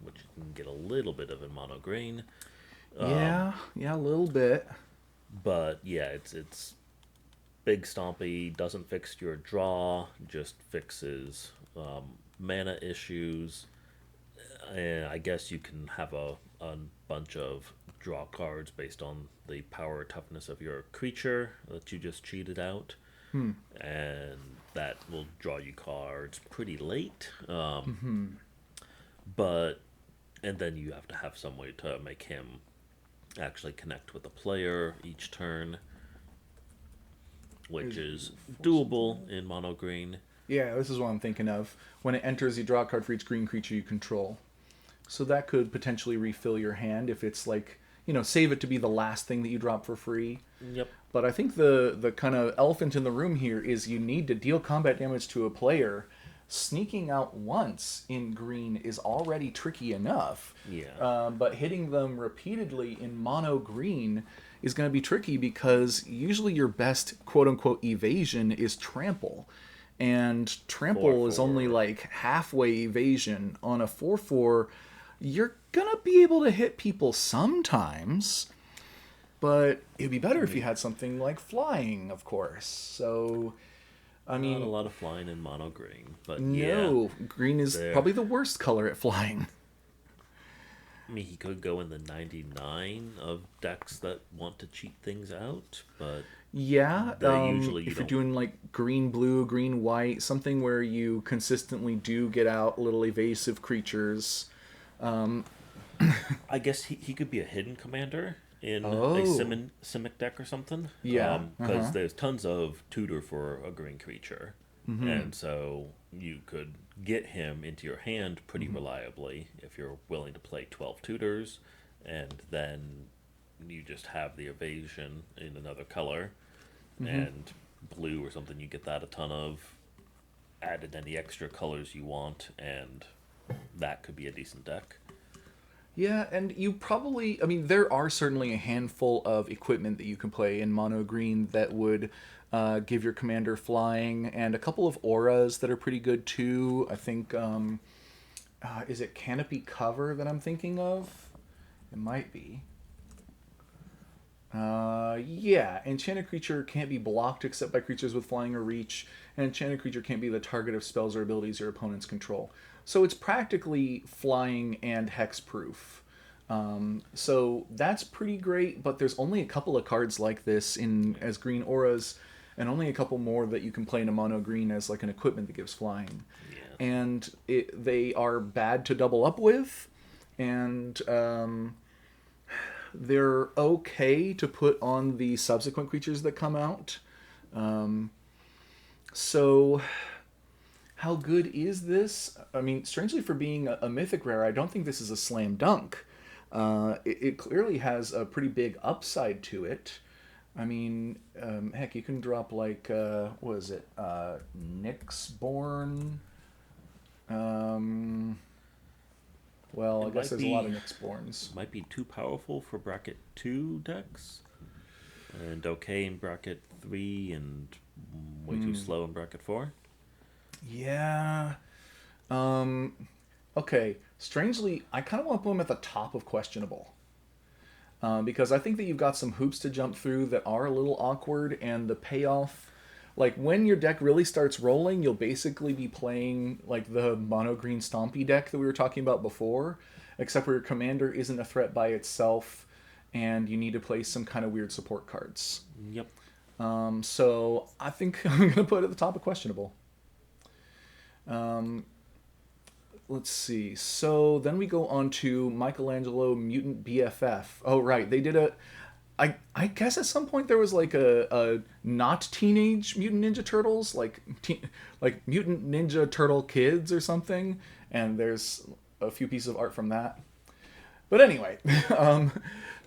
which you can get a little bit of in mono green. Yeah, yeah, a little bit. But yeah, it's big stompy, doesn't fix your draw, just fixes mana issues. And I guess you can have a bunch of draw cards based on the power or toughness of your creature that you just cheated out. And that will draw you cards pretty late. But, and then you have to have some way to make him actually connect with the player each turn, which is doable in mono green. Yeah, this is what I'm thinking of. When it enters, you draw a card for each green creature you control. So that could potentially refill your hand if it's like, save it to be the last thing that you drop for free. Yep. But I think the kind of elephant in the room here is you need to deal combat damage to a player. Sneaking out once in green is already tricky enough. Yeah. But hitting them repeatedly in mono green is going to be tricky because usually your best quote unquote evasion is trample. And trample is only 4/4. like halfway evasion. On a 4/4, you're going to be able to hit people sometimes. But it'd be better if you had something like flying, of course. So, I mean, Not a lot of flying in mono green, but no, green is there. probably the worst color at flying. I mean, he could go in the 99 of decks that want to cheat things out, but Yeah, usually you if you're don't. doing like green, blue, green, white, something where you consistently do get out little evasive creatures. I guess he could be a hidden commander in a Oh, Simic deck or something. yeah. Because there's tons of tutor for a green creature. And so you could get him into your hand pretty reliably if you're willing to play 12 tutors, and then you just have the evasion in another color, and blue or something, you get that a ton of, added any extra colors you want, and that could be a decent deck. Yeah, and you probably, I mean, there are certainly a handful of equipment that you can play in mono green that would give your commander flying, and a couple of auras that are pretty good too. I think, is it Canopy Cover that I'm thinking of? It might be. Yeah, enchanted creature can't be blocked except by creatures with flying or reach, and enchanted creature can't be the target of spells or abilities your opponents control. So it's practically flying and hexproof. So that's pretty great, but there's only a couple of cards like this in as green auras, and only a couple more that you can play in a mono green as like an equipment that gives flying. Yeah. And they are bad to double up with, and they're okay to put on the subsequent creatures that come out. So, how good is this? I mean, strangely for being a mythic rare, I don't think this is a slam dunk. It clearly has a pretty big upside to it. I mean, heck, you can drop like, what is it? Nyxborn? Well, I It guess might there's a lot of be Nyxborns. might be too powerful for bracket 2 decks, and okay in bracket 3, and way too slow in bracket 4. Yeah. Okay. Strangely, I kind of want to put them at the top of questionable. Because I think that you've got some hoops to jump through that are a little awkward, and the payoff. Like, when your deck really starts rolling, you'll basically be playing, like, the mono green Stompy deck that we were talking about before, except where your commander isn't a threat by itself, and you need to play some kind of weird support cards. Yep. So I think I'm going to put it at the top of questionable. Let's see. So then we go on to Michelangelo Mutant BFF. Oh, right. They did a. I guess at some point there was like a not teenage Mutant Ninja Turtles, like Mutant Ninja Turtle Kids or something, and there's a few pieces of art from that. But anyway,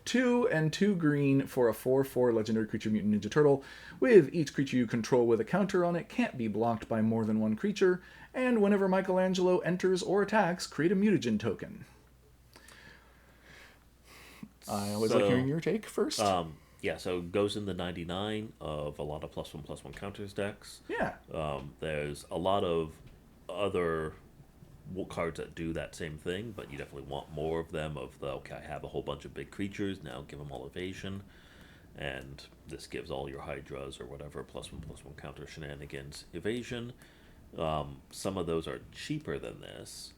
2 and 2 green for a 4/4 legendary creature mutant ninja turtle, with each creature you control with a counter on it can't be blocked by more than one creature, and whenever Michelangelo enters or attacks, create a mutagen token. I always like hearing So, your take first. yeah, so it goes in the 99 of a lot of +1/+1 counters decks. Yeah. There's a lot of other cards that do that same thing, but you definitely want more of them. Okay, I have a whole bunch of big creatures, now give them all evasion. And this gives all your Hydras or whatever +1/+1 counter shenanigans evasion. Some of those are cheaper than this,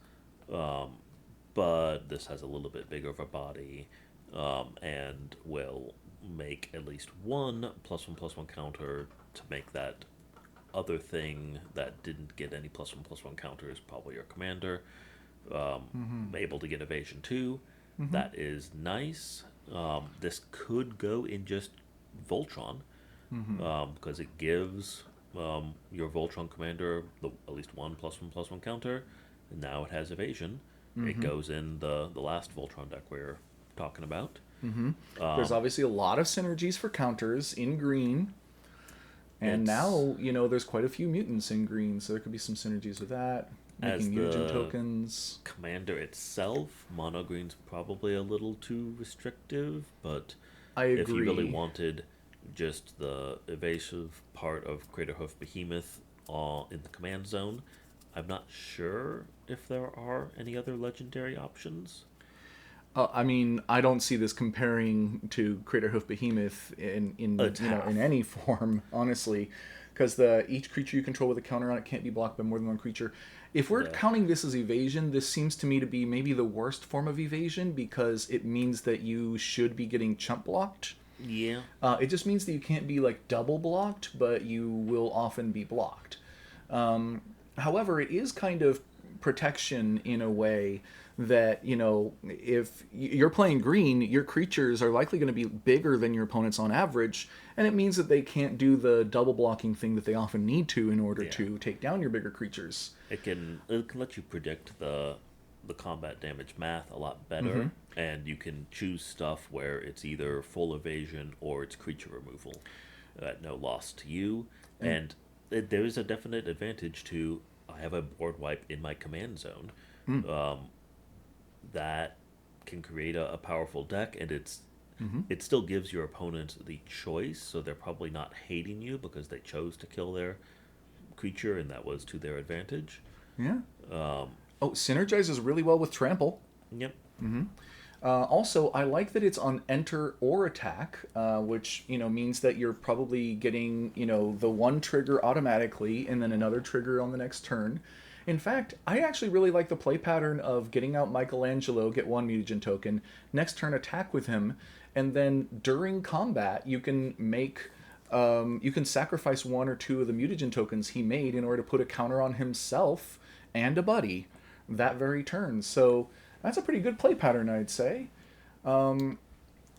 but this has a little bit bigger of a body, and will make at least one +1/+1 counter to make that other thing that didn't get any +1/+1 counters, probably your commander, able to get evasion too. That is nice. This could go in just Voltron, because it gives your Voltron commander at least one +1/+1 counter, and now it has evasion. It goes in the last Voltron deck we're talking about. There's obviously a lot of synergies for counters in green. And now, there's quite a few mutants in green, so there could be some synergies with that. As Making mutagen the tokens. commander itself, mono green's probably a little too restrictive, but I if you really agree. wanted just the evasive part of Craterhoof Behemoth in the command zone, I'm not sure if there are any other legendary options. I mean, I don't see this comparing to Craterhoof Behemoth It's half. in any form, honestly, because each creature you control with a counter on it can't be blocked by more than one creature. If we're Yeah. counting this as evasion, this seems to me to be maybe the worst form of evasion because it means that you should be getting chump blocked. Yeah. It just means that you can't be like double blocked, but you will often be blocked. However, it is kind of protection in a way that, if you're playing green, your creatures are likely going to be bigger than your opponents on average, and it means that they can't do the double blocking thing that they often need to in order Yeah. to take down your bigger creatures. It can let you predict the combat damage math a lot better, and you can choose stuff where it's either full evasion or it's creature removal at no loss to you. And there is a definite advantage to I have a board wipe in my command zone. That can create a powerful deck, and it still gives your opponent the choice, so they're probably not hating you because they chose to kill their creature and that was to their advantage. Yeah. Oh, synergizes really well with trample. Yep. Also, I like that it's on enter or attack, which means that you're probably getting the one trigger automatically and then another trigger on the next turn. In fact, I actually really like the play pattern of getting out Michelangelo, get one mutagen token, next turn attack with him, and then during combat you can you can sacrifice one or two of the mutagen tokens he made in order to put a counter on himself and a buddy that very turn. So that's a pretty good play pattern, I'd say.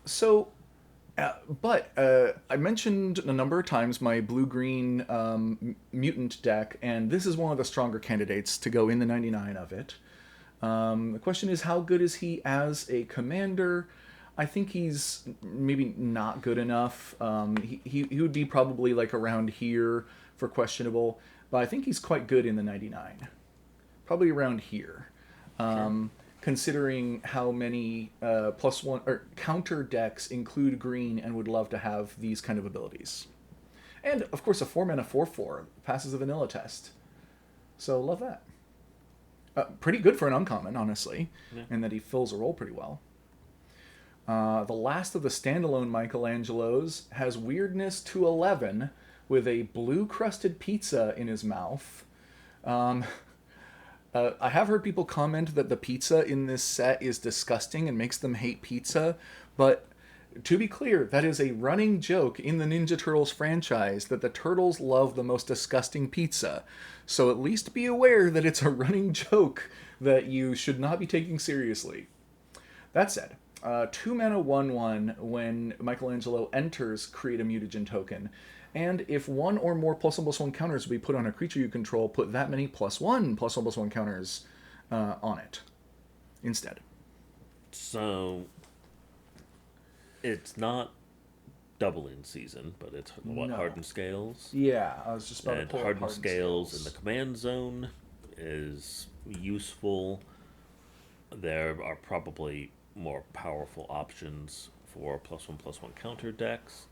So, but I mentioned a number of times my blue-green mutant deck, and this is one of the stronger candidates to go in the 99 of it. The question is, how good is he as a commander? I think he's maybe not good enough. He would be probably like around here for questionable, but I think he's quite good in the 99. Probably around here. Sure. Considering how many +1 or counter decks include green and would love to have these kind of abilities. And of course, a 4-mana 4/4 passes the vanilla test. So love that. Pretty good for an uncommon, honestly, Yeah. and that he fills a role pretty well. The last of the standalone Michelangelos has weirdness to 11 with a blue crusted pizza in his mouth. I have heard people comment that the pizza in this set is disgusting and makes them hate pizza, but to be clear, that is a running joke in the Ninja Turtles franchise that the Turtles love the most disgusting pizza. So at least be aware that it's a running joke that you should not be taking seriously. That said, 2-mana 1/1 when Michelangelo enters, create a mutagen token. And if one or more +1/+1 counters will be put on a creature you control, put that many +1/+1 counters on it instead. So It's not doubling season, but it's what, No. hardened scales? Yeah, I was just about to And pull up hardened hardened scales in the scales. command zone is useful. There are probably more powerful options for +1/+1 counter decks,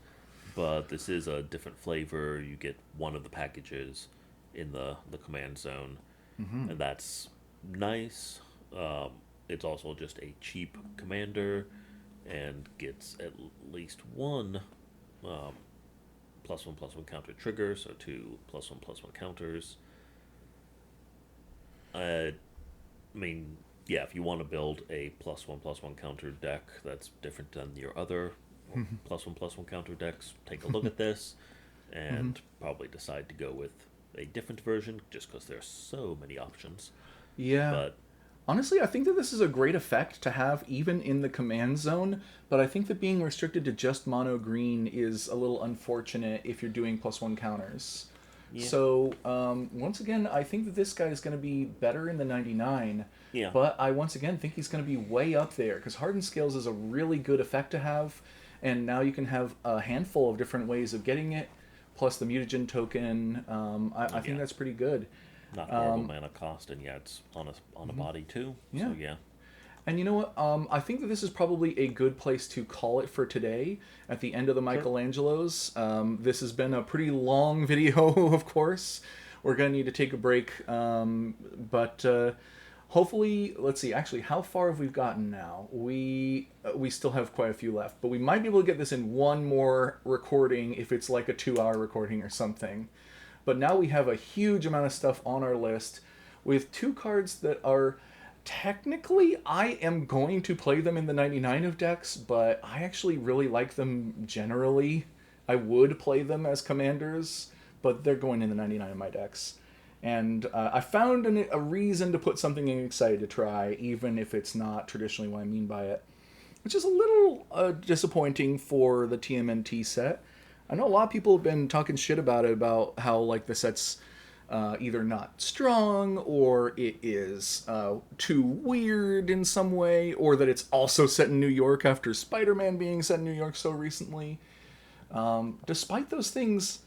but this is a different flavor. You get one of the packages in the command zone, Mm-hmm. and that's nice. Um, it's also just a cheap commander and gets at least one um, +1/+1 counter trigger, so two +1/+1 counters. I mean, yeah, if you want to build a +1/+1 counter deck that's different than your other +1/+1 counter decks, take a look at this Mm-hmm. and probably decide to go with a different version just because there's so many options. Yeah. But Honestly, I think that this is a great effect to have even in the command zone, but I think that being restricted to just mono green is a little unfortunate if you're doing +1 counters. yeah, So, once again, I think that this guy is going to be better in the 99, yeah, but I once again think he's going to be way up there because Hardened Scales is a really good effect to have, and now you can have a handful of different ways of getting it, plus the mutagen token. I think yeah. that's pretty good. Not horrible mana cost, and yeah, it's on a body too. So Yeah. yeah, And you know what? I think that this is probably a good place to call it for today at the end of the sure. Michelangelos. This has been a pretty long video, of course. We're going to need to take a break. But hopefully, let's see. Actually, how far have we gotten now? We still have quite a few left, but we might be able to get this in one more recording if it's like a 2 hour recording or something. But now we have a huge amount of stuff on our list with two cards that are technically I am going to play them in the 99 of decks, but I actually really like them generally. I would play them as commanders, but they're going in the 99 of my decks. And I found a reason to put something in excited to try, even if it's not traditionally what I mean by it, which is a little disappointing for the TMNT set. I know a lot of people have been talking shit about it, about how like the set's either not strong or it is too weird in some way, or that it's also set in New York after Spider-Man being set in New York so recently. Despite those things,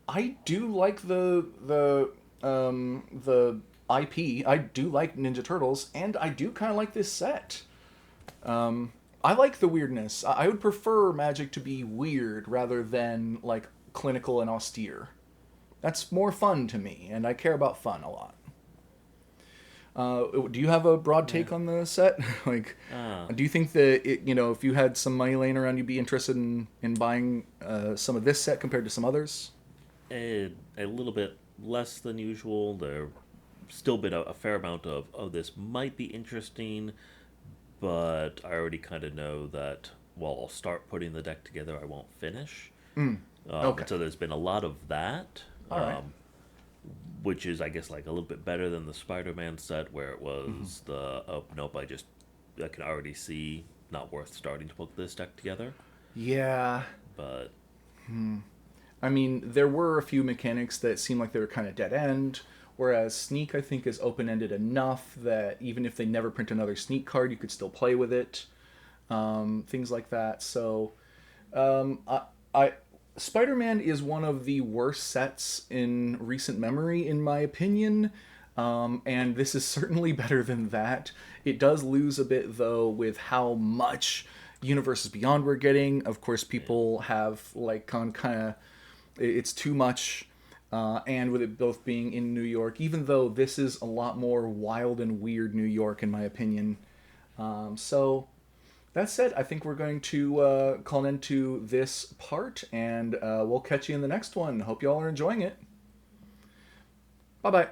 I do like the IP. I do like Ninja Turtles, and I do kind of like this set. I like the weirdness. I would prefer Magic to be weird rather than like clinical and austere. That's more fun to me, and I care about fun a lot. Do you have a broad Yeah. take on the set? Like, Ah, do you think that if you had some money laying around, you'd be interested in buying some of this set compared to some others? a little bit less than usual. There still been a fair amount of, oh, this might be interesting, but I already kind of know that while I'll start putting the deck together, I won't finish. Mm. Okay. So there's been a lot of that, All right. which is, I guess, like a little bit better than the Spider-Man set, where it was oh nope, I can already see not worth starting to put this deck together. Yeah. But I mean, there were a few mechanics that seemed like they were kind of dead end, whereas Sneak, I think, is open ended enough that even if they never print another Sneak card, you could still play with it. Things like that. So, I Spider-Man is one of the worst sets in recent memory, in my opinion. And this is certainly better than that. It does lose a bit, though, with how much Universes Beyond we're getting. Of course, yeah, people have, like, kind of. It's too much. And with it both being in New York, even though this is a lot more wild and weird New York, in my opinion. So, that said, I think we're going to call an end to this part, and we'll catch you in the next one. Hope you all are enjoying it. Bye bye.